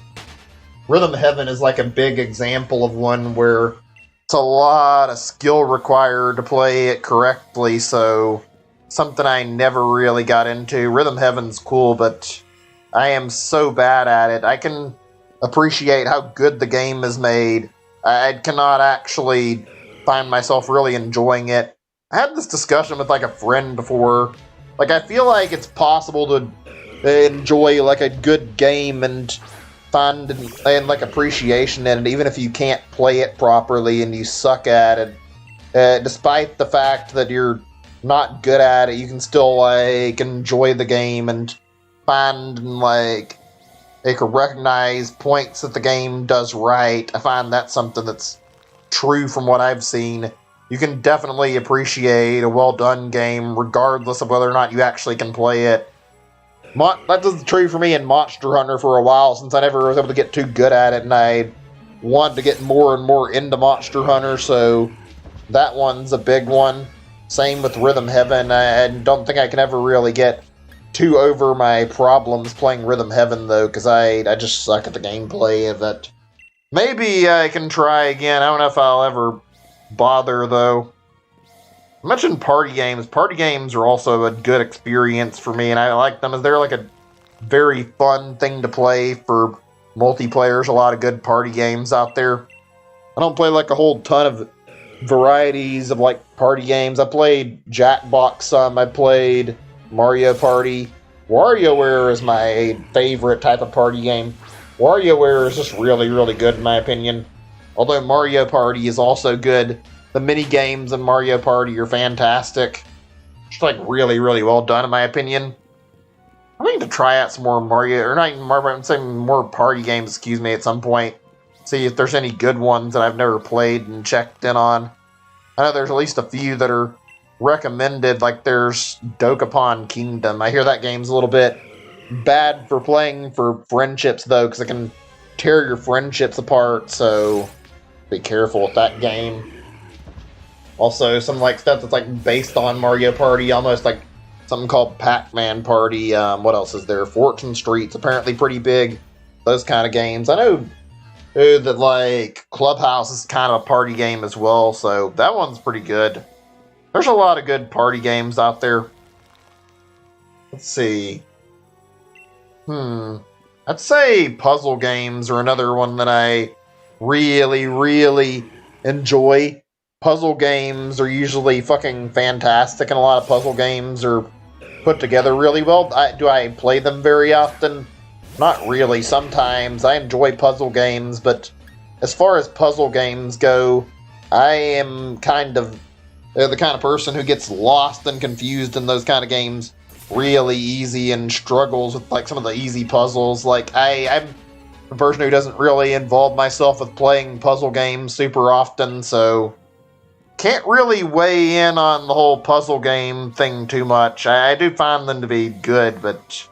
Rhythm Heaven is like a big example of one where it's a lot of skill required to play it correctly, so something I never really got into. Rhythm Heaven's cool, but I am so bad at it. I can appreciate how good the game is made. I cannot actually find myself really enjoying it. I had this discussion with like a friend before. Like, I feel like it's possible to enjoy like a good game and find and like appreciation in it, even if you can't play it properly and you suck at it. Despite the fact that you're not good at it, you can still like enjoy the game and find and like they can recognize points that the game does right. I find that's something that's true from what I've seen. You can definitely appreciate a well-done game regardless of whether or not you actually can play it. That was true for me in Monster Hunter for a while, since I never was able to get too good at it, and I wanted to get more and more into Monster Hunter, so that one's a big one. Same with Rhythm Heaven. I don't think I can ever really get too over my problems playing Rhythm Heaven, though, because I just suck at the gameplay of it. Maybe I can try again. I don't know if I'll ever bother, though. I mentioned party games. Party games are also a good experience for me, and I like them as they're like a very fun thing to play for multiplayer. There's a lot of good party games out there. I don't play like a whole ton of varieties of like party games. I played Jackbox some. I played Mario Party. WarioWare is my favorite type of party game. WarioWare is just really, really good in my opinion. Although Mario Party is also good. The mini games in Mario Party are fantastic. Just like really, really well done in my opinion. I need to try out some more Mario, or not even Mario, I'm saying more party games, excuse me, at some point. See if there's any good ones that I've never played and checked in on. I know there's at least a few that are recommended, like there's Dokapon Kingdom. I hear that game's a little bit bad for playing for friendships, though, because it can tear your friendships apart, so be careful with that game. Also, some like stuff that's like based on Mario Party, almost like something called Pac-Man Party. What else is there? Fortune Street's apparently pretty big. Those kind of games. I know that like Clubhouse is kind of a party game as well, so that one's pretty good. There's a lot of good party games out there. Let's see. I'd say puzzle games are another one that I really, really enjoy. Puzzle games are usually fucking fantastic, and a lot of puzzle games are put together really well. Do I play them very often? Not really. Sometimes I enjoy puzzle games, but as far as puzzle games go, I am kind of the kind of person who gets lost and confused in those kind of games really easy and struggles with like some of the easy puzzles. Like I'm a person who doesn't really involve myself with playing puzzle games super often, so can't really weigh in on the whole puzzle game thing too much. I do find them to be good, but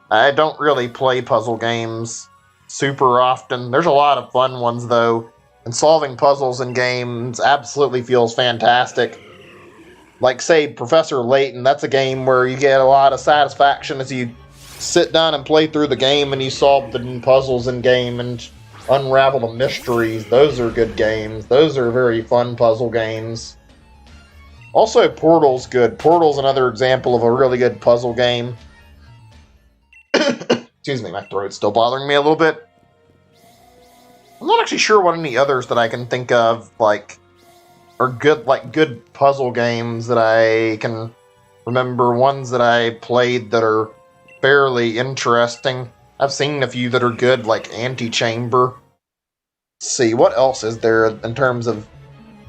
I don't really play puzzle games super often. There's a lot of fun ones, though, and solving puzzles in games absolutely feels fantastic. Like, say, Professor Layton, that's a game where you get a lot of satisfaction as you sit down and play through the game and you solve the puzzles in game and unravel the mysteries. Those are good games. Those are very fun puzzle games. Also, Portal's good. Portal's another example of a really good puzzle game. Excuse me, my throat's still bothering me a little bit. I'm not actually sure what any others that I can think of, like, are good puzzle games that I can remember. Ones that I played that are fairly interesting. I've seen a few that are good, like Antechamber. Let's see, what else is there in terms of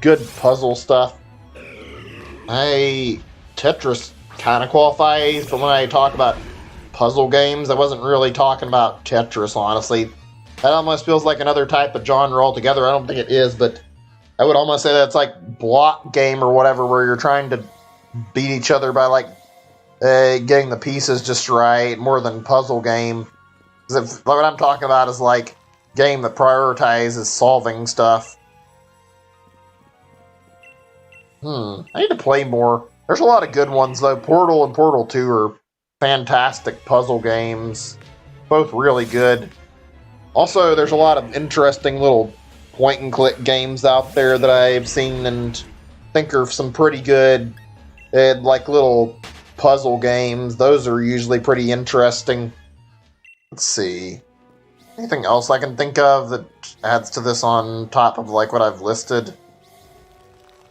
good puzzle stuff? Tetris kind of qualifies, but when I talk about puzzle games, I wasn't really talking about Tetris, honestly. That almost feels like another type of genre altogether. I don't think it is, but I would almost say that's like block game or whatever, where you're trying to beat each other by like getting the pieces just right, more than puzzle game. What I'm talking about is like game that prioritizes solving stuff. I need to play more. There's a lot of good ones though. Portal and Portal 2 are fantastic puzzle games. Both really good. Also, there's a lot of interesting little point-and-click games out there that I've seen and think are some pretty good, like little puzzle games. Those are usually pretty interesting. Let's see. Anything else I can think of that adds to this on top of like what I've listed?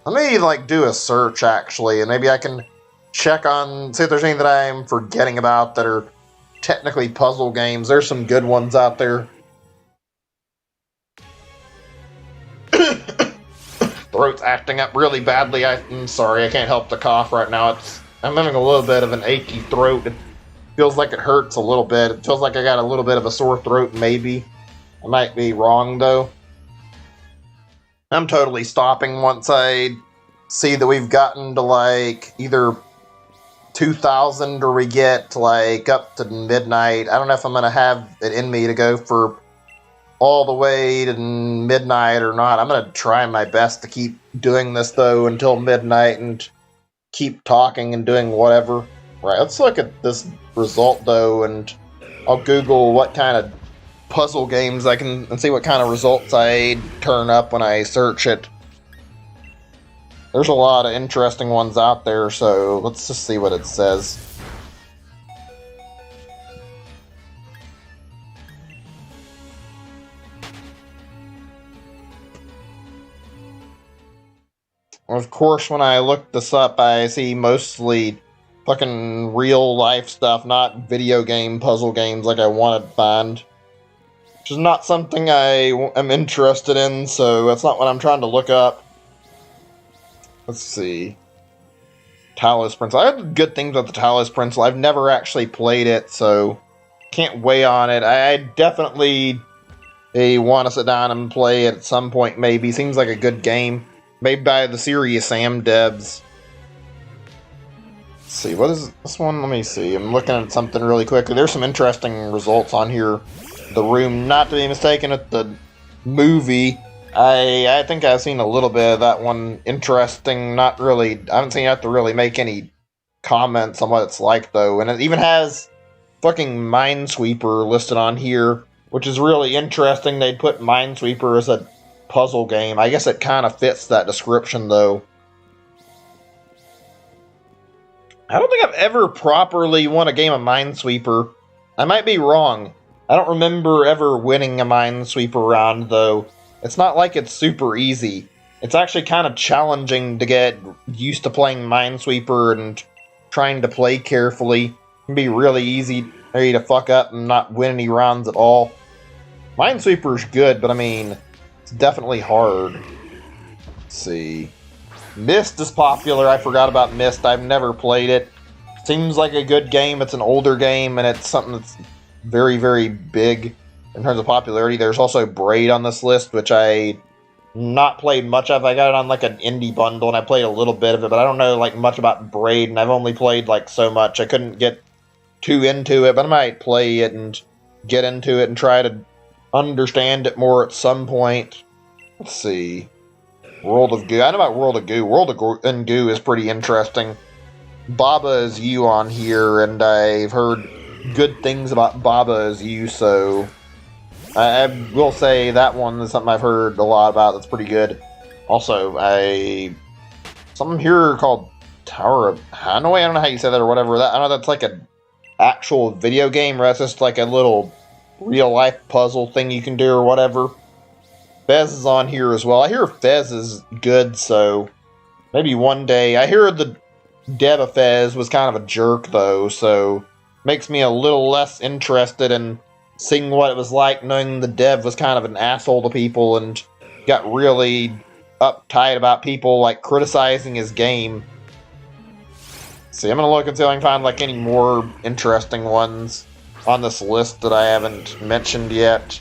Let me like do a search actually, and maybe I can check on, see if there's any that I'm forgetting about that are technically puzzle games. There's some good ones out there. Throat's acting up really badly. I'm sorry, I can't help the cough right now. I'm having a little bit of an achy throat. It feels like it hurts a little bit. It feels like I got a little bit of a sore throat, maybe. I might be wrong, though. I'm totally stopping once I see that we've gotten to, like, either 2,000 or we get, like, up to midnight. I don't know if I'm going to have it in me to go for all the way to midnight or not. I'm going to try my best to keep doing this, though, until midnight and keep talking and doing whatever. Right, let's look at this result, though, and I'll Google what kind of puzzle games I can and see what kind of results I turn up when I search it. There's a lot of interesting ones out there, so let's just see what it says. Of course, when I look this up, I see mostly fucking real life stuff, not video game puzzle games like I want to find. Which is not something I am interested in, so that's not what I'm trying to look up. Let's see. Talos Pencil. I have good things about the Talos Pencil. I've never actually played it, so can't weigh on it. I definitely want to sit down and play it at some point, maybe. Seems like a good game. Made by the Serious Sam devs. Let's see, what is this one? Let me see. I'm looking at something really quickly. There's some interesting results on here. The Room, not to be mistaken with the movie. I think I've seen a little bit of that one. Interesting, not really. I haven't seen you have to really make any comments on what it's like, though. And it even has fucking Minesweeper listed on here, which is really interesting. They'd put Minesweeper as a puzzle game. I guess it kind of fits that description, though. I don't think I've ever properly won a game of Minesweeper. I might be wrong. I don't remember ever winning a Minesweeper round, though. It's not like it's super easy. It's actually kind of challenging to get used to playing Minesweeper and trying to play carefully. It can be really easy to fuck up and not win any rounds at all. Minesweeper's good, but I mean, it's definitely hard. Let's see. Myst is popular. I forgot about Myst. I've never played it. Seems like a good game. It's an older game, and it's something that's very, very big in terms of popularity. There's also Braid on this list, which I not played much of. I got it on like an indie bundle, and I played a little bit of it, but I don't know like much about Braid, and I've only played like so much. I couldn't get too into it, but I might play it and get into it and try to understand it more at some point. Let's see. World of Goo. I know about World of Goo. World of Goo is pretty interesting. Baba is You on here, and I've heard good things about Baba is You, so I will say that one is something I've heard a lot about that's pretty good. Also, something here called Tower of Hanoi. I don't know how you say that or whatever. I know that's like an actual video game, or that's just like a little real-life puzzle thing you can do or whatever. Fez is on here as well. I hear Fez is good, so maybe one day. I hear the dev of Fez was kind of a jerk, though, so makes me a little less interested in seeing what it was like, knowing the dev was kind of an asshole to people and got really uptight about people like criticizing his game. See, I'm gonna look and see if I can find like any more interesting ones on this list that I haven't mentioned yet.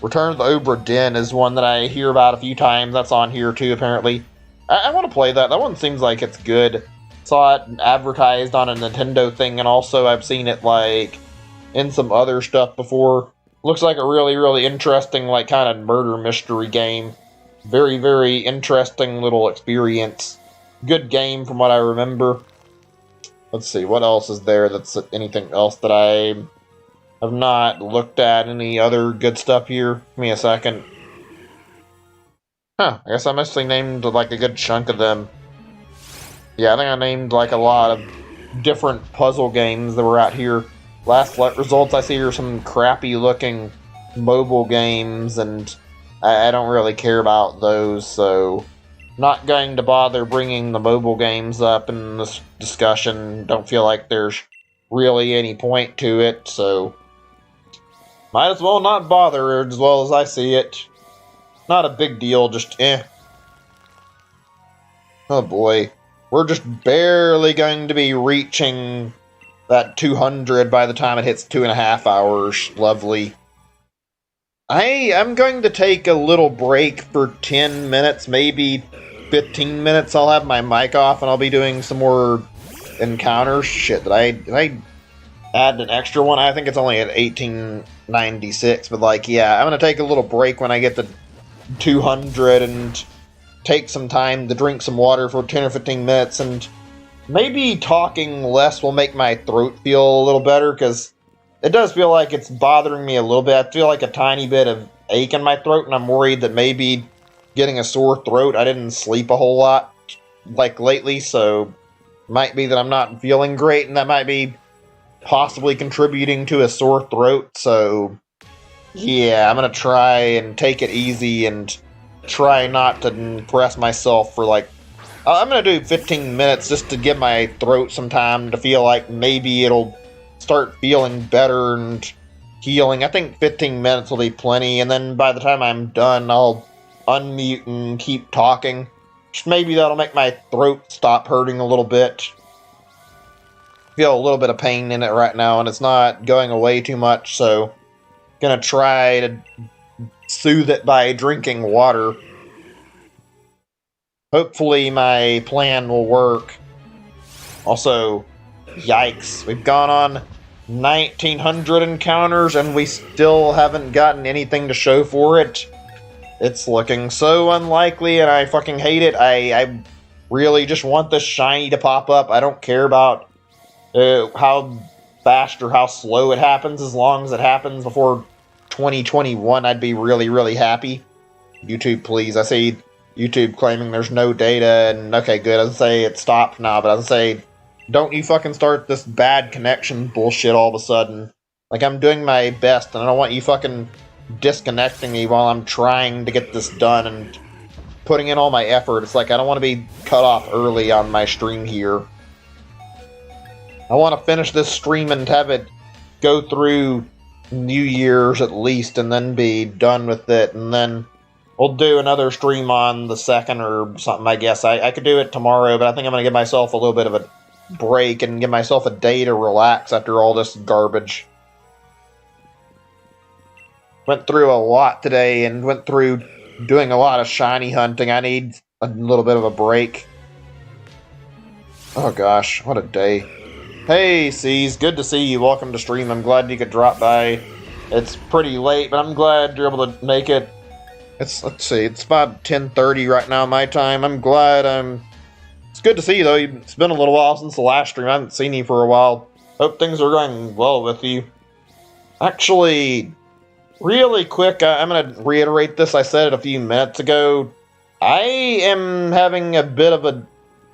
Return of the Obra Dinn is one that I hear about a few times. That's on here too, apparently. I want to play that. That one seems like it's good. Saw it advertised on a Nintendo thing, and also I've seen it like in some other stuff before. Looks like a really, really interesting, like, kind of murder mystery game. Very, very interesting little experience. Good game from what I remember. Let's see, what else is there that's anything else that I have not looked at? Any other good stuff here? Give me a second. Huh, I guess I mostly named like a good chunk of them. Yeah, I think I named like a lot of different puzzle games that were out here. Last results I see are some crappy looking mobile games, and I don't really care about those, so not going to bother bringing the mobile games up in this discussion. Don't feel like there's really any point to it, so might as well not bother as well as I see it. Not a big deal, just eh. Oh boy. We're just barely going to be reaching that 200 by the time it hits 2.5 hours. Lovely. I'm going to take a little break for 10 minutes, maybe 15 minutes. I'll have my mic off and I'll be doing some more encounters. Shit, did I add an extra one? I think it's only at 1896, but like, yeah, I'm going to take a little break when I get to 200 and take some time to drink some water for 10 or 15 minutes, and maybe talking less will make my throat feel a little better, because it does feel like it's bothering me a little bit. I feel like a tiny bit of ache in my throat, and I'm worried that maybe getting a sore throat. I didn't sleep a whole lot like lately, so might be that I'm not feeling great, and that might be possibly contributing to a sore throat. So yeah, I'm gonna try and take it easy and try not to impress myself for like, I'm gonna do 15 minutes just to give my throat some time to feel like maybe it'll start feeling better and healing. I think 15 minutes will be plenty, and then by the time I'm done, I'll unmute and keep talking. Just maybe that'll make my throat stop hurting a little bit. Feel a little bit of pain in it right now, and it's not going away too much, so gonna try to soothe it by drinking water. Hopefully my plan will work. Also, yikes, we've gone on 1900 encounters and we still haven't gotten anything to show for it. It's looking so unlikely and I fucking hate it. I really just want this shiny to pop up. I don't care about how fast or how slow it happens. As long as it happens before 2021, I'd be really, really happy. YouTube, please. I see YouTube claiming there's no data, and okay, good. I'd say it stopped now, but I'd say, don't you fucking start this bad connection bullshit all of a sudden. Like, I'm doing my best, and I don't want you fucking disconnecting me while I'm trying to get this done and putting in all my effort. It's like, I don't want to be cut off early on my stream here. I want to finish this stream and have it go through New Year's at least, and then be done with it, and then we'll do another stream on the 2nd or something, I guess. I could do it tomorrow, but I think I'm going to give myself a little bit of a break and give myself a day to relax after all this garbage. Went through a lot today and went through doing a lot of shiny hunting. I need a little bit of a break. Oh gosh, what a day. Hey, C's, good to see you. Welcome to stream. I'm glad you could drop by. It's pretty late, but I'm glad you're able to make it. Let's see, it's about 10:30 right now my time. I'm glad it's good to see you, though. It's been a little while since the last stream. I haven't seen you for a while. Hope things are going well with you. Actually, really quick, I'm going to reiterate this. I said it a few minutes ago. I am having a bit of a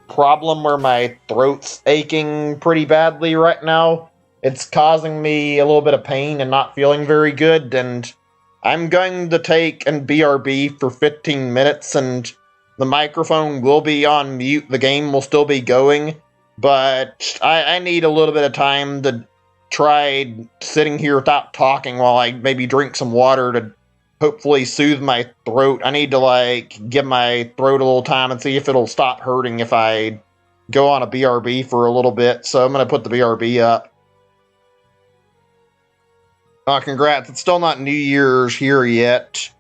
problem where my throat's aching pretty badly right now. It's causing me a little bit of pain and not feeling very good, and I'm going to take and BRB for 15 minutes, and the microphone will be on mute. The game will still be going, but I need a little bit of time to try sitting here without talking while I maybe drink some water to hopefully soothe my throat. I need to, like, give my throat a little time and see if it'll stop hurting if I go on a BRB for a little bit. So I'm going to put the BRB up. Congrats. It's still not New Year's here yet.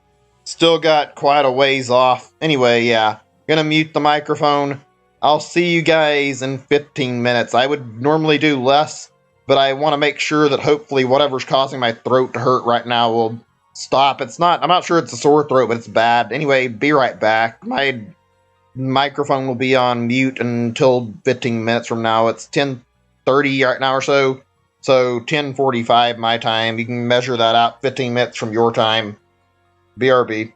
Still got quite a ways off. Anyway, yeah. Gonna mute the microphone. I'll see you guys in 15 minutes. I would normally do less, but I want to make sure that hopefully whatever's causing my throat to hurt right now will stop. I'm not sure it's a sore throat, but it's bad. Anyway, be right back. My microphone will be on mute until 15 minutes from now. It's 10:30 right now or so. So 10:45 my time. You can measure that out 15 minutes from your time. BRB.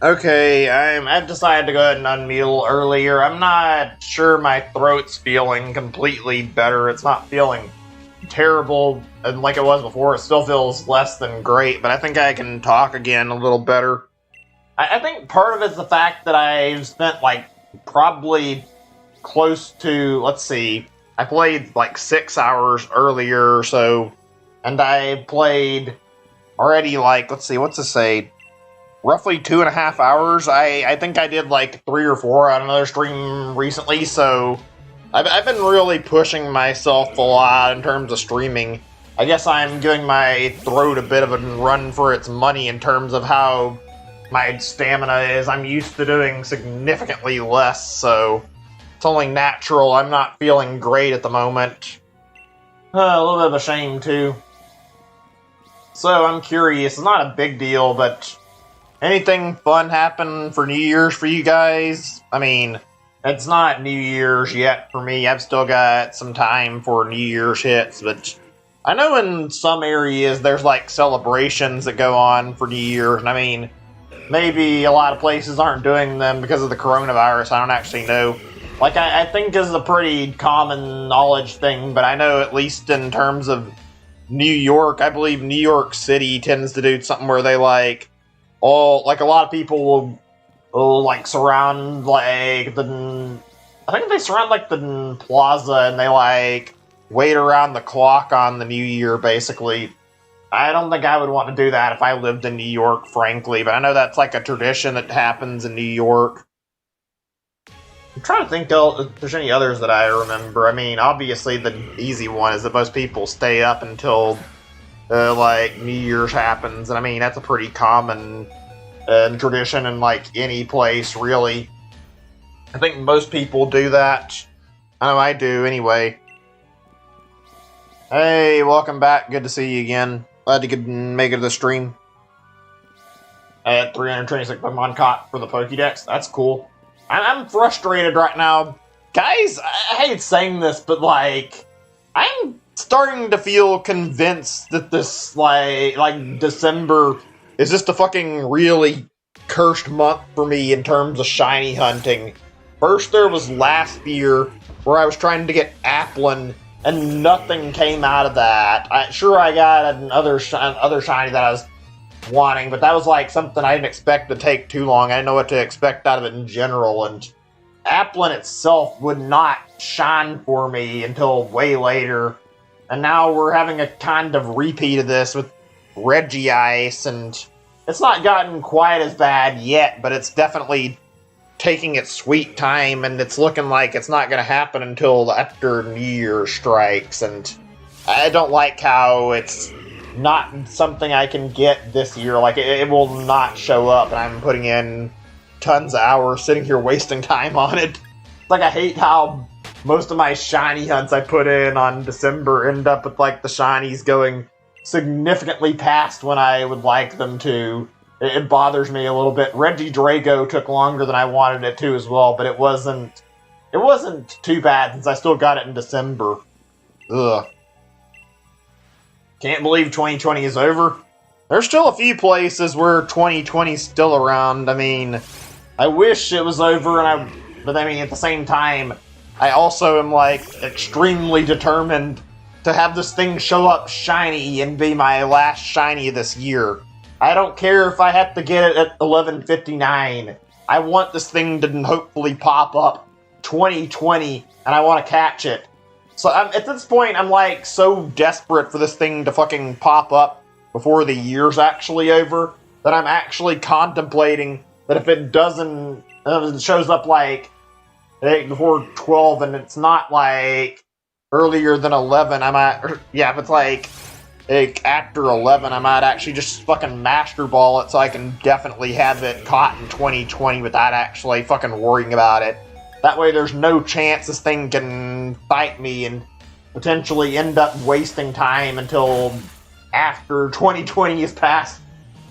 Okay, I've decided to go ahead and unmute earlier. I'm not sure my throat's feeling completely better. It's not feeling terrible like it was before. It still feels less than great, but I think I can talk again a little better. I think part of it's the fact that I've spent like probably close to, let's see, I played like 6 hours earlier or so, and I played already like, let's see, what's it say? Roughly 2.5 hours. I think I did like 3 or 4 on another stream recently, so I've been really pushing myself a lot in terms of streaming. I guess I'm giving my throat a bit of a run for its money in terms of how my stamina is. I'm used to doing significantly less, so it's only natural. I'm not feeling great at the moment. A little bit of a shame, too. So I'm curious. It's not a big deal, but anything fun happen for New Year's for you guys? I mean, it's not New Year's yet for me. I've still got some time for New Year's hits, but I know in some areas there's like celebrations that go on for New Year's, and I mean, maybe a lot of places aren't doing them because of the coronavirus. I don't actually know. Like, I think this is a pretty common knowledge thing, but I know at least in terms of New York, I believe New York City tends to do something where they like, like a lot of people will like surround like I think they surround like the plaza and they like wait around the clock on the New Year, basically. I don't think I would want to do that if I lived in New York, frankly, but I know that's like a tradition that happens in New York. I'm trying to think if there's any others that I remember. I mean, obviously the easy one is that most people stay up until like New Year's happens, and I mean that's a pretty common tradition in like any place, really. I think most people do that. I know I do, anyway. Hey, welcome back. Good to see you again. Glad you could make it to the stream. I had 326 Pokemon caught for the Pokédex. That's cool. I'm frustrated right now. Guys, I hate saying this, but like, I'm starting to feel convinced that this, like December is just a fucking really cursed month for me in terms of shiny hunting. First, there was last year where I was trying to get Applin, and nothing came out of that. I got another shiny that I was wanting, but that was like something I didn't expect to take too long. I didn't know what to expect out of it in general, and Applin itself would not shine for me until way later. And now we're having a kind of repeat of this with Regice, and it's not gotten quite as bad yet, but it's definitely taking its sweet time, and it's looking like it's not going to happen until after New Year strikes, and I don't like how it's not something I can get this year. Like, it will not show up, and I'm putting in tons of hours sitting here wasting time on it. It's like, I hate how most of my shiny hunts I put in on December end up with, like, the shinies going significantly past when I would like them to. It bothers me a little bit. Regidrago took longer than I wanted it to as well, but it wasn't too bad since I still got it in December. Ugh. Can't believe 2020 is over. There's still a few places where 2020's still around. I mean, I wish it was over, but I mean, at the same time, I also am, like, extremely determined to have this thing show up shiny and be my last shiny this year. I don't care if I have to get it at 11:59. I want this thing to hopefully pop up 2020, and I want to catch it. So at this point, I'm like so desperate for this thing to fucking pop up before the year's actually over that I'm actually contemplating that if it doesn't, if it shows up like before 12 and it's not like earlier than 11, if it's like after 11, I might actually just fucking Master Ball it so I can definitely have it caught in 2020 without actually fucking worrying about it. That way there's no chance this thing can fight me and potentially end up wasting time until after 2020 is past.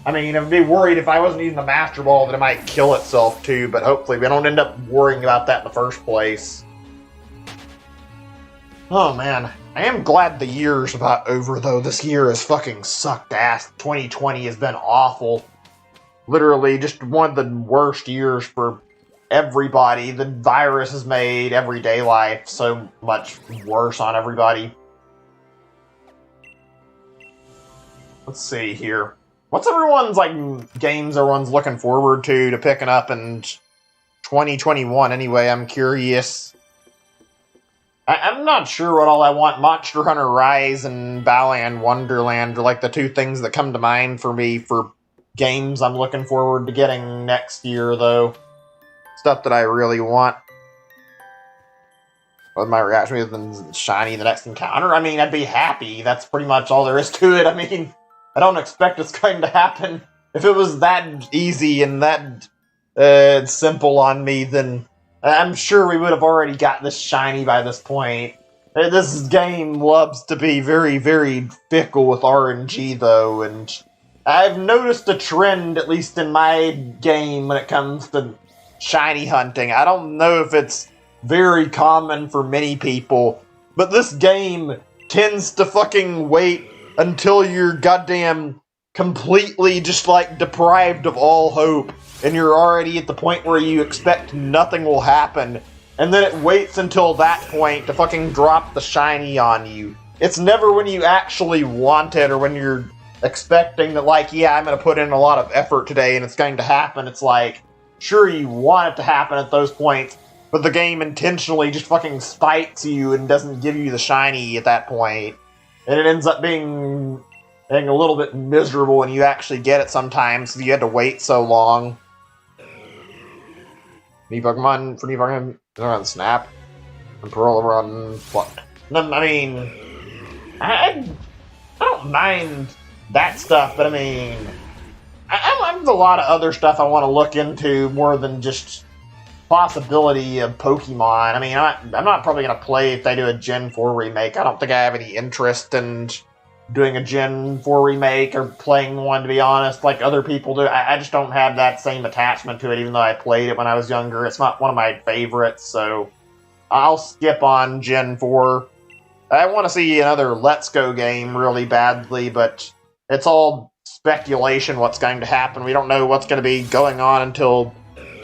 I mean, I'd be worried if I wasn't using the Master Ball that it might kill itself too, but hopefully we don't end up worrying about that in the first place. Oh man, I am glad the year's about over though. This year has fucking sucked ass. 2020 has been awful. literally just one of the worst years for everybody. The virus has made everyday life so much worse on everybody. Let's see here. What's everyone's, like, games everyone's looking forward to picking up in 2021 anyway? I'm curious. I'm not sure what all I want. Monster Hunter Rise and Balan Wonderland are like the two things that come to mind for me for games I'm looking forward to getting next year, though. Stuff that I really want. What my reaction is than shiny the next encounter? I mean, I'd be happy. That's pretty much all there is to it. I mean, I don't expect it's going to happen. If it was that easy and that simple on me, then I'm sure we would have already got this shiny by this point. This game loves to be very, very fickle with RNG, though, and I've noticed a trend, at least in my game, when it comes to shiny hunting. I don't know if it's very common for many people, but this game tends to fucking wait until you're goddamn completely just, like, deprived of all hope, and you're already at the point where you expect nothing will happen, and then it waits until that point to fucking drop the shiny on you. It's never when you actually want it, or when you're expecting that, like, yeah, I'm gonna put in a lot of effort today and it's going to happen. It's like, sure, you want it to happen at those points, but the game intentionally just fucking spikes you and doesn't give you the shiny at that point. And it ends up being a little bit miserable when you actually get it sometimes, because you had to wait so long. New Pokemon on Snap and Pearl on what? I mean, I don't mind that stuff, but I mean, I have a lot of other stuff I want to look into more than just possibility of Pokemon. I mean, I'm not probably going to play if they do a Gen 4 remake. I don't think I have any interest in doing a Gen 4 remake or playing one, to be honest, like other people do. I just don't have that same attachment to it, even though I played it when I was younger. It's not one of my favorites, so I'll skip on Gen 4. I want to see another Let's Go game really badly, but it's all speculation what's going to happen. We don't know what's going to be going on until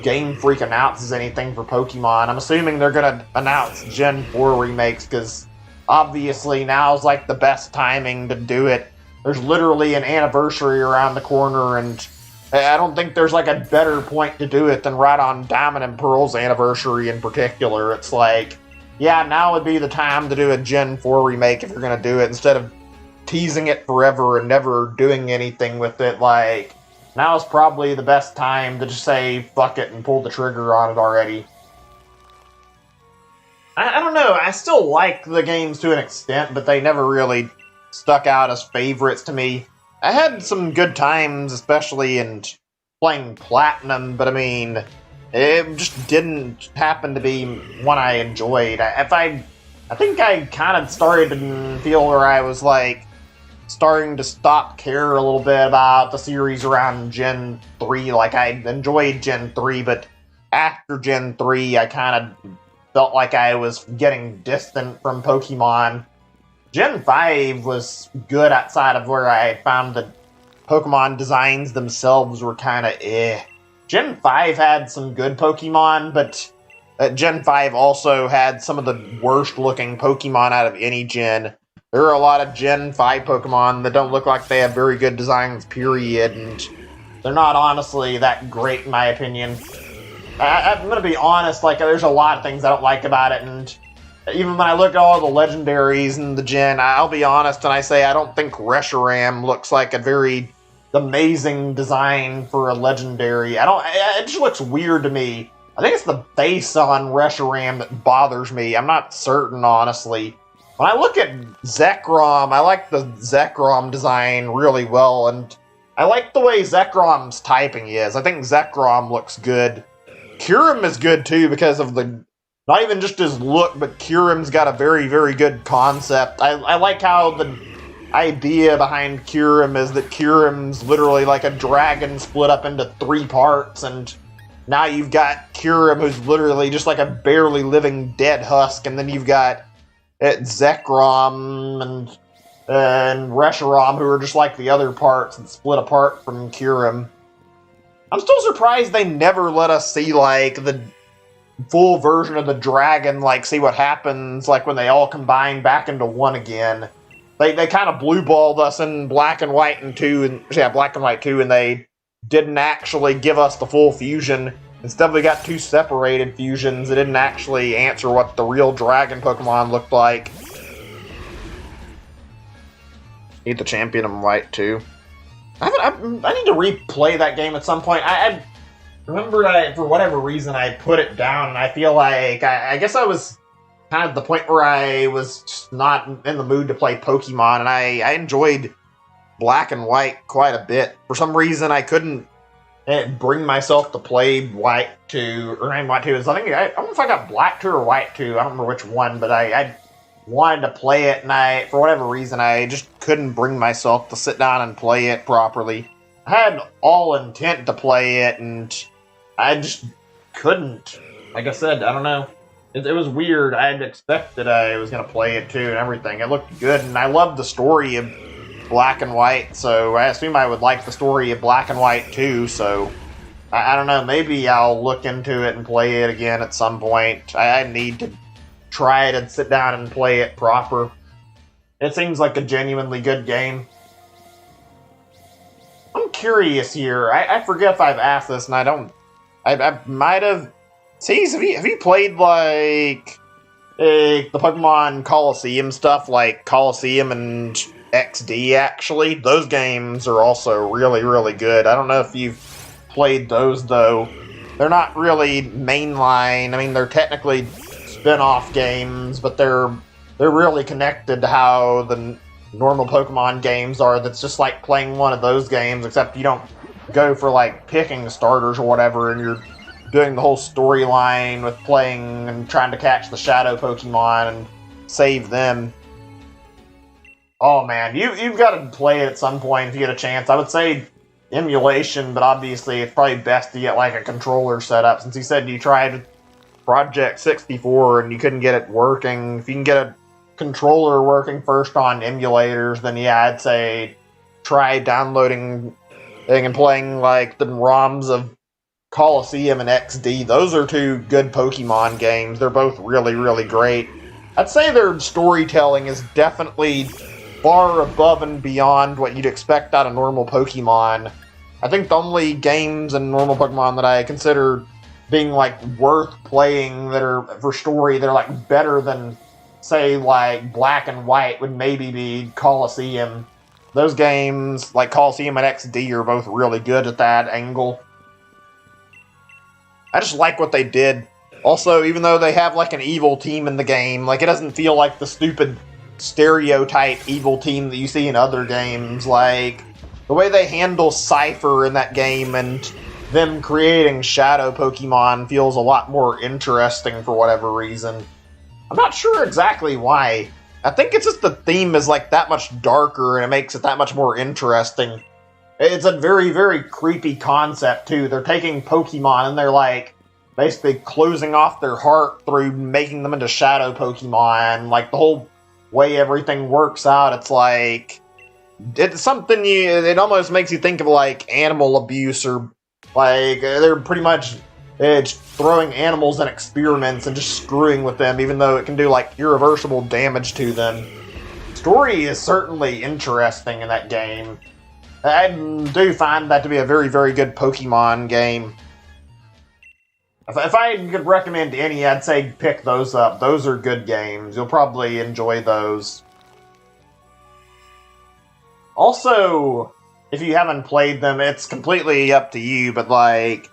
Game Freak announces anything for Pokemon. I'm assuming they're going to announce Gen 4 remakes, because obviously now's like the best timing to do it. There's literally an anniversary around the corner, and I don't think there's like a better point to do it than right on Diamond and Pearl's anniversary in particular. It's like, yeah, now would be the time to do a Gen 4 remake if you're going to do it, instead of teasing it forever and never doing anything with it. Like, now is probably the best time to just say fuck it and pull the trigger on it already. I don't know, I still like the games to an extent, but they never really stuck out as favorites to me. I had some good times, especially in playing Platinum, but I mean, it just didn't happen to be one I enjoyed. I think I kind of started to feel where I was like starting to care a little bit about the series around Gen 3. Like, I enjoyed Gen 3, but after Gen 3, I kind of felt like I was getting distant from Pokemon. Gen 5 was good outside of where I found the Pokemon designs themselves were kind of eh. Gen 5 had some good Pokemon, but Gen 5 also had some of the worst looking Pokemon out of any gen. There are a lot of Gen 5 Pokemon that don't look like they have very good designs, period, and they're not honestly that great in my opinion. I'm going to be honest, like, there's a lot of things I don't like about it, and even when I look at all the legendaries in the gen, I'll be honest and I say I don't think Reshiram looks like a very amazing design for a legendary. It just looks weird to me. I think it's the face on Reshiram that bothers me. I'm not certain, honestly. When I look at Zekrom, I like the Zekrom design really well, and I like the way Zekrom's typing is. I think Zekrom looks good. Kyurem is good too because of not even just his look, but Kyurem's got a very, very good concept. I like how the idea behind Kyurem is that Kyurem's literally like a dragon split up into 3 parts, and now you've got Kyurem who's literally just like a barely living dead husk, and then you've got Zekrom and Reshiram who are just like the other parts and split apart from Kyurem. I'm still surprised they never let us see, like, the full version of the dragon, like, see what happens, like, when they all combine back into one again. They kind of blue-balled us in Black and White and 2, and yeah, Black and White 2, and they didn't actually give us the full fusion. Instead, we got 2 separated fusions. It didn't actually answer what the real dragon Pokemon looked like. Need the champion in White, too. I need to replay that game at some point. I remember for whatever reason, I put it down, and I feel like, I guess I was kind of the point where I was just not in the mood to play Pokemon, and I enjoyed Black and White quite a bit. For some reason, I couldn't bring myself to play White 2, or not White 2, I don't know if I got Black 2 or White 2, I don't remember which one, but I wanted to play it, and for whatever reason, I just couldn't bring myself to sit down and play it properly. I had all intent to play it, and I just couldn't. Like I said, I don't know. It was weird. I had expected I was going to play it too and everything. It looked good, and I loved the story of Black and White, so I assume I would like the story of Black and White too, so I don't know. Maybe I'll look into it and play it again at some point. I need to try it and sit down and play it proper. It seems like a genuinely good game. I'm curious here. I forget if I've asked this, and I might have. See, have you played, like, the Pokemon Coliseum stuff, like Coliseum and XD, actually? Those games are also really, really good. I don't know if you've played those, though. They're not really mainline. I mean, they're technically spin-off games, but they're really connected to how the normal Pokemon games are. That's just like playing one of those games, except you don't go for, like, picking starters or whatever, and you're doing the whole storyline with playing and trying to catch the shadow Pokemon and save them. Oh man, you've got to play it at some point if you get a chance. I would say emulation, but obviously it's probably best to get like a controller set up, since you said you tried Project 64 and you couldn't get it working. If you can get a controller working first on emulators, then yeah, I'd say try downloading and playing like the ROMs of Coliseum and XD. Those are 2 good Pokemon games. They're both really, really great. I'd say their storytelling is definitely far above and beyond what you'd expect out of normal Pokemon. I think the only games in normal Pokemon that I consider being, like, worth playing that are, for story, they're, like, better than, say, like, Black and White would maybe be Coliseum. Those games, like Coliseum and XD, are both really good at that angle. I just like what they did. Also, even though they have, like, an evil team in the game, like, it doesn't feel like the stupid stereotype evil team that you see in other games. Like, the way they handle Cypher in that game and them creating shadow Pokemon feels a lot more interesting for whatever reason. I'm not sure exactly why. I think it's just the theme is, like, that much darker and it makes it that much more interesting. It's a very, very creepy concept, too. They're taking Pokemon and they're, like, basically closing off their heart through making them into shadow Pokemon. Like, the whole way everything works out, it's like... It's something it almost makes you think of, like, animal abuse, or, like, they're pretty much throwing animals in experiments and just screwing with them, even though it can do, like, irreversible damage to them. Story is certainly interesting in that game. I do find that to be a very, very good Pokemon game. If I could recommend any, I'd say pick those up. Those are good games. You'll probably enjoy those. Also, if you haven't played them, it's completely up to you, but like...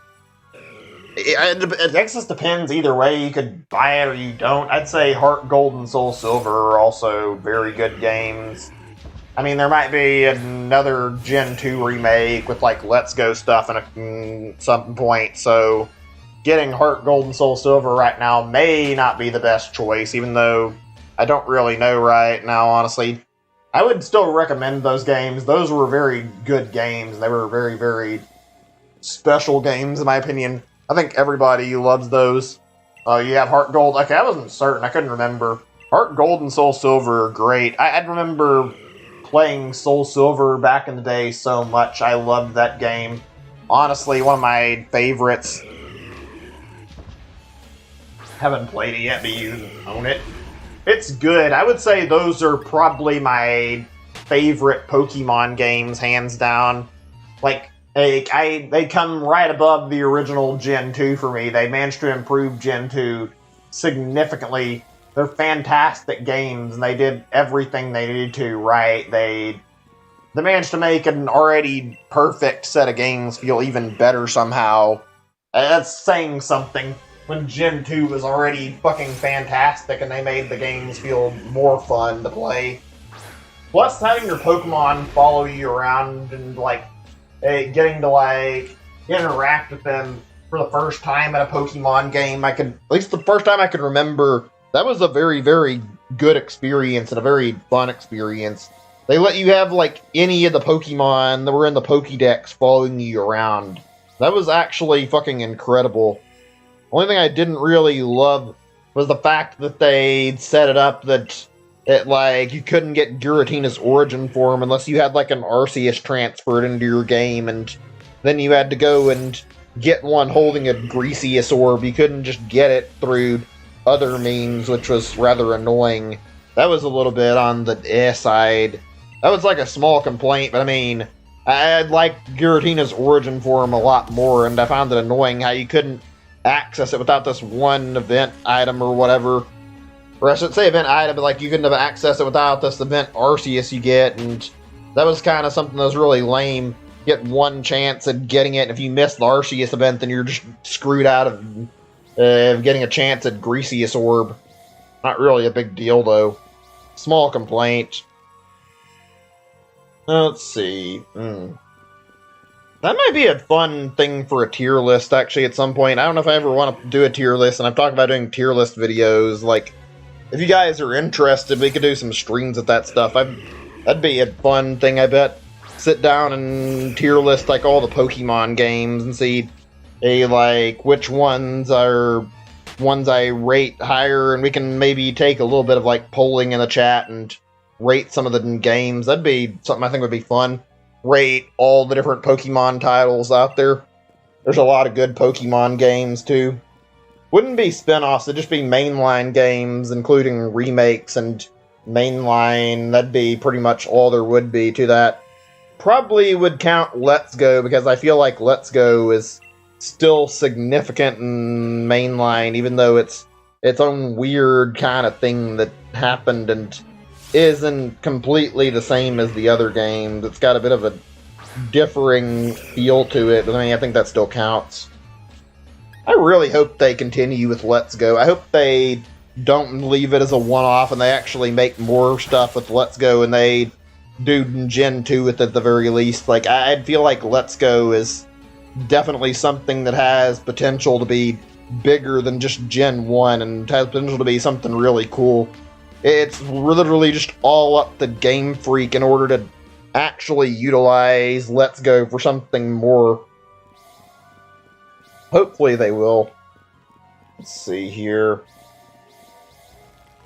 It just depends either way. You could buy it or you don't. I'd say Heart Gold and Soul Silver are also very good games. I mean, there might be another Gen 2 remake with, like, Let's Go stuff at some point, so getting Heart Gold and Soul Silver right now may not be the best choice, even though I don't really know right now, honestly. I would still recommend those games. Those were very good games. They were very, very special games, in my opinion. I think everybody loves those. Oh, you have Heart Gold? Okay, I wasn't certain. I couldn't remember. Heart Gold and Soul Silver are great. I'd remember playing Soul Silver back in the day so much. I loved that game. honestly one of my favorites. Haven't played it yet, but you own it. It's good. I would say those are probably my favorite Pokemon games, hands down. Like, they come right above the original Gen 2 for me. They managed to improve Gen 2 significantly. They're fantastic games, and they did everything they needed to right. They managed to make an already perfect set of games feel even better somehow. That's saying something. When Gen 2 was already fucking fantastic, and they made the games feel more fun to play. Plus, having your Pokemon follow you around and, like, getting to, like, interact with them for the first time at a Pokemon game, at least the first time I could remember, that was a very, very good experience and a very fun experience. They let you have, like, any of the Pokemon that were in the Pokédex following you around. That was actually fucking incredible. Only thing I didn't really love was the fact that they set it up that you couldn't get Giratina's origin form unless you had, like, an Arceus transferred into your game, and then you had to go and get one holding a Greasius orb. You couldn't just get it through other means, which was rather annoying. That was a little bit on the side. That was, like, a small complaint, but I mean, I liked Giratina's origin form a lot more, and I found it annoying how you couldn't access it without this one event item or whatever. Or I should say event item, but like you couldn't have accessed it without this event Arceus you get, and that was kind of something that was really lame. You get one chance at getting it, and if you miss the Arceus event, then you're just screwed out of getting a chance at Greasius Orb. Not really a big deal, though. Small complaint. Let's see. That might be a fun thing for a tier list, actually, at some point. I don't know if I ever want to do a tier list, and I've talked about doing tier list videos. Like, if you guys are interested, we could do some streams of that stuff. That'd be a fun thing, I bet. Sit down and tier list, like, all the Pokemon games and see, like, which ones are ones I rate higher, and we can maybe take a little bit of, like, polling in the chat and rate some of the games. That'd be something I think would be fun. Rate all the different Pokemon titles out there. There's a lot of good Pokemon games, too. Wouldn't be spin-offs, it'd just be mainline games, including remakes and mainline. That'd be pretty much all there would be to that. Probably would count Let's Go, because I feel like Let's Go is still significant in mainline, even though it's its own weird kind of thing that happened and isn't completely the same as the other games. It's got a bit of a differing feel to it, but I mean, I think that still counts. I really hope they continue with Let's Go. I hope they don't leave it as a one-off and they actually make more stuff with Let's Go and they do Gen 2 with it at the very least. Like, I feel like Let's Go is definitely something that has potential to be bigger than just Gen 1 and has potential to be something really cool. It's literally just all up to Game Freak in order to actually utilize Let's Go for something more. Hopefully they will. Let's see here.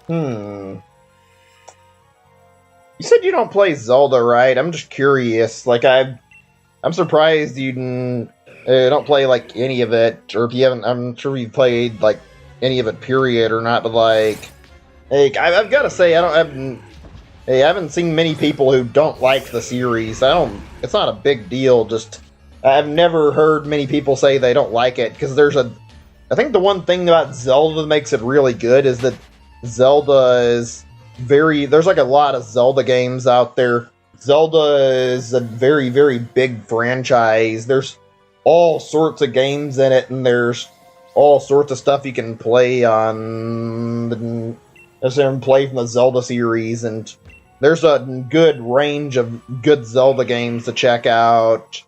You said you don't play Zelda, right? I'm just curious. Like, I'm surprised you don't play, like, any of it. Or if you haven't, I'm sure you've played, like, any of it, period, or not. But, like, I've got to say, I haven't seen many people who don't like the series. It's not a big deal, just, I've never heard many people say they don't like it, because I think the one thing about Zelda that makes it really good is that Zelda is there's like a lot of Zelda games out there. Zelda is a very, very big franchise. There's all sorts of games in it, and there's all sorts of stuff you can play from the Zelda series, and there's a good range of good Zelda games to check out.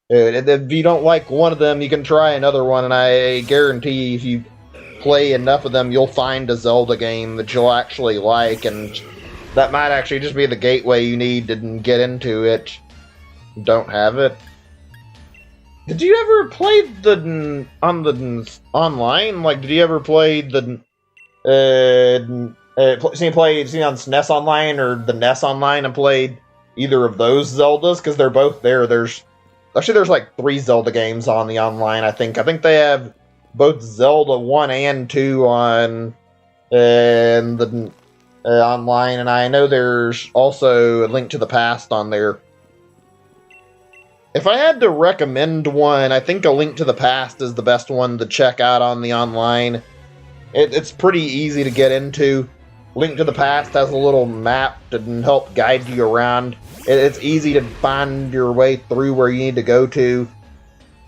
If you don't like one of them, you can try another one, and I guarantee if you play enough of them, you'll find a Zelda game that you'll actually like, and that might actually just be the gateway you need to get into it. Don't have it. Did you ever play on the online? Like, did you ever play the seen on SNES Online or the NES Online and played either of those Zeldas? Because they're both there. There's Actually, there's like 3 Zelda games on the online, I think. I think they have both Zelda 1 and 2 on the online, and I know there's also A Link to the Past on there. If I had to recommend one, I think A Link to the Past is the best one to check out on the online. It's pretty easy to get into. Link to the Past has a little map to help guide you around. It's easy to find your way through where you need to go to.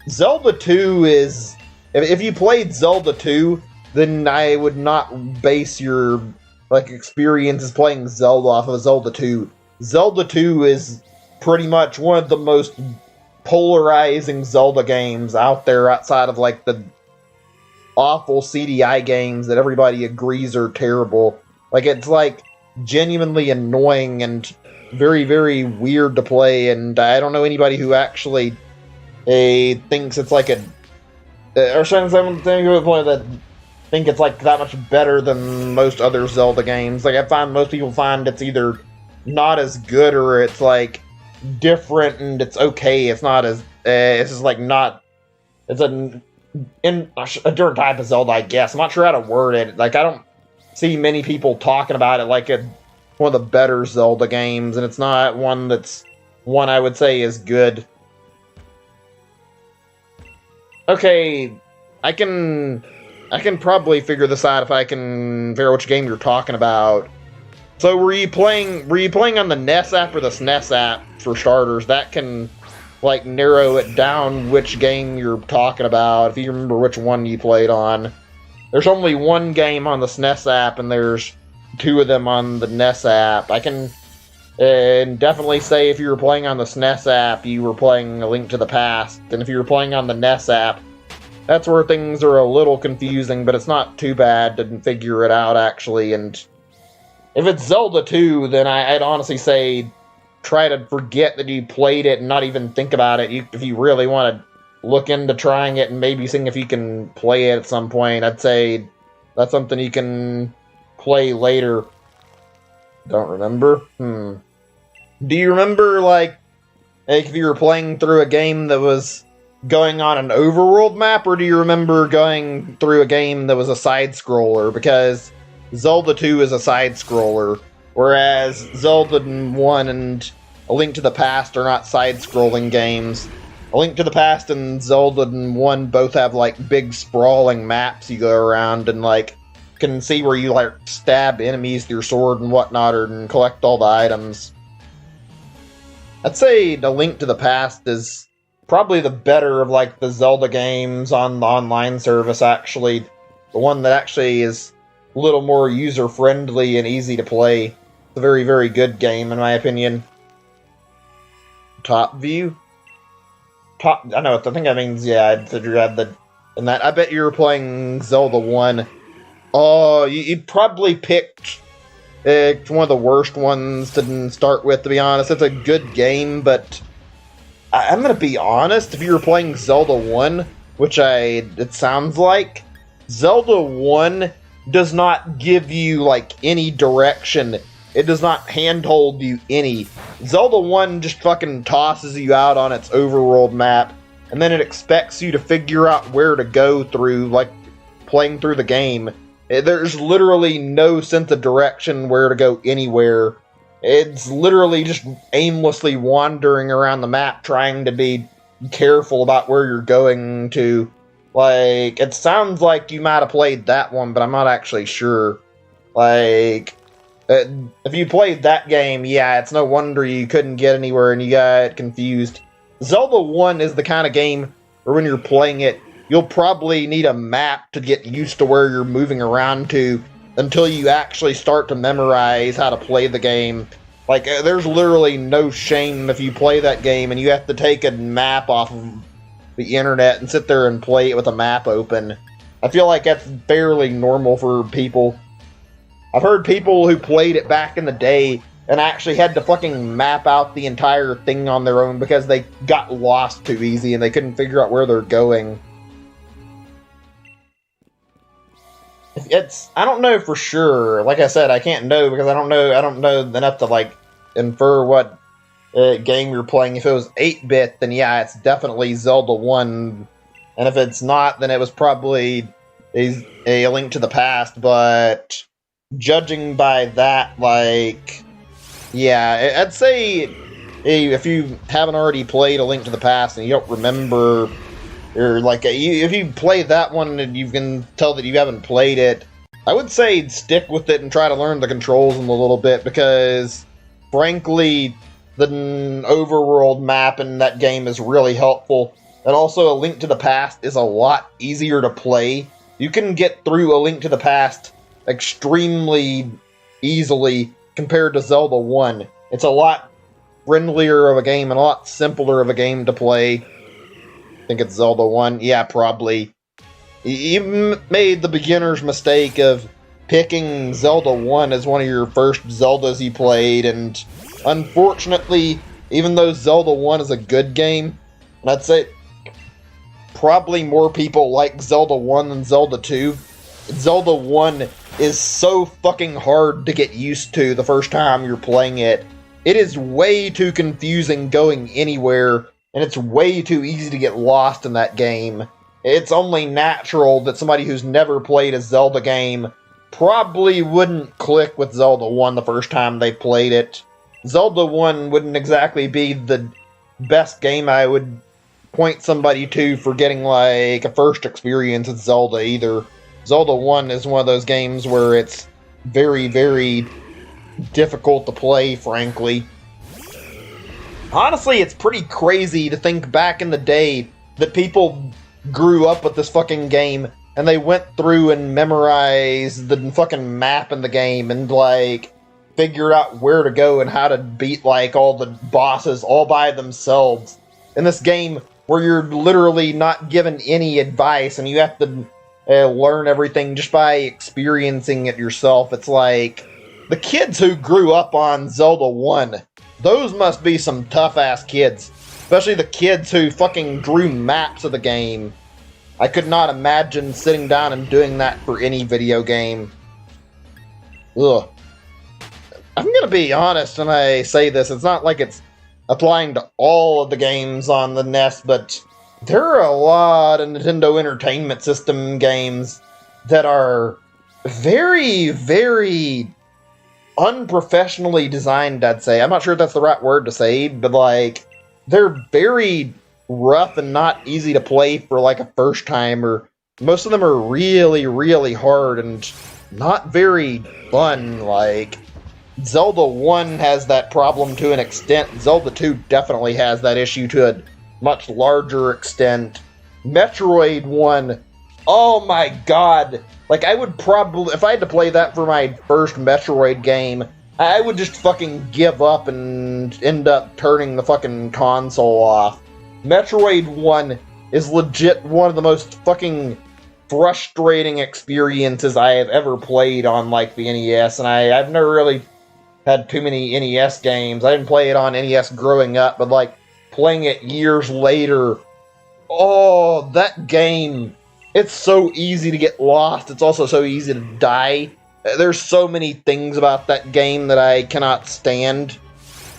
Zelda 2 is... If you played Zelda 2, then I would not base your experiences playing Zelda off of Zelda 2. Zelda 2 is pretty much one of the most polarizing Zelda games out there outside of the awful CDI games that everybody agrees are terrible. It's genuinely annoying and very, very weird to play, and I don't know anybody who actually thinks it's or someone that think it's that much better than most other Zelda games. I find most people find it's either not as good or it's different and it's okay. It's not as it's just not. It's a different type of Zelda, I guess. I'm not sure how to word it. I don't see many people talking about it like it's one of the better Zelda games, and it's not one I would say is good. Okay, I can probably figure this out if I can figure out which game you're talking about. So were you playing on the NES app or the SNES app for starters? That can narrow it down which game you're talking about if you remember which one you played on. There's only one game on the SNES app and there's 2 of them on the NES app. I can definitely say if you were playing on the SNES app, you were playing A Link to the Past, and if you were playing on the NES app, that's where things are a little confusing, but it's not too bad to figure it out, actually. And if it's Zelda 2, then I'd honestly say try to forget that you played it and not even think about it. If you really want to look into trying it and maybe seeing if you can play it at some point, I'd say that's something you can play later. Don't remember? Do you remember, if you were playing through a game that was going on an overworld map, or do you remember going through a game that was a side-scroller? Because Zelda 2 is a side-scroller, whereas Zelda 1 and A Link to the Past are not side-scrolling games. A Link to the Past and Zelda 1 both have, big sprawling maps you go around and, can see where you, stab enemies with your sword and whatnot, and collect all the items. I'd say A Link to the Past is probably the better of, the Zelda games on the online service, actually. The one that actually is a little more user-friendly and easy to play. It's a very, very good game, in my opinion. Top view? I know, I think that means, yeah, you had the... And that, I bet you were playing Zelda 1. Oh, you probably picked one of the worst ones to start with, to be honest. It's a good game, but I'm going to be honest, if you were playing Zelda 1, which it sounds like, Zelda 1 does not give you, any direction. It does not handhold you any. Zelda 1 just fucking tosses you out on its overworld map, and then it expects you to figure out where to go through, playing through the game. There's literally no sense of direction where to go anywhere. It's literally just aimlessly wandering around the map trying to be careful about where you're going to. It sounds like you might have played that one, but I'm not actually sure. If you played that game, yeah, it's no wonder you couldn't get anywhere and you got confused. Zelda 1 is the kind of game where when you're playing it, you'll probably need a map to get used to where you're moving around to until you actually start to memorize how to play the game. There's literally no shame if you play that game and you have to take a map off of the internet and sit there and play it with a map open. I feel like that's fairly normal for people. I've heard people who played it back in the day and actually had to fucking map out the entire thing on their own because they got lost too easy and they couldn't figure out where they're going. I don't know for sure. Like I said, I can't know because I don't know enough to infer what game you're playing. If it was 8-bit, then yeah, it's definitely Zelda 1. And if it's not, then it was probably a Link to the Past. But judging by that, like, yeah, I'd say if you haven't already played A Link to the Past and you don't remember, or like, if you play that one and you can tell that you haven't played it, I would say stick with it and try to learn the controls in a little bit, because frankly, the overworld map in that game is really helpful. And also, A Link to the Past is a lot easier to play. You can get through A Link to the Past extremely easily compared to Zelda 1. It's a lot friendlier of a game and a lot simpler of a game to play. I think it's Zelda 1. Yeah, probably. You made the beginner's mistake of picking Zelda 1 as one of your first Zeldas you played, and unfortunately, even though Zelda 1 is a good game, and I'd say probably more people like Zelda 1 than Zelda 2, Zelda 1 is so fucking hard to get used to the first time you're playing it. It is way too confusing going anywhere, and it's way too easy to get lost in that game. It's only natural that somebody who's never played a Zelda game probably wouldn't click with Zelda 1 the first time they played it. Zelda 1 wouldn't exactly be the best game I would point somebody to for getting like a first experience with Zelda either. Zelda 1 is one of those games where it's very, very difficult to play, frankly. Honestly, it's pretty crazy to think back in the day that people grew up with this fucking game and they went through and memorized the fucking map in the game and like figured out where to go and how to beat like all the bosses all by themselves in this game where you're literally not given any advice and you have to learn everything just by experiencing it yourself. It's like the kids who grew up on Zelda 1, those must be some tough-ass kids. Especially the kids who fucking drew maps of the game. I could not imagine sitting down and doing that for any video game. Ugh. I'm gonna be honest when I say this. It's not like it's applying to all of the games on the NES, but there are a lot of Nintendo Entertainment System games that are very, very unprofessionally designed, I'd say. I'm not sure if that's the right word to say, but like, they're very rough and not easy to play for like a first timer. Most of them are really, really hard and not very fun. Like, Zelda 1 has that problem to an extent. Zelda 2 definitely has that issue to a much larger extent. Metroid 1, oh my god. Like, I would probably, if I had to play that for my first Metroid game, I would just fucking give up and end up turning the fucking console off. Metroid 1 is legit one of the most fucking frustrating experiences I have ever played on, like, the NES, and I've never really had too many NES games. I didn't play it on NES growing up, but, like, playing it years later, oh, that game, it's so easy to get lost. It's also so easy to die. There's so many things about that game that I cannot stand.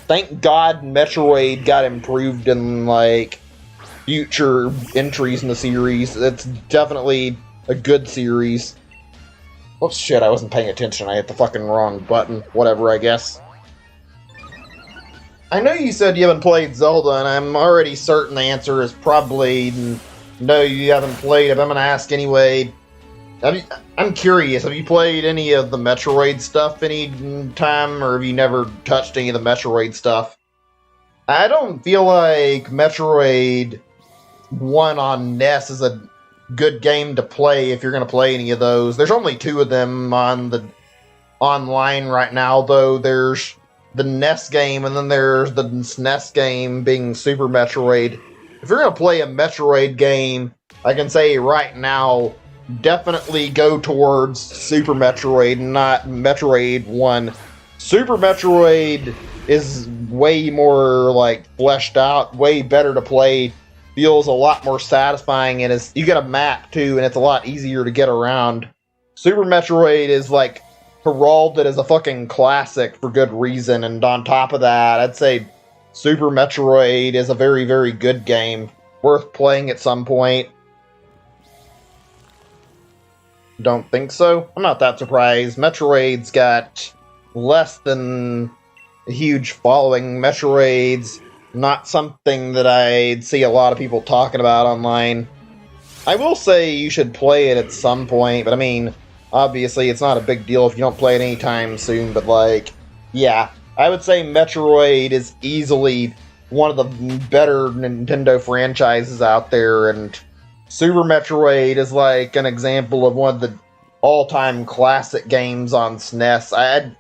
Thank God Metroid got improved in, like, future entries in the series. It's definitely a good series. Oh shit, I wasn't paying attention. I hit the fucking wrong button. Whatever, I guess. I know you said you haven't played Zelda, and I'm already certain the answer is probably no, you haven't played it, but I'm gonna ask anyway. I'm curious, have you played any of the Metroid stuff any time, or have you never touched any of the Metroid stuff? I don't feel like Metroid 1 on NES is a good game to play if you're going to play any of those. There's only 2 of them on the online right now, though. There's the NES game, and then there's the SNES game being Super Metroid. If you're going to play a Metroid game, I can say right now, definitely go towards Super Metroid, not Metroid 1. Super Metroid is way more, like, fleshed out, way better to play, feels a lot more satisfying, and you get a map, too, and it's a lot easier to get around. Super Metroid is, like, heralded as a fucking classic for good reason, and on top of that, I'd say Super Metroid is a very, very good game. Worth playing at some point. Don't think so? I'm not that surprised. Metroid's got less than a huge following. Metroid's not something that I'd see a lot of people talking about online. I will say you should play it at some point, but I mean, obviously it's not a big deal if you don't play it anytime soon, but like, yeah. I would say Metroid is easily one of the better Nintendo franchises out there, and Super Metroid is like an example of one of the all-time classic games on SNES. I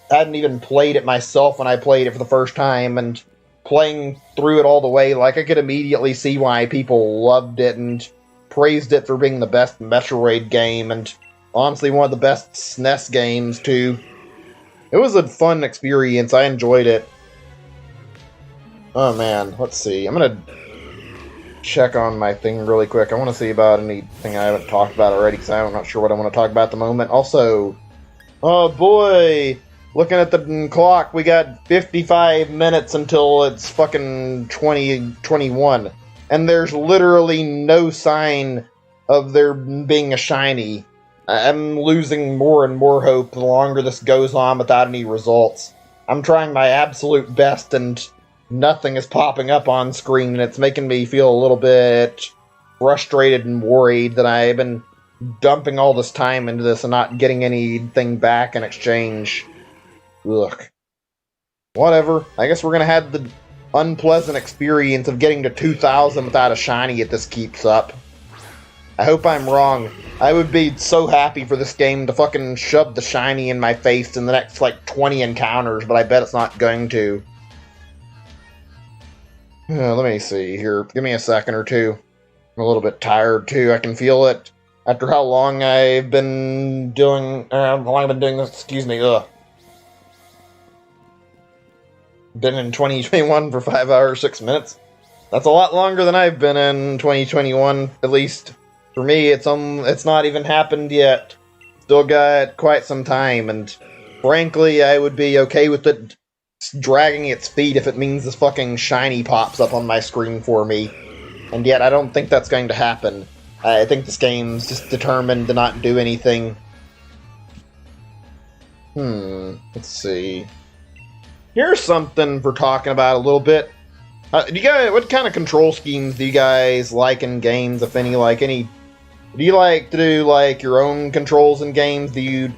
hadn't even played it myself when I played it for the first time, and playing through it all the way, like, I could immediately see why people loved it and praised it for being the best Metroid game, and honestly one of the best SNES games too. It was a fun experience. I enjoyed it. Oh man, let's see. I'm gonna check on my thing really quick. I want to see about anything I haven't talked about already, because I'm not sure what I want to talk about at the moment. Also, oh boy, looking at the clock, we got 55 minutes until it's fucking 2021. And there's literally no sign of there being a shiny. I'm losing more and more hope the longer this goes on without any results. I'm trying my absolute best and nothing is popping up on screen, and it's making me feel a little bit frustrated and worried that I've been dumping all this time into this and not getting anything back in exchange. Ugh. Whatever. I guess we're gonna have the unpleasant experience of getting to 2,000 without a shiny if this keeps up. I hope I'm wrong. I would be so happy for this game to fucking shove the shiny in my face in the next, like, 20 encounters, but I bet it's not going to. Let me see here. Give me a second or two. I'm a little bit tired, too. I can feel it. After how long I've been doing... how long I've been doing this, excuse me, ugh. Been in 2021 for 5 hours, 6 minutes. That's a lot longer than I've been in 2021, at least. For me, it's not even happened yet. Still got quite some time, and frankly, I would be okay with it dragging its feet if it means this fucking shiny pops up on my screen for me. And yet, I don't think that's going to happen. I think this game's just determined to not do anything. Let's see. Here's something for talking about a little bit. What kind of control schemes do you guys like in games, if any? Do you like to do, like, your own controls in games? Do you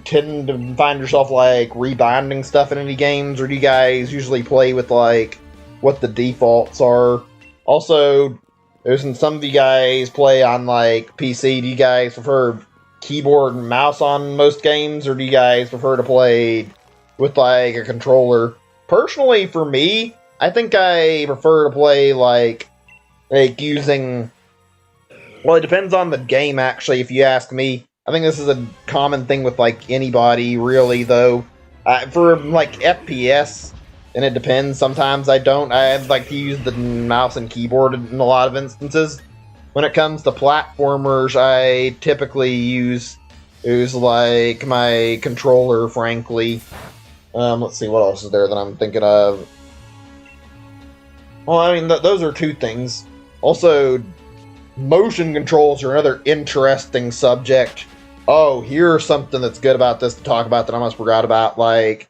tend to find yourself, like, rebinding stuff in any games? Or do you guys usually play with, like, what the defaults are? Also, since some of you guys play on, like, PC, do you guys prefer keyboard and mouse on most games? Or do you guys prefer to play with, like, a controller? Personally, for me, I think I prefer to play, like using... Well, it depends on the game, actually, if you ask me. I think this is a common thing with, like, anybody, really, though. For, like, FPS, and it depends. Sometimes I don't. I like to use the mouse and keyboard in a lot of instances. When it comes to platformers, I typically use, like, my controller, frankly. Let's see, what else is there that I'm thinking of? Well, I mean, those are two things. Also, motion controls are another interesting subject. Oh, here's something that's good about this to talk about that I almost forgot about. Like,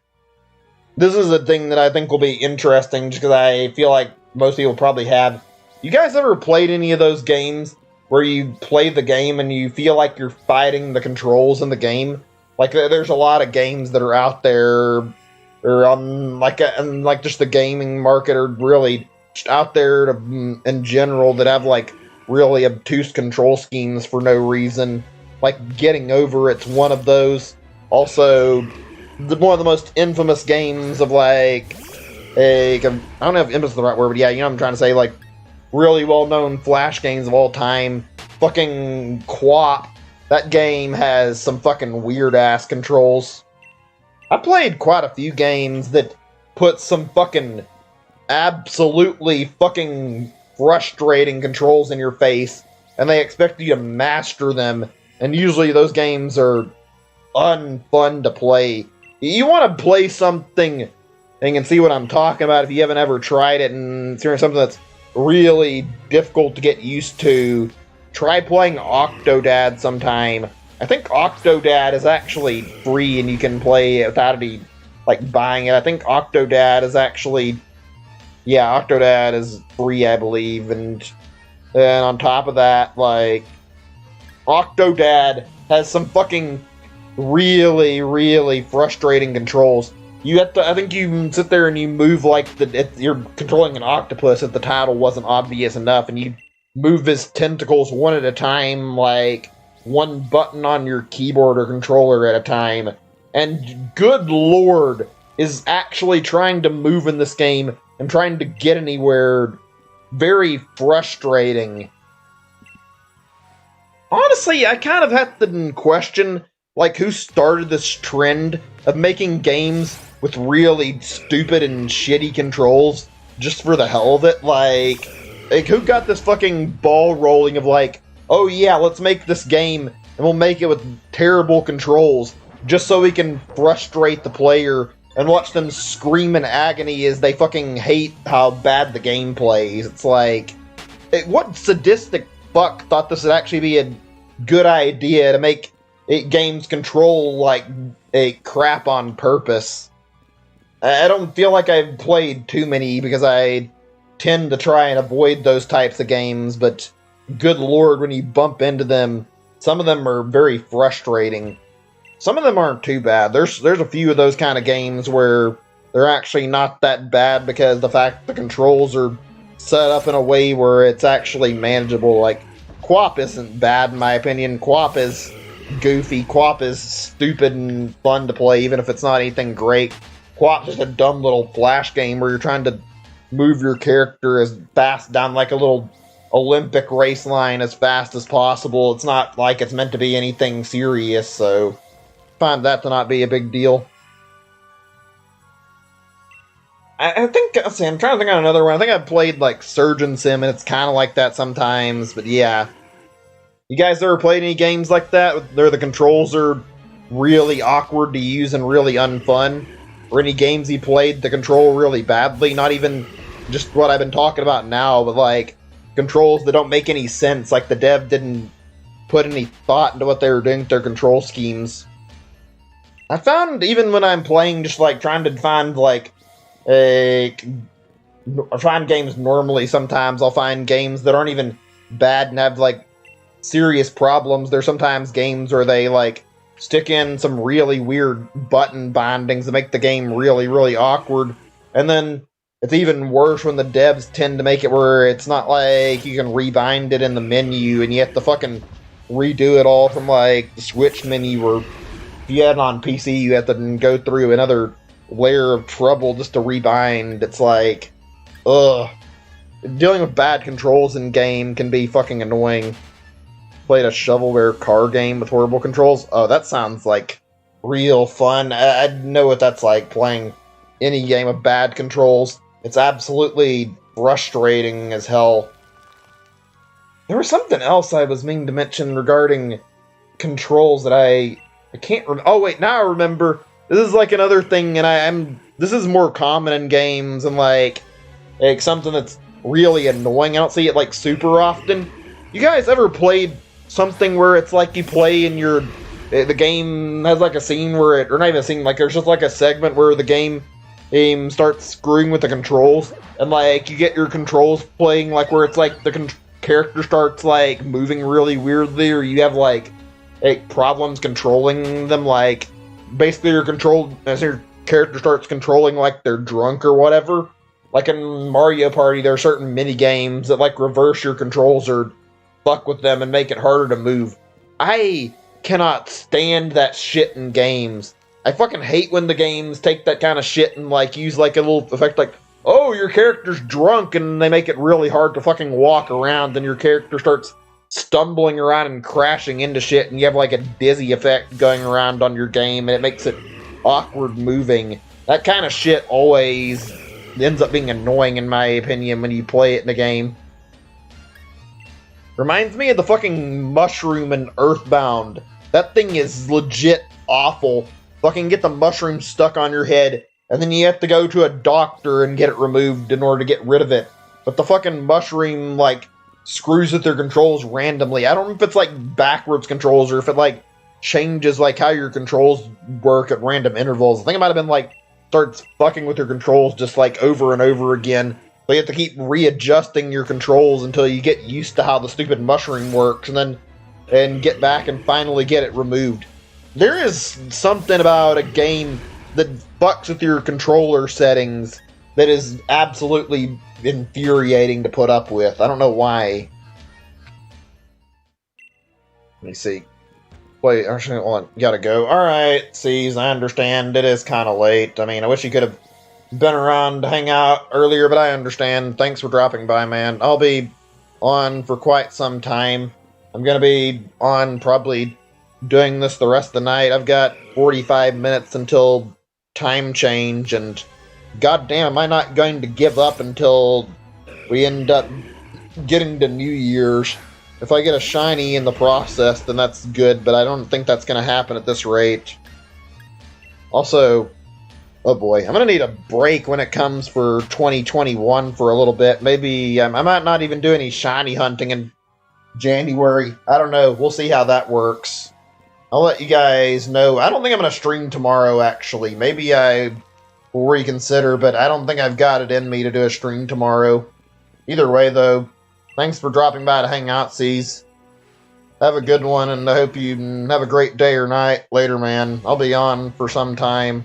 this is a thing that I think will be interesting just because I feel like most people probably have. You guys ever played any of those games where you play the game and you feel like you're fighting the controls in the game? Like, there's a lot of games that are out there, or on, like just the gaming market, or really just out there in general, that have, like, really obtuse control schemes for no reason. Like, Getting Over It's one of those. Also, one of the most infamous games of, like, I don't know if infamous is the right word, but yeah, you know what I'm trying to say, like, really well-known Flash games of all time. Fucking QWOP. That game has some fucking weird-ass controls. I played quite a few games that put some fucking absolutely fucking frustrating controls in your face, and they expect you to master them, and usually those games are unfun to play. You want to play something and you can see what I'm talking about if you haven't ever tried it and it's something that's really difficult to get used to. Try playing Octodad sometime. I think Octodad is actually free and you can play it without any, like, buying it. I think Octodad is actually... Yeah, Octodad is free, I believe. And on top of that, like... Octodad has some fucking really, really frustrating controls. You have to, I think you sit there and you move like you're controlling an octopus if the title wasn't obvious enough, and you move his tentacles one at a time, like one button on your keyboard or controller at a time. And good lord, is actually trying to move in this game and trying to get anywhere very frustrating. Honestly, I kind of have to question, like, who started this trend of making games with really stupid and shitty controls just for the hell of it. Like, who got this fucking ball rolling of like, oh yeah, let's make this game and we'll make it with terrible controls just so we can frustrate the player and watch them scream in agony as they fucking hate how bad the game plays. It's like, what sadistic fuck thought this would actually be a good idea to make games control like a crap on purpose? I don't feel like I've played too many because I tend to try and avoid those types of games, but good lord, when you bump into them, some of them are very frustrating. Some of them aren't too bad. There's a few of those kind of games where they're actually not that bad because the fact the controls are set up in a way where it's actually manageable. Like, Quap isn't bad in my opinion. Quap is goofy. Quap is stupid and fun to play, even if it's not anything great. Quap's just a dumb little flash game where you're trying to move your character as fast down like a little Olympic race line as fast as possible. It's not like it's meant to be anything serious, so find that to not be a big deal. I think, let's see, I'm trying to think of another one. I think I've played like Surgeon Sim, and it's kind of like that sometimes, but yeah. You guys ever played any games like that, where the controls are really awkward to use and really unfun? Or any games you played that control really badly? Not even just what I've been talking about now, but like controls that don't make any sense, like the dev didn't put any thought into what they were doing with their control schemes. I found even when I'm playing, just like trying to find like I find games normally, sometimes I'll find games that aren't even bad and have like serious problems. There's sometimes games where they like stick in some really weird button bindings that make the game really, really awkward. And then it's even worse when the devs tend to make it where it's not like you can rebind it in the menu and you have to fucking redo it all from like the Switch menu, or if you had it on PC, you have to go through another layer of trouble just to rebind. It's like, ugh. Dealing with bad controls in game can be fucking annoying. Played a shovelware car game with horrible controls. Oh, that sounds like real fun. I know what that's like, playing any game with bad controls. It's absolutely frustrating as hell. There was something else I was meaning to mention regarding controls that I can't remember. Oh wait, now I remember. This is like another thing, and this is more common in games, and like something that's really annoying. I don't see it like super often. You guys ever played something where it's like you play and the game has like a scene where or not even a scene, like there's just like a segment where the game starts screwing with the controls, and like you get your controls playing like where it's like the character starts like moving really weirdly, or you have like problems controlling them, like basically your character starts controlling like they're drunk or whatever. Like in Mario Party, there are certain mini games that like reverse your controls or fuck with them and make it harder to move. I cannot stand that shit in games. I fucking hate when the games take that kind of shit and like use like a little effect like, oh, your character's drunk, and they make it really hard to fucking walk around, and your character starts stumbling around and crashing into shit, and you have like a dizzy effect going around on your game, and it makes it awkward moving. That kind of shit always ends up being annoying in my opinion when you play it in a game. Reminds me of the fucking mushroom in Earthbound. That thing is legit awful. Fucking get the mushroom stuck on your head, and then you have to go to a doctor and get it removed in order to get rid of it. But the fucking mushroom, like, screws with their controls randomly. I don't know if it's, like, backwards controls or if it, like, changes, like, how your controls work at random intervals. I think it might have been, like, starts fucking with your controls just, like, over and over again. So you have to keep readjusting your controls until you get used to how the stupid mushroom works, and get back and finally get it removed. There is something about a game that fucks with your controller settings that is absolutely infuriating to put up with. I don't know why. Let me see. Wait, actually, hold on. Gotta go. Alright, C's, I understand. It is kind of late. I mean, I wish you could have been around to hang out earlier, but I understand. Thanks for dropping by, man. I'll be on for quite some time. I'm gonna be on probably doing this the rest of the night. I've got 45 minutes until time change, and goddamn, am I not going to give up until we end up getting to New Year's. If I get a shiny in the process, then that's good, but I don't think that's going to happen at this rate. Also, oh boy, I'm going to need a break when it comes for 2021 for a little bit. Maybe I might not even do any shiny hunting in January. I don't know. We'll see how that works. I'll let you guys know. I don't think I'm going to stream tomorrow, actually. Maybe I will reconsider, but I don't think I've got it in me to do a stream tomorrow. Either way, though, thanks for dropping by to hang out, C's. Have a good one, and I hope you have a great day or night. Later, man. I'll be on for some time.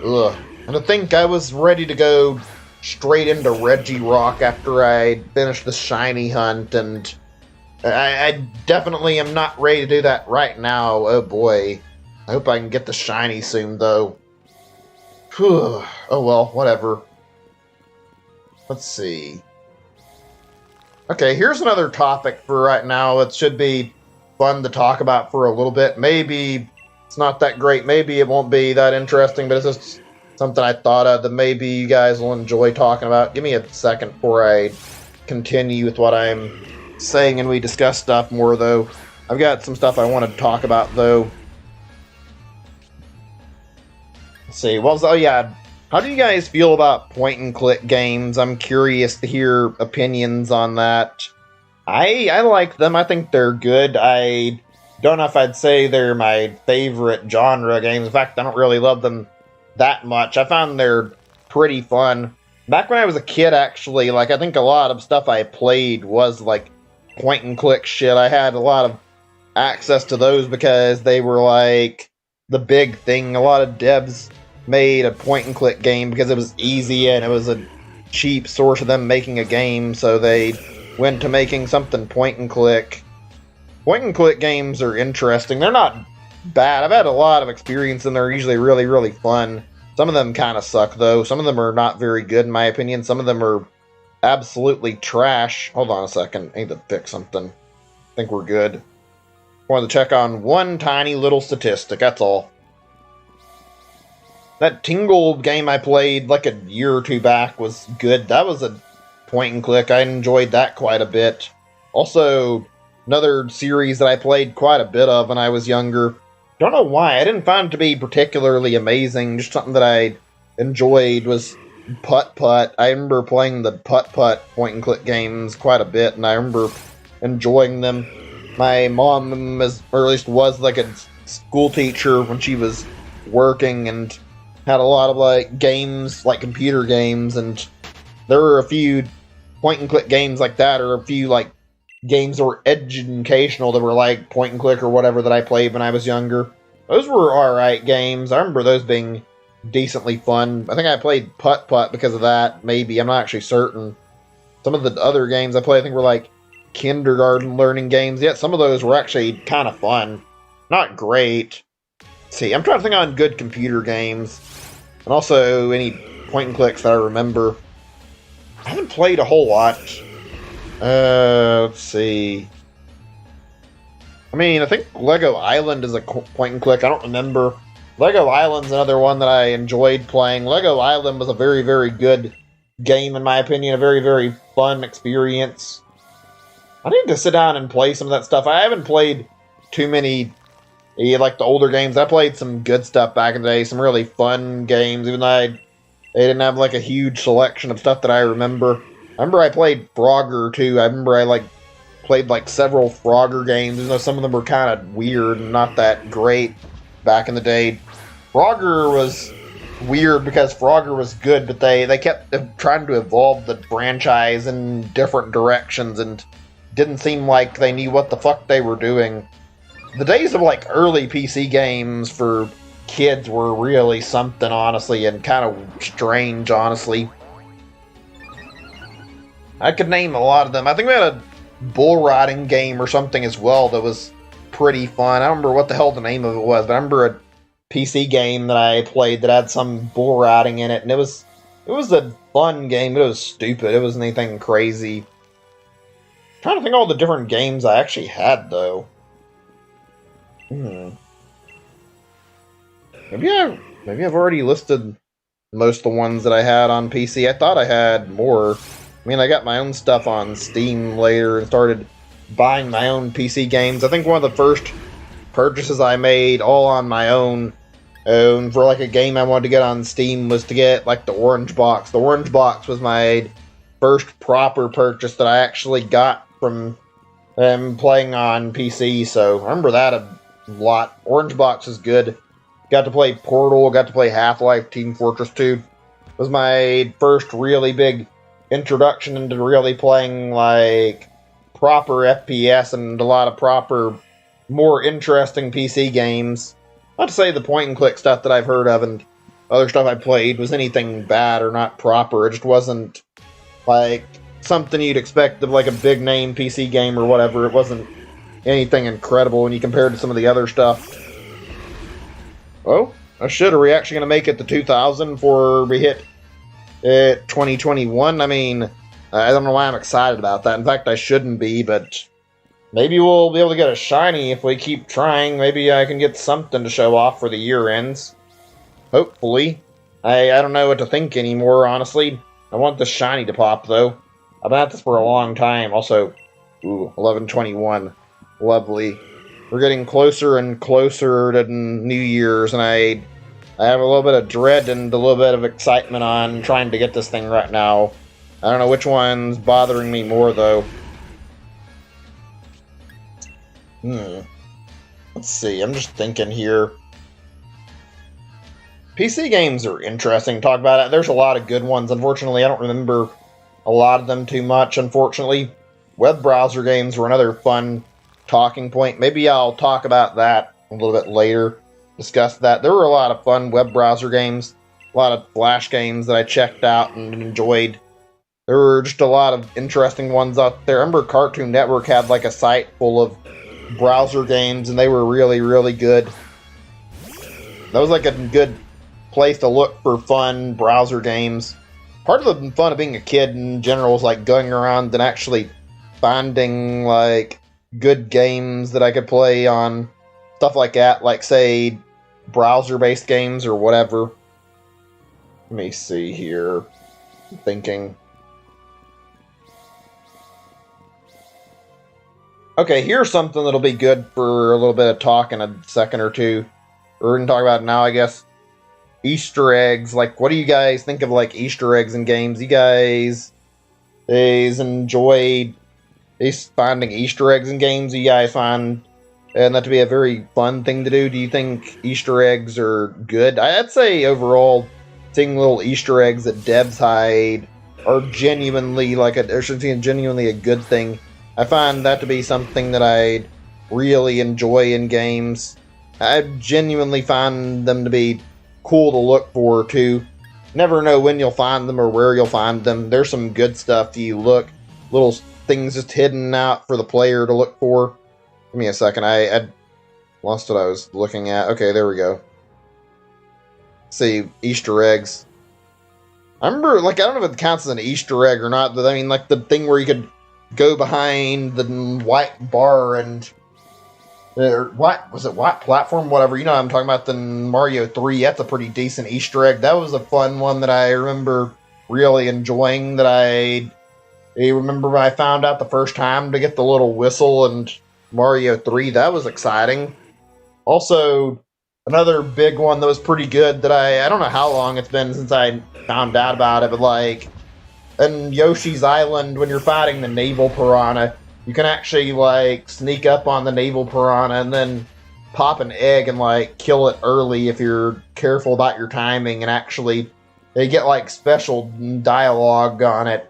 Ugh. And I think I was ready to go straight into Regirock after I finished the shiny hunt, and I definitely am not ready to do that right now. Oh boy. I hope I can get the shiny soon, though. Whew. Oh well, whatever. Let's see. Okay, here's another topic for right now. It should be fun to talk about for a little bit. Maybe it's not that great. Maybe it won't be that interesting, but it's just something I thought of that maybe you guys will enjoy talking about. Give me a second before I continue with what I'm saying and we discuss stuff more, though. I've got some stuff I want to talk about, though. Let's see. Well, oh yeah. How do you guys feel about point-and-click games? I'm curious to hear opinions on that. I like them. I think they're good. I don't know if I'd say they're my favorite genre games. In fact, I don't really love them that much. I found they're pretty fun. Back when I was a kid, actually, like, I think a lot of stuff I played was, like, point-and-click shit. I had a lot of access to those because they were, like, the big thing. A lot of devs made a point-and-click game because it was easy and it was a cheap source of them making a game, so they went to making something point-and-click. Point-and-click games are interesting. They're not bad. I've had a lot of experience and they're usually really, really fun. Some of them kind of suck, though. Some of them are not very good, in my opinion. Some of them are absolutely trash. Hold on a second. I need to fix something. I think we're good. I wanted to check on one tiny little statistic, that's all. That Tingle game I played like a year or two back was good. That was a point-and-click. I enjoyed that quite a bit. Also, another series that I played quite a bit of when I was younger. Don't know why. I didn't find it to be particularly amazing. Just something that I enjoyed was Putt-Putt. I remember playing the Putt-Putt point-and-click games quite a bit, and I remember enjoying them. My mom, or at least was, like a school teacher when she was working, and had a lot of, like, games, like computer games, and there were a few point-and-click games like that, or a few, like, games that were educational that were, like, point-and-click or whatever that I played when I was younger. Those were alright games. I remember those being decently fun. I think I played Putt-Putt because of that, maybe. I'm not actually certain. Some of the other games I played, I think, were, like, kindergarten learning games. Yet some of those were actually kind of fun. Not great. Let's see, I'm trying to think on good computer games. And also any point-and-clicks that I remember. I haven't played a whole lot. Let's see. I mean, I think Lego Island is a point-and-click. I don't remember. Lego Island's another one that I enjoyed playing. Lego Island was a very, very good game, in my opinion. A very, very fun experience. I need to sit down and play some of that stuff. I haven't played too many You like the older games. I played some good stuff back in the day, some really fun games, even though they didn't have like a huge selection of stuff that I remember. I remember I played Frogger too. I remember I like played like several Frogger games, even though some of them were kind of weird and not that great back in the day. Frogger was weird because Frogger was good, but they kept trying to evolve the franchise in different directions and didn't seem like they knew what the fuck they were doing. The days of like early PC games for kids were really something, honestly, and kind of strange, honestly. I could name a lot of them. I think we had a bull riding game or something as well that was pretty fun. I don't remember what the hell the name of it was, but I remember a PC game that I played that had some bull riding in it, and it was a fun game, but it was stupid. It wasn't anything crazy. I'm trying to think of all the different games I actually had, though. Maybe I've already listed most of the ones that I had on PC. I thought I had more. I mean, I got my own stuff on Steam later and started buying my own PC games. I think one of the first purchases I made all on my own for like a game I wanted to get on Steam was to get like the Orange Box. The Orange Box was my first proper purchase that I actually got from playing on PC, so I remember that a lot. Orange Box is good. Got to play Portal, got to play Half-Life, Team Fortress 2. It was my first really big introduction into really playing like proper FPS and a lot of proper, more interesting PC games. Not to say the point-and-click stuff that I've heard of and other stuff I played was anything bad or not proper. It just wasn't like something you'd expect of like a big-name PC game or whatever. It wasn't anything incredible when you compare it to some of the other stuff. Oh, I should. Are we actually going to make it to 2,000 before we hit 2021? I mean, I don't know why I'm excited about that. In fact, I shouldn't be, but maybe we'll be able to get a shiny if we keep trying. Maybe I can get something to show off for the year ends. Hopefully. I don't know what to think anymore, honestly. I want the shiny to pop, though. I've been at this for a long time. Also, ooh, 11/21. Lovely. We're getting closer and closer to New Year's, and I have a little bit of dread and a little bit of excitement on trying to get this thing right now. I don't know which one's bothering me more, though. Let's see, I'm just thinking here. PC games are interesting to talk about. There's a lot of good ones. Unfortunately, I don't remember a lot of them too much, unfortunately. Web browser games were another fun talking point. Maybe I'll talk about that a little bit later. Discuss that. There were a lot of fun web browser games. A lot of Flash games that I checked out and enjoyed. There were just a lot of interesting ones out there. I remember Cartoon Network had like a site full of browser games, and they were really, really good. That was like a good place to look for fun browser games. Part of the fun of being a kid in general was like going around and actually finding like good games that I could play on stuff like that, like say browser-based games or whatever. Let me see here. I'm thinking. Okay, here's something that'll be good for a little bit of talk in a second or two. We're going to talk about it now, I guess. Easter eggs. Like, what do you guys think of, like, Easter eggs in games? You guys enjoy finding Easter eggs in games? You guys find that to be a very fun thing to do? Do you think Easter eggs are good? I'd say, overall, seeing little Easter eggs that devs hide are genuinely, genuinely a good thing. I find that to be something that I really enjoy in games. I genuinely find them to be cool to look for, too. Never know when you'll find them or where you'll find them. There's some good stuff. You look, little things just hidden out for the player to look for. Give me a second. I lost what I was looking at. Okay, there we go. Let's see, Easter eggs. I remember, I don't know if it counts as an Easter egg or not, but I mean, the thing where you could go behind the white bar and white platform, whatever. You know what I'm talking about, the Mario 3. That's a pretty decent Easter egg. That was a fun one that I remember really enjoying, that I remember when I found out the first time to get the little whistle and Mario 3. That was exciting. Also, another big one that was pretty good that I don't know how long it's been since I found out about it, but like in Yoshi's Island, when you're fighting the naval piranha, you can actually like sneak up on the naval piranha and then pop an egg and like kill it early if you're careful about your timing, and actually they get like special dialogue on it.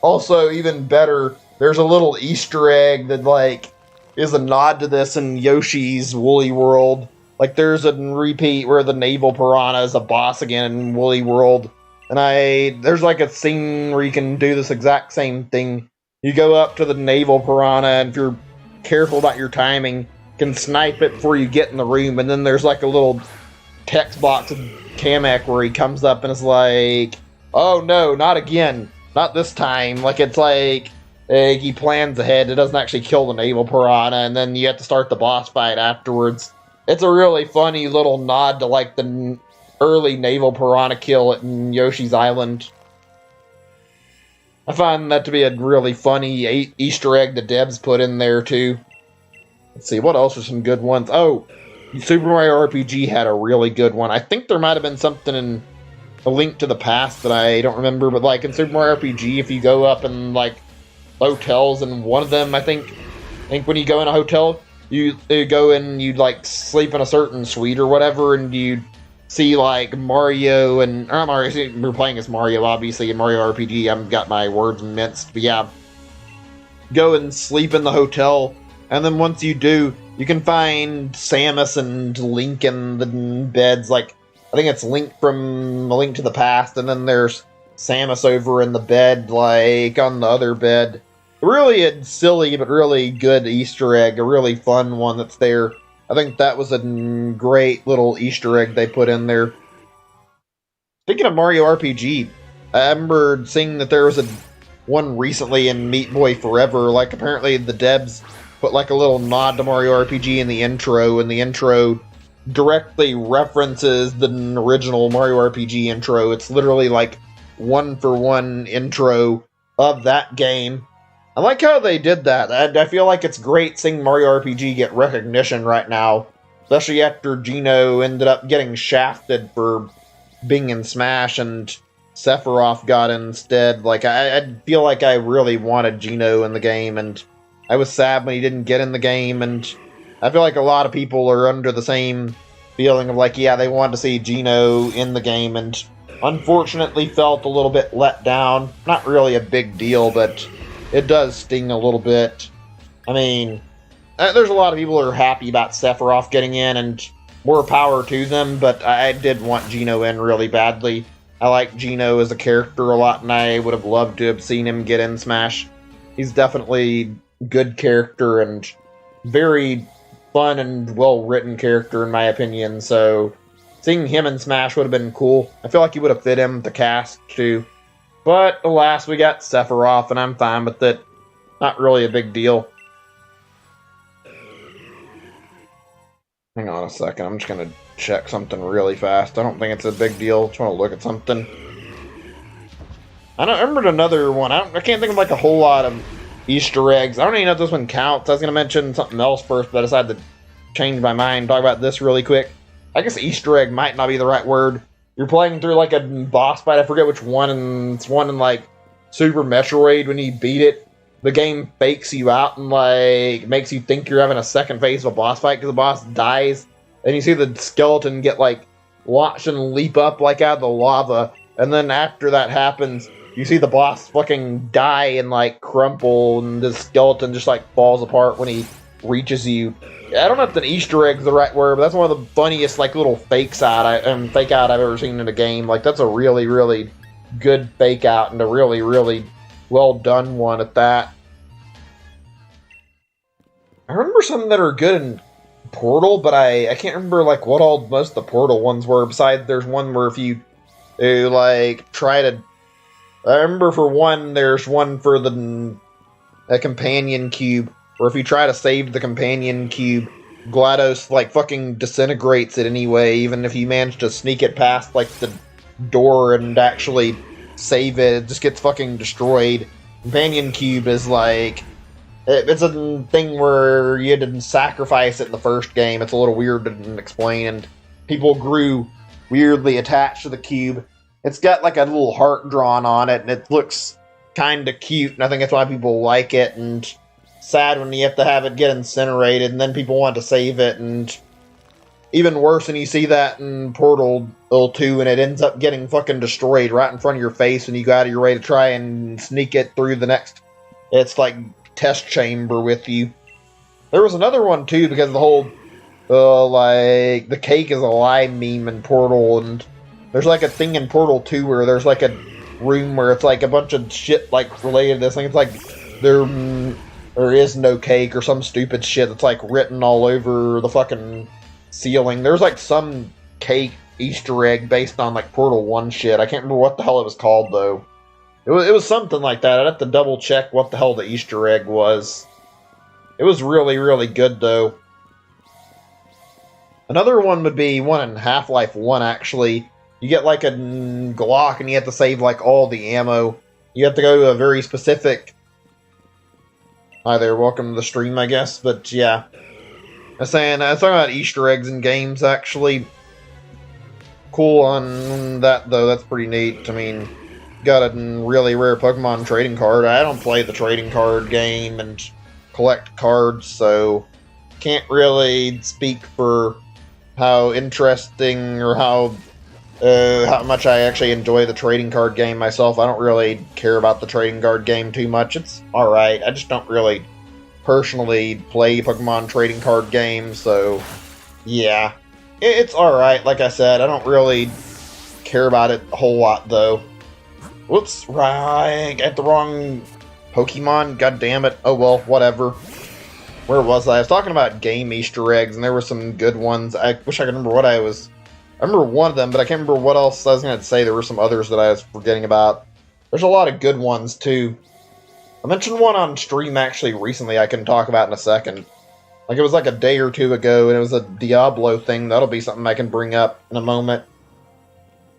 Also, even better, there's a little Easter egg that like is a nod to this in Yoshi's Woolly World. Like there's a repeat where the naval piranha is a boss again in Woolly World, and there's like a scene where you can do this exact same thing. You go up to the naval piranha, and if you're careful about your timing, you can snipe it before you get in the room, and then there's like a little text box of Kamek where he comes up and is like, "Oh no, not again, not this time." Like it's like he plans ahead. It doesn't actually kill the naval piranha, and then you have to start the boss fight afterwards. It's a really funny little nod to like the early naval piranha kill in Yoshi's Island. I find that to be a really funny Easter egg the devs put in there too. Let's see, what else are some good ones? Oh, Super Mario RPG had a really good one. I think there might have been something in A Link to the Past that I don't remember, but like in Super Mario RPG, if you go up in like hotels, and one of them, I think when you go in a hotel, you go in, you like sleep in a certain suite or whatever, and you see like Mario and Mario. We're playing as Mario, obviously, in Mario RPG. I've got my words minced, but yeah, go and sleep in the hotel, and then once you do, you can find Samus and Link in the beds. Like I think it's Link from A Link to the Past, and then there's Samus over in the bed, like on the other bed. Really a silly but really good Easter egg, a really fun one that's there. I think that was a great little Easter egg they put in there. Speaking of Mario RPG, I remember seeing that there was one recently in Meat Boy Forever. Like apparently the devs put like a little nod to Mario RPG in the intro, and the intro directly references the original Mario RPG intro. It's literally like one-for-one intro of that game. I like how they did that. I feel like it's great seeing Mario RPG get recognition right now, especially after Geno ended up getting shafted for being in Smash and Sephiroth got instead. Like I feel like I really wanted Geno in the game, and I was sad when he didn't get in the game, and I feel like a lot of people are under the same feeling of like, yeah, they wanted to see Geno in the game, and unfortunately felt a little bit let down. Not really a big deal, but it does sting a little bit. I mean, there's a lot of people who are happy about Sephiroth getting in, and more power to them, but I did want Geno in really badly. I like Geno as a character a lot, and I would have loved to have seen him get in Smash. He's definitely a good character, and very fun and well-written character in my opinion, so seeing him in Smash would have been cool. I feel like he would have fit in with the cast too. But alas, we got Sephiroth, and I'm fine with it. Not really a big deal. Hang on a second, I'm just going to check something really fast. I don't think it's a big deal. Just want to look at something. I remembered another one. I can't think of like a whole lot of Easter eggs. I don't even know if this one counts. I was going to mention something else first, but I decided to change my mind. Talk about this really quick. I guess Easter egg might not be the right word. You're playing through like a boss fight. I forget which one, and it's one in like Super Metroid. When you beat it, the game fakes you out and like makes you think you're having a second phase of a boss fight because the boss dies. And you see the skeleton get like launched and leap up like out of the lava. And then after that happens, you see the boss fucking die and like crumple, and the skeleton just like falls apart when he reaches you. I don't know if an Easter egg's the right word, but that's one of the funniest like little fake out I've ever seen in a game. Like that's a really, really good fake out, and a really, really well done one at that. I remember some that are good in Portal, but I can't remember like what all most of the Portal ones were. Besides, there's one where if you like try to, I remember for one, there's one for a companion cube, where if you try to save the companion cube, GLaDOS like fucking disintegrates it anyway, even if you manage to sneak it past like the door and actually save it, it just gets fucking destroyed. Companion cube is like It's a thing where you didn't sacrifice it in the first game. It's a little weird to explain, and people grew weirdly attached to the cube. It's got like a little heart drawn on it, and it looks kind of cute, and I think that's why people like it, and sad when you have to have it get incinerated, and then people want to save it, and even worse when you see that in Portal 2, and it ends up getting fucking destroyed right in front of your face, and you go out of your way to try and sneak it through the next, it's like, test chamber with you. There was another one, too, because of the whole, like, the cake is a lie meme in Portal, and there's like a thing in Portal 2 where there's like a room where it's like a bunch of shit, like, related to this thing. It's like, there is no cake or some stupid shit that's like written all over the fucking ceiling. There's like some cake Easter egg based on like Portal 1 shit. I can't remember what the hell it was called though. It was something like that. I'd have to double check what the hell the Easter egg was. It was really, really good though. Another one would be one in Half-Life 1 actually. You get like a Glock and you have to save like all the ammo. You have to go to a very specific... Hi there, welcome to the stream, I guess. But yeah, I was talking about Easter eggs in games. Actually, cool on that though. That's pretty neat. I mean, got a really rare Pokemon trading card. I don't play the trading card game and collect cards, so can't really speak for how interesting or how much I actually enjoy the trading card game myself. I don't really care about the trading card game too much. It's alright. I just don't really personally play Pokemon trading card games, so yeah. It's alright, like I said. I don't really care about it a whole lot, though. Whoops, right, got the wrong Pokemon, god damn it. Oh well, whatever. Where was I? I was talking about game Easter eggs, and there were some good ones. I wish I could remember what I remember one of them, but I can't remember what else I was going to say. There were some others that I was forgetting about. There's a lot of good ones, too. I mentioned one on stream, actually, recently I can talk about in a second. Like, it was like a day or two ago, and it was a Diablo thing. That'll be something I can bring up in a moment.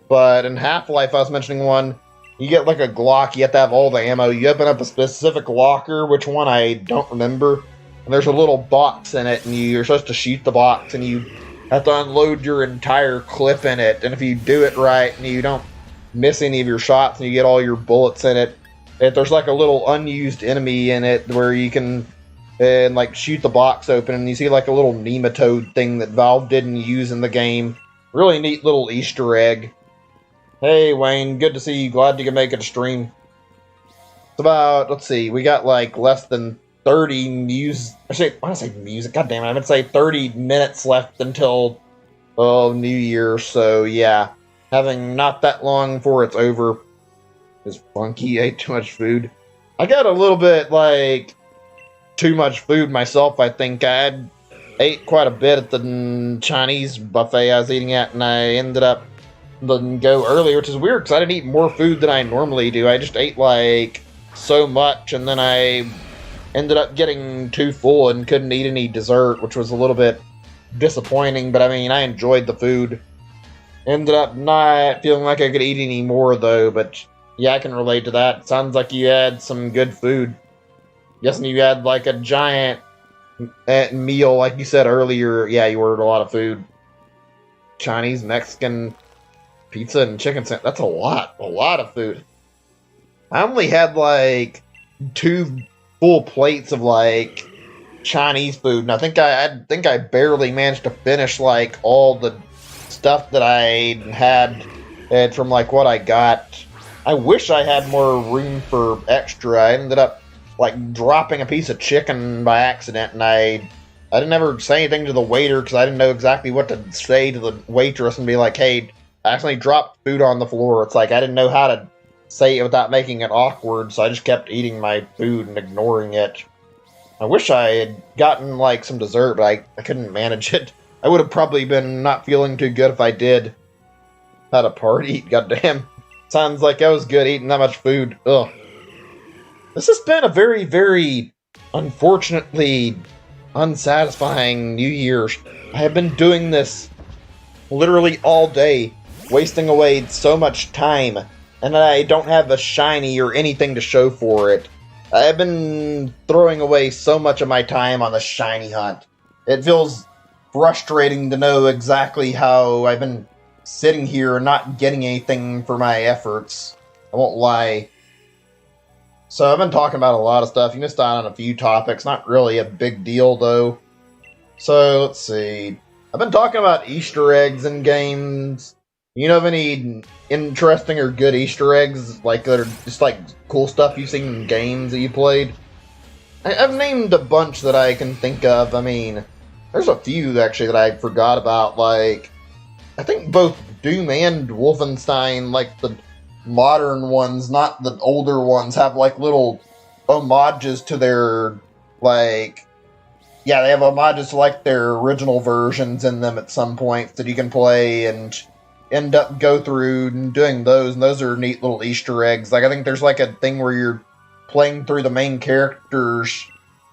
But in Half-Life, I was mentioning one. You get, like, a Glock. You have to have all the ammo. You open up a specific locker, which one I don't remember. And there's a little box in it, and you're supposed to shoot the box, and you have to unload your entire clip in it, and if you do it right and you don't miss any of your shots and you get all your bullets in it, there's like a little unused enemy in it where you can like shoot the box open and you see like a little nematode thing that Valve didn't use in the game. Really neat little Easter egg. Hey Wayne, good to see you. Glad you can make it a stream. It's about, let's see, we got like less than 30 actually, I want to say music, god damn it, I meant to say 30 minutes left until New Year, so yeah. Having not that long before it's over. Is Funky ate too much food? I got a little bit, like, too much food myself, I think. I ate quite a bit at the Chinese buffet I was eating at, and I ended up letting go early, which is weird, because I didn't eat more food than I normally do. I just ate, like, so much, and then I ended up getting too full and couldn't eat any dessert, which was a little bit disappointing, but I mean, I enjoyed the food. Ended up not feeling like I could eat any more, though, but yeah, I can relate to that. Sounds like you had some good food. Guessing you had, like, a giant meal, like you said earlier. Yeah, you ordered a lot of food. Chinese, Mexican, pizza, and chicken sandwich. That's a lot of food. I only had, like, 2 full plates of like Chinese food, and I think I barely managed to finish like all the stuff that I had from like what I got. I wish I had more room for extra. I ended up like dropping a piece of chicken by accident, and I didn't ever say anything to the waiter because I didn't know exactly what to say to the waitress and be like, hey, I accidentally dropped food on the floor. It's like I didn't know how to say it without making it awkward, so I just kept eating my food and ignoring it. I wish I had gotten like some dessert, but I couldn't manage it. I would have probably been not feeling too good if I did. Had a party, goddamn. Sounds like I was good eating that much food. Ugh. This has been a very, very unfortunately unsatisfying New Year's. I have been doing this literally all day, wasting away so much time, and I don't have a shiny or anything to show for it. I've been throwing away so much of my time on the shiny hunt. It feels frustrating to know exactly how I've been sitting here and not getting anything for my efforts. I won't lie. So I've been talking about a lot of stuff. You missed out on a few topics. Not really a big deal, though. So, let's see. I've been talking about Easter eggs in games. You know of any interesting or good Easter eggs? Like, that are just, like, cool stuff you've seen in games that you played? I've named a bunch that I can think of. I mean, there's a few, actually, that I forgot about. Like, I think both Doom and Wolfenstein, like, the modern ones, not the older ones, have, like, little homages to their, like... Yeah, they have homages to, like, their original versions in them at some point that you can play and go through and doing those, and those are neat little Easter eggs. Like, I think there's, like, a thing where you're playing through the main character's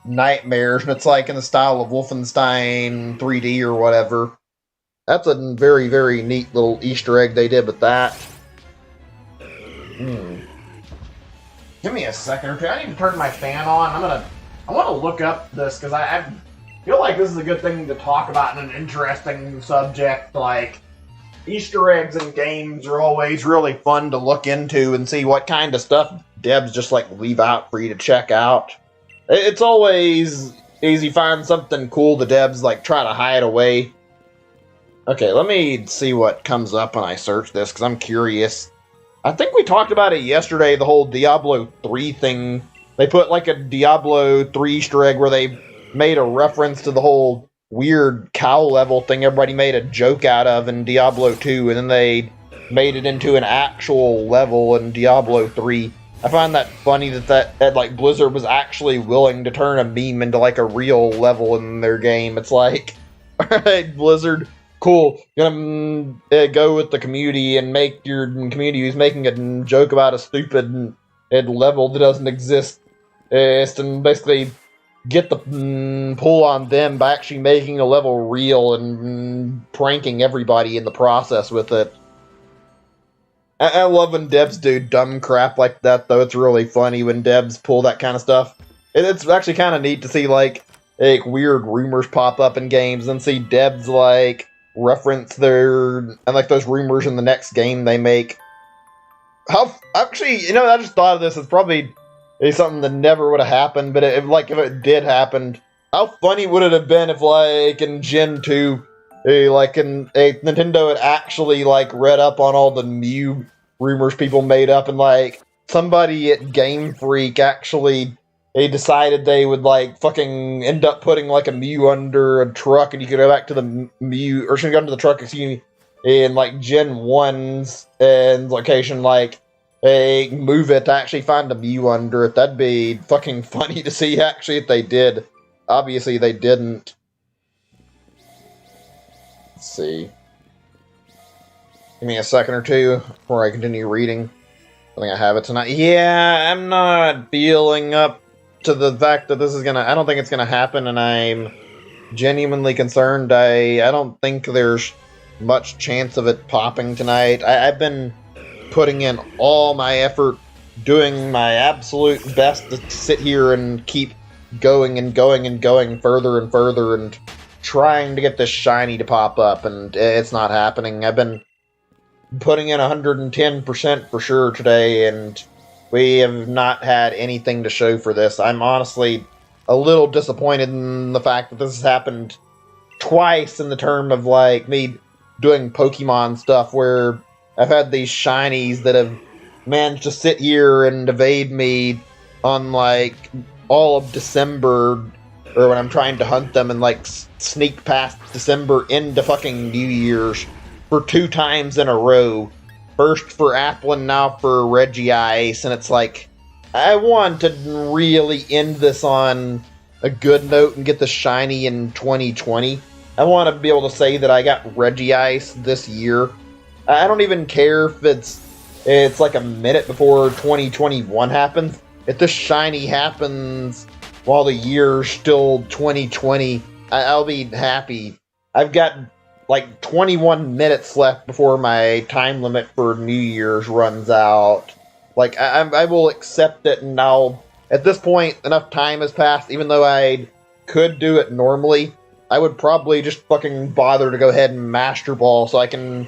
nightmares, and it's, like, in the style of Wolfenstein 3D or whatever. That's a very, very neat little Easter egg they did with that. Give me a second or two. I need to turn my fan on. I want to look up this, because I feel like this is a good thing to talk about in an interesting subject. Like, Easter eggs in games are always really fun to look into and see what kind of stuff devs just, like, leave out for you to check out. It's always easy to find something cool the devs, like, try to hide away. Okay, let me see what comes up when I search this, because I'm curious. I think we talked about it yesterday, the whole Diablo 3 thing. They put, like, a Diablo 3 Easter egg where they made a reference to the whole weird cow level thing everybody made a joke out of in Diablo 2, and then they made it into an actual level in Diablo 3. I find that funny that like, Blizzard was actually willing to turn a meme into, like, a real level in their game. It's like, alright, Blizzard, cool. Gonna go with the community and make your community who's making a joke about a stupid level that doesn't exist. And basically get the pull on them by actually making a level real and pranking everybody in the process with it. I love when devs do dumb crap like that, though. It's really funny when devs pull that kind of stuff. It's actually kind of neat to see, like, weird rumors pop up in games and see devs, like, reference those rumors in the next game they make. Actually, you know, I just thought of this. It's probably something that never would have happened, but if it did happen, how funny would it have been if, like, in Gen 2, Nintendo had actually, like, read up on all the Mew rumors people made up, and, like, somebody at Game Freak actually, they decided they would, like, fucking end up putting, like, a Mew under a truck, and you could go back to the Mew, or should go into the truck, excuse me, in, like, Gen 1's location, like, move it to actually find a Mew under it. That'd be fucking funny to see, actually, if they did. Obviously, they didn't. Let's see. Give me a second or two before I continue reading. I think I have it tonight. Yeah, I'm not feeling up to the fact that this is gonna... I don't think it's gonna happen, and I'm genuinely concerned. I don't think there's much chance of it popping tonight. I've been putting in all my effort, doing my absolute best to sit here and keep going and going and going further and further and trying to get this shiny to pop up, and it's not happening. I've been putting in 110% for sure today, and we have not had anything to show for this. I'm honestly a little disappointed in the fact that this has happened twice in the term of, like, me doing Pokemon stuff where I've had these shinies that have managed to sit here and evade me on, like, all of December, or when I'm trying to hunt them and, like, sneak past December into fucking New Year's for 2 times in a row. First for Apple and now for Regice, and it's like, I want to really end this on a good note and get the shiny in 2020. I want to be able to say that I got Regice this year. I don't even care if it's like a minute before 2021 happens. If this shiny happens while the year's still 2020, I'll be happy. I've got like 21 minutes left before my time limit for New Year's runs out. Like, I will accept it, and I'll at this point, enough time has passed, even though I could do it normally, I would probably just fucking bother to go ahead and Master Ball so I can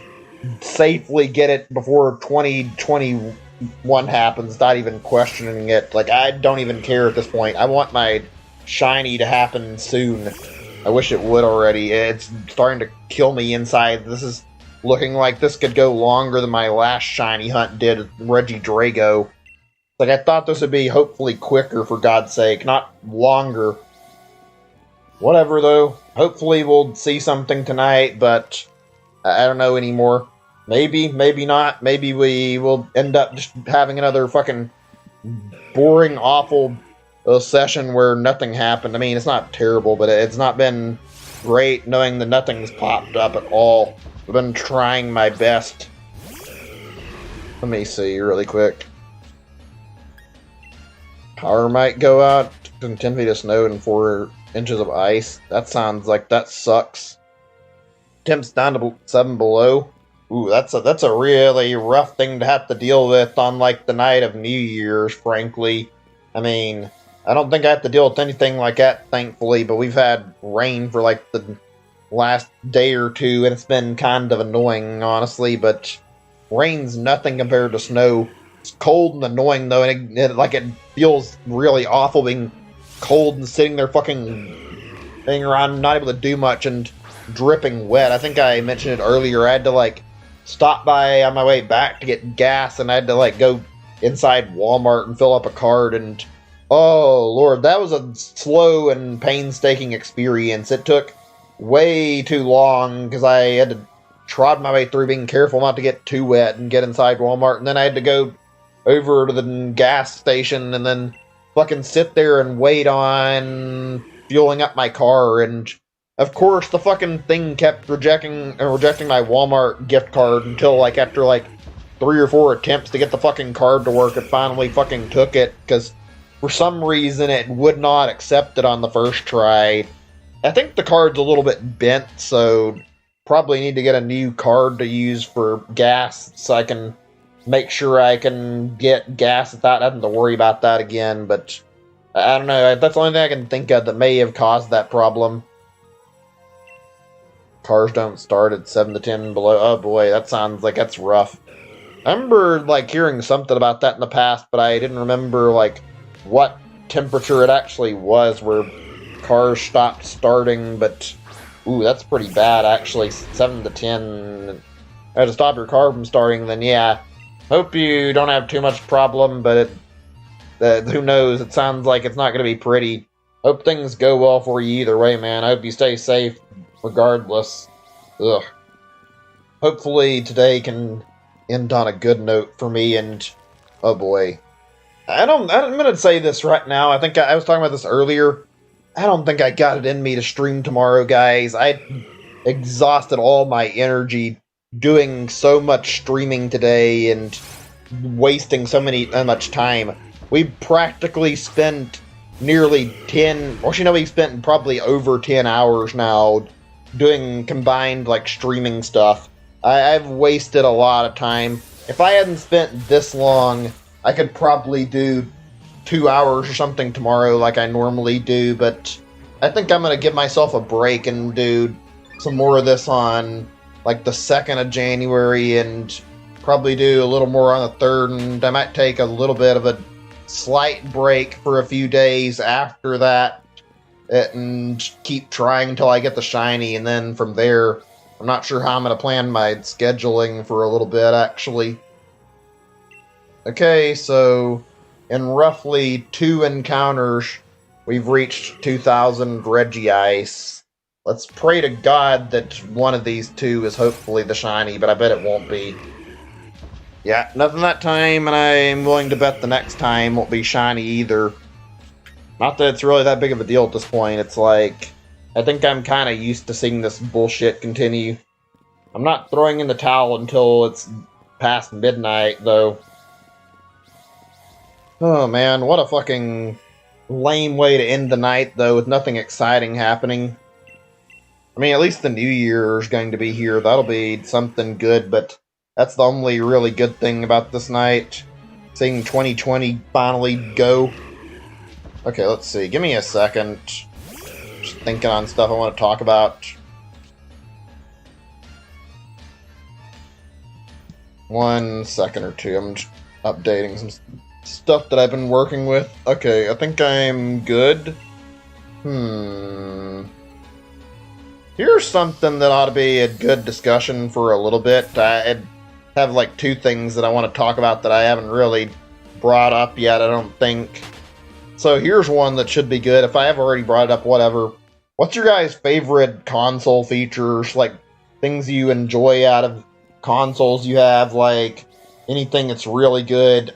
safely get it before 2021 happens without even questioning it. Like, I don't even care at this point. I want my shiny to happen soon. I wish it would already. It's starting to kill me inside. This is looking like this could go longer than my last shiny hunt did with Regice. Like, I thought this would be hopefully quicker, for God's sake, not longer. Whatever, though. Hopefully we'll see something tonight, but I don't know anymore. Maybe, maybe not. Maybe we will end up just having another fucking boring, awful session where nothing happened. I mean, it's not terrible, but it's not been great knowing that nothing's popped up at all. I've been trying my best. Let me see really quick. Power might go out. 10 feet of snow and 4 inches of ice. That sounds like that sucks. Temps down to 7 below. Ooh, that's a really rough thing to have to deal with on, like, the night of New Year's, frankly. I mean, I don't think I have to deal with anything like that, thankfully, but we've had rain for, like, the last day or two, and it's been kind of annoying, honestly, but rain's nothing compared to snow. It's cold and annoying, though, and it feels really awful being cold and sitting there fucking hanging around, not able to do much, and dripping wet. I think I mentioned it earlier. I had to, like, stop by on my way back to get gas, and I had to, like, go inside Walmart and fill up a cart, and oh, Lord, that was a slow and painstaking experience. It took way too long, because I had to trod my way through being careful not to get too wet and get inside Walmart, and then I had to go over to the gas station and then fucking sit there and wait on fueling up my car, and of course the fucking thing kept rejecting my Walmart gift card until, like, after, like, 3 or 4 attempts to get the fucking card to work, it finally fucking took it, because for some reason it would not accept it on the first try. I think the card's a little bit bent, so probably need to get a new card to use for gas so I can make sure I can get gas without having to worry about that again, but I don't know. That's the only thing I can think of that may have caused that problem. Cars don't start at 7 to 10 below. Oh boy, that sounds like that's rough. I remember, like, hearing something about that in the past, but I didn't remember, like, what temperature it actually was where cars stopped starting, but ooh, that's pretty bad, actually. 7 to 10. I had to stop your car from starting, then yeah. Hope you don't have too much problem, but who knows? It sounds like it's not going to be pretty. Hope things go well for you either way, man. I hope you stay safe regardless. Ugh. Hopefully today can end on a good note for me, and oh boy. I'm going to say this right now. I think I was talking about this earlier. I don't think I got it in me to stream tomorrow, guys. I exhausted all my energy doing so much streaming today and wasting so much time. We practically spent nearly 10, or we spent probably over 10 hours now doing combined, like, streaming stuff. I've wasted a lot of time. If I hadn't spent this long, I could probably do 2 hours or something tomorrow like I normally do, but I think I'm going to give myself a break and do some more of this on, like, the 2nd of January, and probably do a little more on the 3rd, and I might take a little bit of a slight break for a few days after that, and keep trying until I get the shiny, and then from there, I'm not sure how I'm going to plan my scheduling for a little bit, actually. Okay, so in roughly 2 encounters, we've reached 2,000 Regice. Let's pray to God that one of these 2 is hopefully the shiny, but I bet it won't be. Yeah, nothing that time, and I'm willing to bet the next time won't be shiny either. Not that it's really that big of a deal at this point. It's like, I think I'm kind of used to seeing this bullshit continue. I'm not throwing in the towel until it's past midnight, though. Oh man, what a fucking lame way to end the night, though, with nothing exciting happening. I mean, at least the New Year is going to be here. That'll be something good, but that's the only really good thing about this night. Seeing 2020 finally go. Okay, let's see. Give me a second. Just thinking on stuff I want to talk about. One second or two. I'm just updating some stuff that I've been working with. Okay, I think I'm good. Here's something that ought to be a good discussion for a little bit. I have like two things that I want to talk about that I haven't really brought up yet, I don't think. So here's one that should be good. If I have already brought it up, whatever. What's your guys' favorite console features? Like, things you enjoy out of consoles you have? Like, anything that's really good?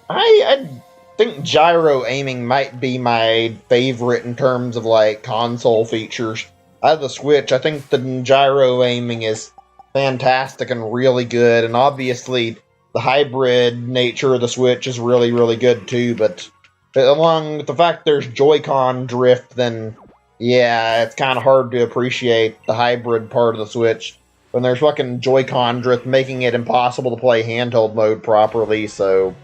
I think gyro aiming might be my favorite in terms of, like, console features. Out of the Switch, I think the gyro aiming is fantastic and really good, and obviously the hybrid nature of the Switch is really, really good too, but along with the fact there's Joy-Con drift, then yeah, it's kind of hard to appreciate the hybrid part of the Switch when there's fucking Joy-Con drift making it impossible to play handheld mode properly, so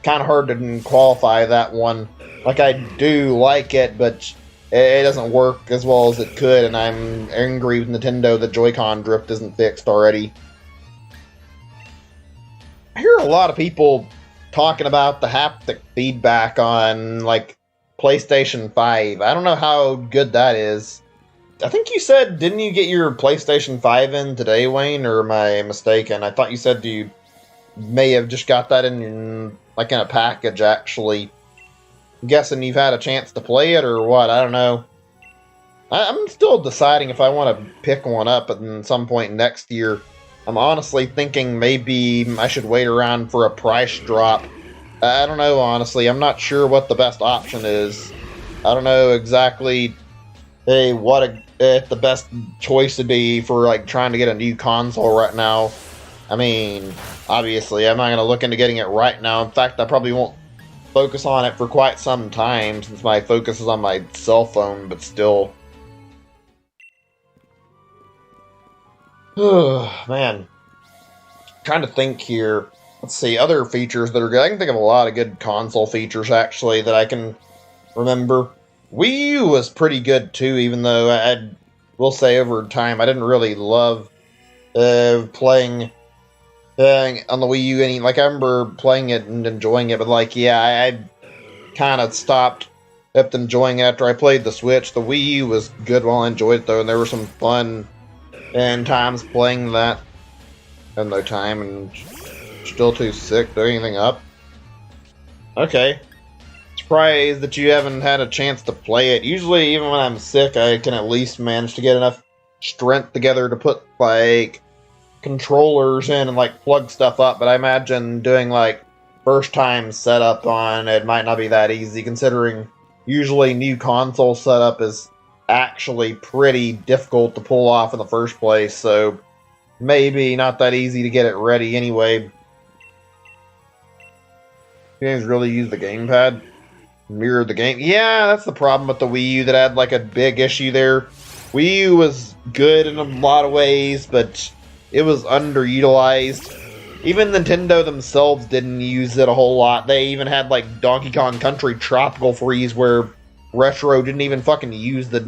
kind of hard to qualify that one. Like, I do like it, but it doesn't work as well as it could, and I'm angry with Nintendo that Joy-Con drift isn't fixed already. I hear a lot of people talking about the haptic feedback on, like, PlayStation 5. I don't know how good that is. I think you said, didn't you get your PlayStation 5 in today, Wayne, or am I mistaken? I thought you said you may have just got that in, like, in a package, actually. I'm guessing you've had a chance to play it, or what? I don't know. I'm still deciding if I want to pick one up at some point next year. I'm honestly thinking maybe I should wait around for a price drop. I don't know, honestly. I'm not sure what the best option is. I don't know exactly if the best choice would be for, like, trying to get a new console right now. I mean, obviously, I'm not going to look into getting it right now. In fact, I probably won't focus on it for quite some time, since my focus is on my cell phone, but still. Man. Trying to think here. Let's see, other features that are good. I can think of a lot of good console features, actually, that I can remember. Wii U was pretty good, too, even though I will say over time I didn't really love playing on the Wii U. Like, I remember playing it and enjoying it, but, like, yeah, I kind of stopped enjoying it after I played the Switch. The Wii U was good while I enjoyed it, though, and there were some fun and times playing that. Had no time and still too sick to do anything up. Okay. Surprised that you haven't had a chance to play it. Usually, even when I'm sick, I can at least manage to get enough strength together to put, like, controllers in and, like, plug stuff up, but I imagine doing, like, first time setup on it might not be that easy, considering usually new console setup is actually pretty difficult to pull off in the first place, so maybe not that easy to get it ready anyway. Games really use the gamepad? Mirror the game? Yeah, that's the problem with the Wii U that had, like, a big issue there. Wii U was good in a lot of ways, but it was underutilized. Even Nintendo themselves didn't use it a whole lot. They even had, like, Donkey Kong Country Tropical Freeze where Retro didn't even fucking use the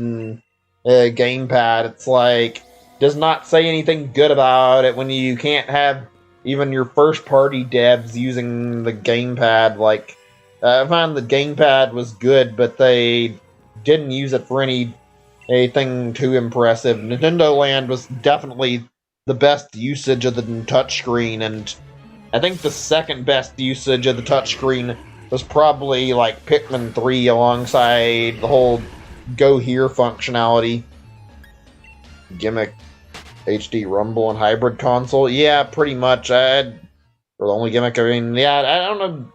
gamepad. It's like, does not say anything good about it when you can't have even your first-party devs using the gamepad. Like, I found the gamepad was good, but they didn't use it for anything too impressive. Nintendo Land was definitely the best usage of the touchscreen, and I think the second best usage of the touchscreen was probably, like, Pikmin 3 alongside the whole Go Here functionality. Gimmick. HD Rumble and hybrid console? Yeah, pretty much. Or the only gimmick, I mean, yeah, I don't know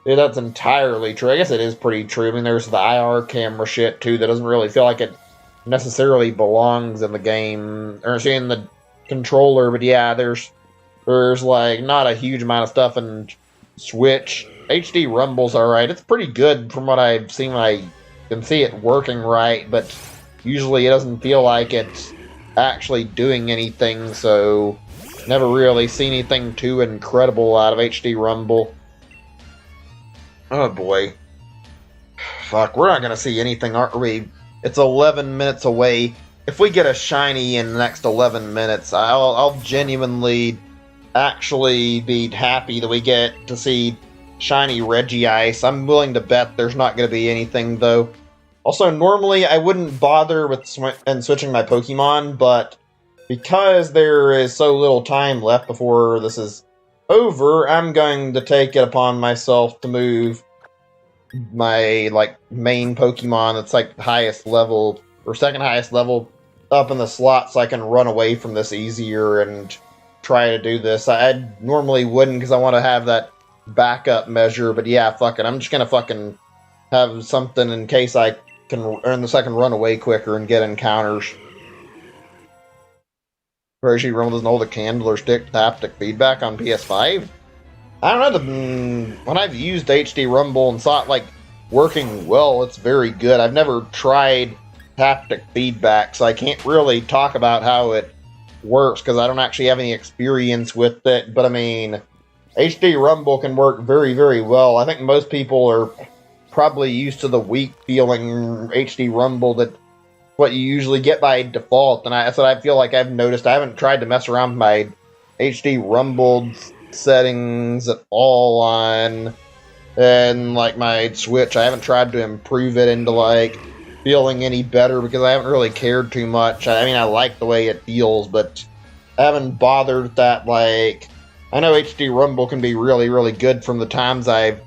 if that's entirely true. I guess it is pretty true. I mean, there's the IR camera shit, too, that doesn't really feel like it necessarily belongs in the game, or in the controller, but yeah, there's like, not a huge amount of stuff in Switch. HD Rumble's alright. It's pretty good from what I've seen. I can see it working right, but usually it doesn't feel like it's actually doing anything, so never really seen anything too incredible out of HD Rumble. Oh boy. Fuck, we're not gonna see anything, are we? It's 11 minutes away. If we get a shiny in the next 11 minutes, I'll genuinely actually be happy that we get to see shiny Regice. I'm willing to bet there's not going to be anything, though. Also, normally I wouldn't bother with switching my Pokemon, but because there is so little time left before this is over, I'm going to take it upon myself to move my main Pokemon that's the highest level or second highest level up in the slot so I can run away from this easier and try to do this. I normally wouldn't because I want to have that backup measure, but yeah, fuck it. I'm just gonna fucking have something in case I can earn the second run away quicker and get encounters. Regice Rumble doesn't hold a candle or stick haptic feedback on PS5. I don't know, when I've used HD Rumble and saw it working well, it's very good. I've never tried haptic feedback, so I can't really talk about how it works because I don't actually have any experience with it. But I mean, HD Rumble can work very, very well. I think most people are probably used to the weak feeling HD Rumble that what you usually get by default, and that's what I feel like I've noticed. I haven't tried to mess around with my HD Rumble settings at all on and my Switch. I haven't tried to improve it into feeling any better because I haven't really cared too much. I mean, I like the way it feels, but I haven't bothered with that. I know HD Rumble can be really, really good from the times I've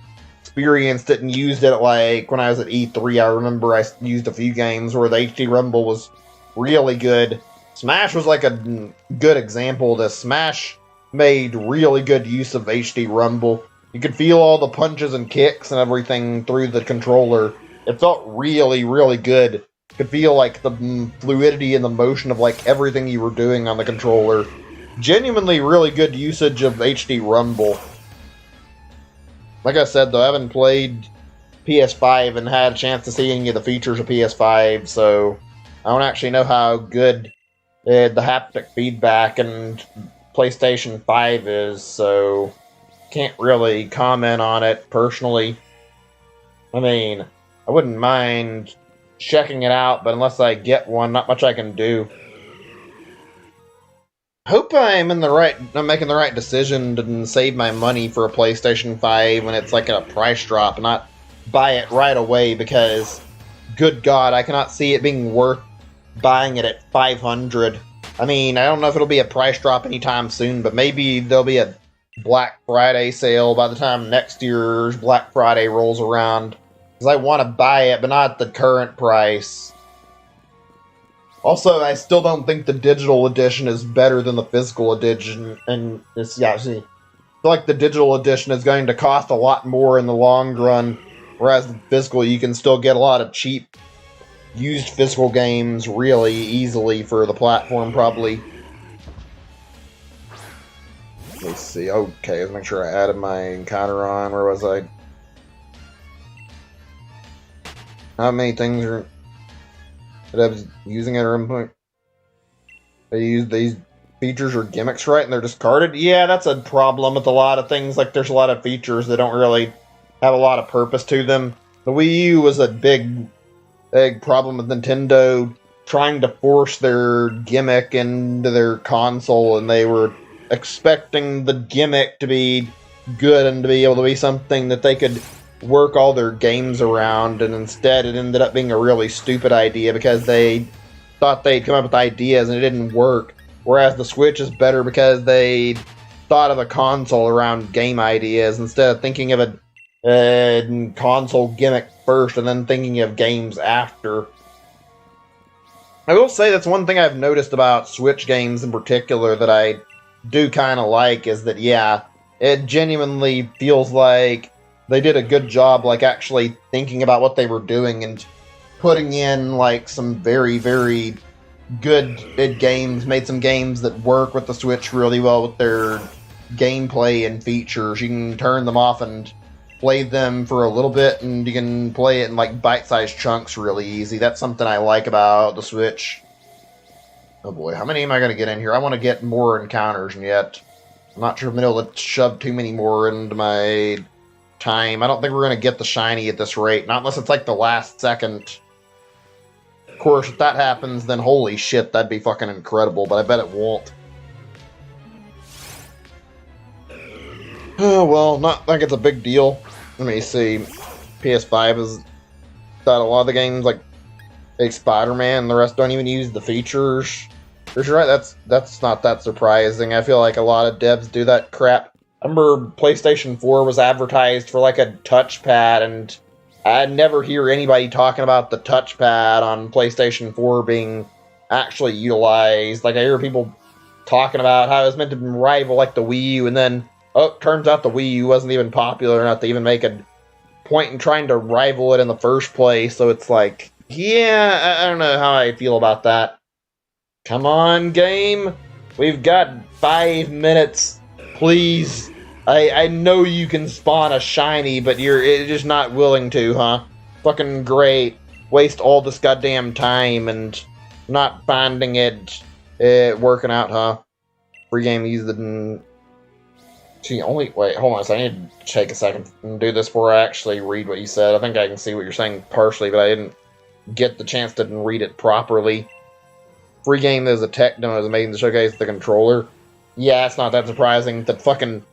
experienced it and used it when I was at E3. I remember I used a few games where the HD Rumble was really good. Smash was a good example of this. Smash made really good use of HD Rumble. You could feel all the punches and kicks and everything through the controller. It felt really, really good. You could feel the fluidity and the motion of everything you were doing on the controller. Genuinely really good usage of HD Rumble. Like I said, though, I haven't played PS5 and had a chance to see any of the features of PS5, so I don't actually know how good the haptic feedback and PlayStation 5 is, so can't really comment on it personally. I mean, I wouldn't mind checking it out, but unless I get one, not much I can do. Hope I'm making the right decision to save my money for a PlayStation 5 when it's a price drop and not buy it right away because, good God, I cannot see it being worth buying it at $500. I mean, I don't know if it'll be a price drop anytime soon, but maybe there'll be a Black Friday sale by the time next year's Black Friday rolls around. Because I want to buy it, but not at the current price. Also, I still don't think the digital edition is better than the physical edition. And it's, I feel like the digital edition is going to cost a lot more in the long run. Whereas the physical, you can still get a lot of cheap used physical games really easily for the platform, probably. Let me see. Okay, let's make sure I added my encounter on. Where was I? How many things are that I was using at one point? They use these features or gimmicks right and they're discarded? Yeah, that's a problem with a lot of things. There's a lot of features that don't really have a lot of purpose to them. The Wii U was a big problem with Nintendo trying to force their gimmick into their console, and they were expecting the gimmick to be good and to be able to be something that they could work all their games around, and instead it ended up being a really stupid idea because they thought they'd come up with ideas and it didn't work. Whereas the Switch is better because they thought of a console around game ideas instead of thinking of a console gimmick first and then thinking of games after. I will say that's one thing I've noticed about Switch games in particular that I do kind of like is that, yeah, it genuinely feels like they did a good job actually thinking about what they were doing and putting in some very, very good games, made some games that work with the Switch really well with their gameplay and features. You can turn them off and play them for a little bit, and you can play it in bite-sized chunks really easy. That's something I like about the Switch. Oh boy, how many am I going to get in here? I want to get more encounters, and yet I'm not sure if I'm able to shove too many more into my time. I don't think we're going to get the shiny at this rate. Not unless it's like the last second. Of course, if that happens, then holy shit, that'd be fucking incredible, but I bet it won't. Oh, well, not like it's a big deal. Let me see. PS5 has got a lot of the games, like Spider-Man, the rest don't even use the features. You're right, that's not that surprising. I feel like a lot of devs do that crap. I remember PlayStation 4 was advertised for like a touchpad, and I never hear anybody talking about the touchpad on PlayStation 4 being actually utilized. Like, I hear people talking about how it was meant to rival like the Wii U, and then, oh, it turns out the Wii U wasn't even popular enough to even make a point in trying to rival it in the first place. So it's like, yeah, I don't know how I feel about that. Come on, game. We've got 5 minutes. Please. I know you can spawn a shiny, but you're just not willing to, huh? Fucking great. Waste all this goddamn time and not finding it working out, huh? Free game use the... Gee, only... Wait, hold on a second. I need to take a second and do this before I actually read what you said. I think I can see what you're saying partially, but I didn't get the chance to read it properly. Free game is a tech demo is amazing to showcase the controller. Yeah, it's not that surprising. The fucking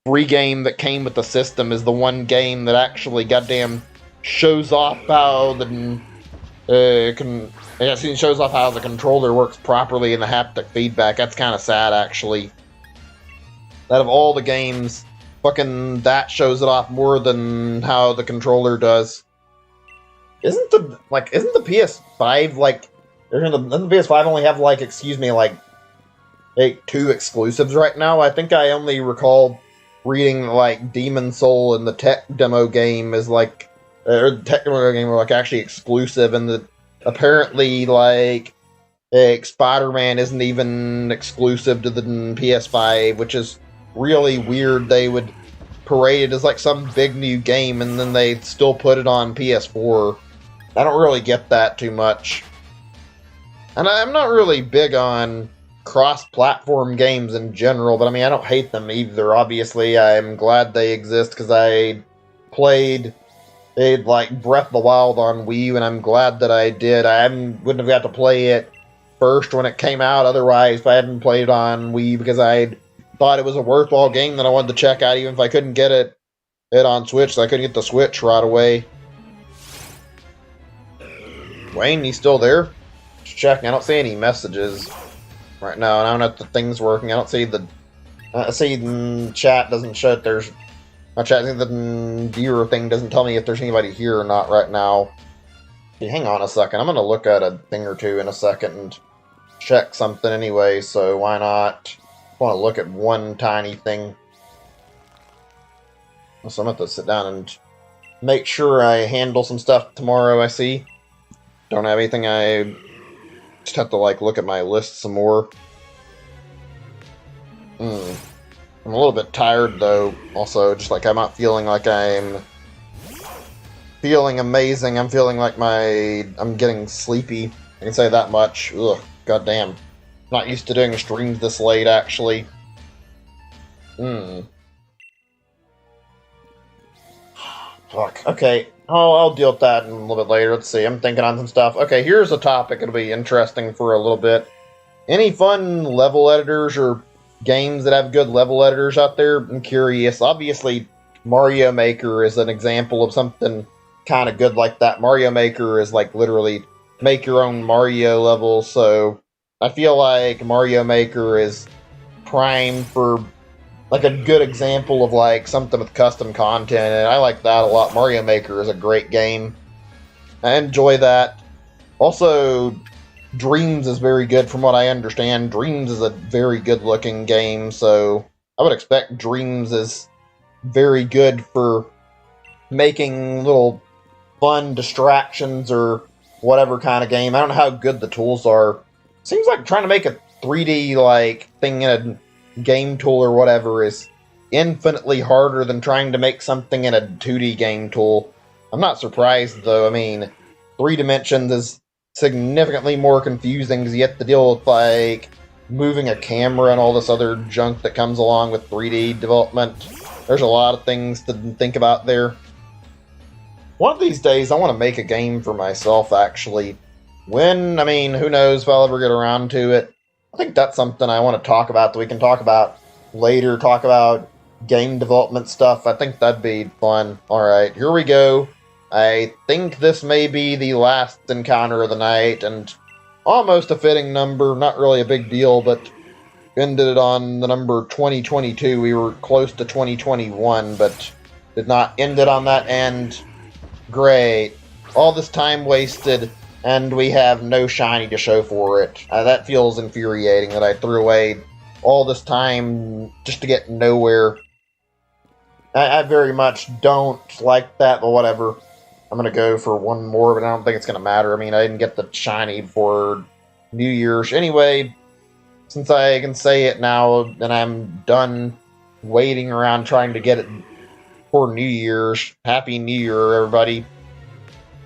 free game that came with the system is the one game that actually goddamn shows off how the shows off how the controller works properly and the haptic feedback. That's kind of sad, actually. Out of all the games, fucking that shows it off more than how the controller does. Isn't the PS5 like? Doesn't the PS5 only have like, like 2 exclusives right now? I think I only recall reading like Demon Soul and the tech demo game is like, or the tech demo game were like actually exclusive, and the apparently like Spider-Man isn't even exclusive to the PS5, which is really weird. They would parade it as like some big new game, and then they still put it on PS4. I don't really get that too much. And I'm not really big on cross-platform games in general, but I mean, I don't hate them either. Obviously, I'm glad they exist because I played like Breath of the Wild on Wii U, and I'm glad that I did. I wouldn't have got to play it first when it came out otherwise if I hadn't played it on Wii, because I thought it was a worthwhile game that I wanted to check out, even if I couldn't get it on Switch, so I couldn't get the Switch right away. Wayne, you still there? Just checking. I don't see any messages right now, and I don't know if the thing's working. I don't see the... I see the chat doesn't show if there's... My chat, I think the viewer thing doesn't tell me if there's anybody here or not right now. Hey, hang on a second. I'm going to look at a thing or two in a second and check something anyway, so why not? I want to look at one tiny thing. So I'm going to have to sit down and make sure I handle some stuff tomorrow, I see. Don't have anything. I just have to like look at my list some more. I'm a little bit tired though. Also, just like I'm not feeling like I'm feeling amazing. I'm feeling like I'm getting sleepy. I can say that much. Ugh, goddamn. Not used to doing streams this late, actually. Fuck. Okay. I'll deal with that in a little bit later. Let's see. I'm thinking on some stuff. Okay, here's a topic. It'll be interesting for a little bit. Any fun level editors or games that have good level editors out there? I'm curious. Obviously, Mario Maker is an example of something kind of good like that. Mario Maker is like literally make your own Mario level, so I feel like Mario Maker is primed for like a good example of like something with custom content, and I like that a lot. Mario Maker is a great game. I enjoy that. Also, Dreams is very good from what I understand. Dreams is a very good looking game, so I would expect Dreams is very good for making little fun distractions or whatever kind of game. I don't know how good the tools are. Seems like trying to make a 3D like thing in a game tool or whatever is infinitely harder than trying to make something in a 2D game tool. I'm not surprised though. I mean, 3 dimensions is significantly more confusing because you have to deal with like moving a camera and all this other junk that comes along with 3D development. There's a lot of things to think about there. One of these days, I want to make a game for myself, actually. When, I mean, who knows if I'll ever get around to it. I think that's something I want to talk about that we can talk about later, talk about game development stuff. I think that'd be fun. Alright, here we go. I think this may be the last encounter of the night, and almost a fitting number, not really a big deal, but ended it on the number 2022. We were close to 2021, but did not end it on that end. Great. All this time wasted, and we have no shiny to show for it. That feels infuriating that I threw away all this time just to get nowhere. I very much don't like that, but whatever. I'm going to go for one more, but I don't think it's going to matter. I mean, I didn't get the shiny before New Year's. Anyway, since I can say it now, then I'm done waiting around trying to get it for New Year's. Happy New Year, everybody.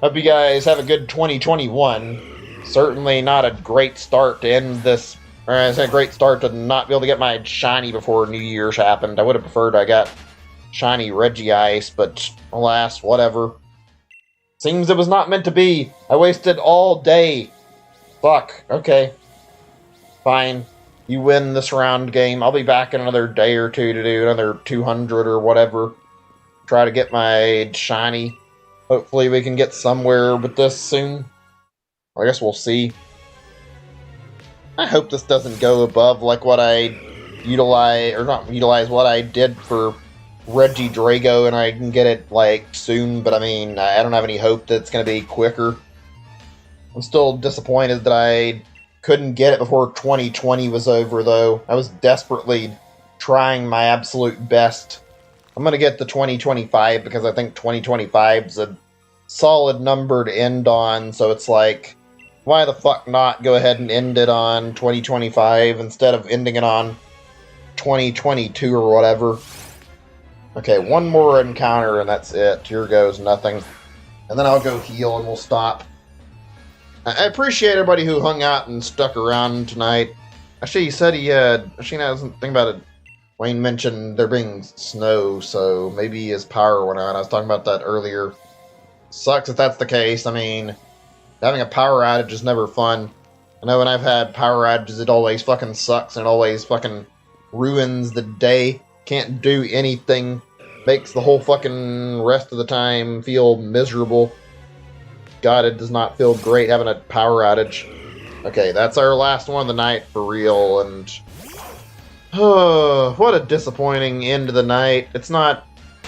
Hope you guys have a good 2021. Certainly not a great start to end this, or it's a great start to not be able to get my shiny before New Year's happened. I would have preferred I got shiny Regice, but alas, whatever. Seems it was not meant to be. I wasted all day. Fuck. Okay. Fine. You win this round game. I'll be back in another day or two to do another 200 or whatever. Try to get my shiny. Hopefully we can get somewhere with this soon. I guess we'll see. I hope this doesn't go above like what I utilize, or not utilize, what I did for Reggie Drago, and I can get it like soon, but I mean, I don't have any hope that it's going to be quicker. I'm still disappointed that I couldn't get it before 2020 was over, though. I was desperately trying my absolute best. I'm going to get the 2025 because I think 2025 is a solid number to end on, so it's like, why the fuck not go ahead and end it on 2025 instead of ending it on 2022 or whatever. Okay, one more encounter and that's it. Here goes nothing. And then I'll go heal and we'll stop. I appreciate everybody who hung out and stuck around tonight. Actually, he said he had... Actually, I wasn't thinking about it. Wayne mentioned there being snow, so maybe his power went out. I was talking about that earlier. Sucks if that's the case. I mean, having a power outage is never fun. I know when I've had power outages, it always fucking sucks and it always fucking ruins the day. Can't do anything. Makes the whole fucking rest of the time feel miserable. God, it does not feel great having a power outage. Okay, that's our last one of the night for real, and... what a disappointing end of the night. It's not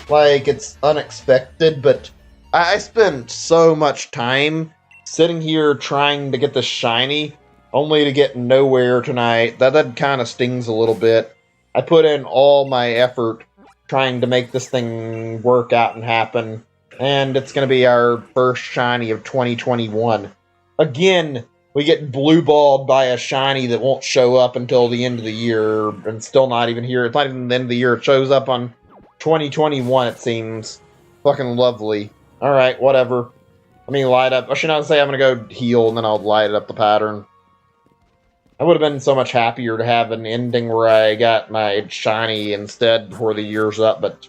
like it's unexpected, but I spent so much time sitting here trying to get the shiny, only to get nowhere tonight. That kind of stings a little bit. I put in all my effort trying to make this thing work out and happen, and it's going to be our first shiny of 2021. Again, we get blue-balled by a shiny that won't show up until the end of the year, and still not even here. It's not even the end of the year. It shows up on 2021, it seems. Fucking lovely. Alright, whatever. Let me light up. I should not say I'm going to go heal, and then I'll light up the pattern. I would have been so much happier to have an ending where I got my shiny instead before the year's up, but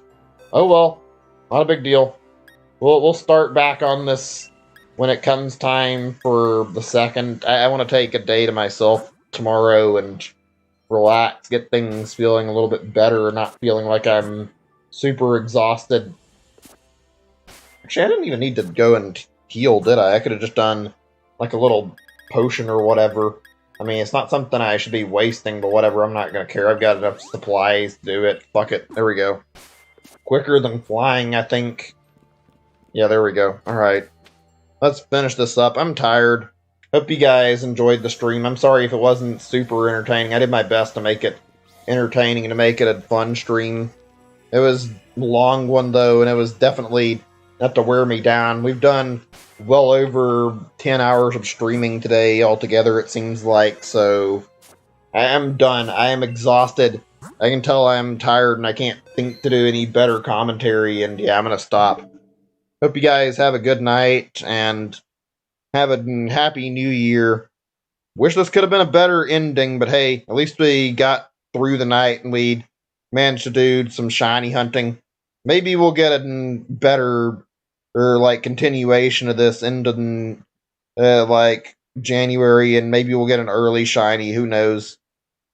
oh well. Not a big deal. We'll start back on this when it comes time for the second. I want to take a day to myself tomorrow and relax, get things feeling a little bit better, not feeling like I'm super exhausted. Actually, I didn't even need to go and heal, did I? I could have just done like a little potion or whatever. I mean, it's not something I should be wasting, but whatever, I'm not going to care. I've got enough supplies to do it. Fuck it. There we go. Quicker than flying, I think. Yeah, there we go. Alright. Let's finish this up. I'm tired. Hope you guys enjoyed the stream. I'm sorry if it wasn't super entertaining. I did my best to make it entertaining and to make it a fun stream. It was a long one, though, and it was definitely not to wear me down. We've done well over 10 hours of streaming today altogether, it seems like, so I am done. I am exhausted. I can tell I'm tired and I can't think to do any better commentary, and yeah, I'm gonna stop. Hope you guys have a good night and have a happy new year. Wish this could have been a better ending, but hey, at least we got through the night and we managed to do some shiny hunting. Maybe we'll get a better or like continuation of this into like January, and maybe we'll get an early shiny. Who knows?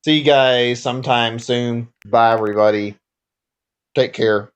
See you guys sometime soon. Bye, everybody. Take care.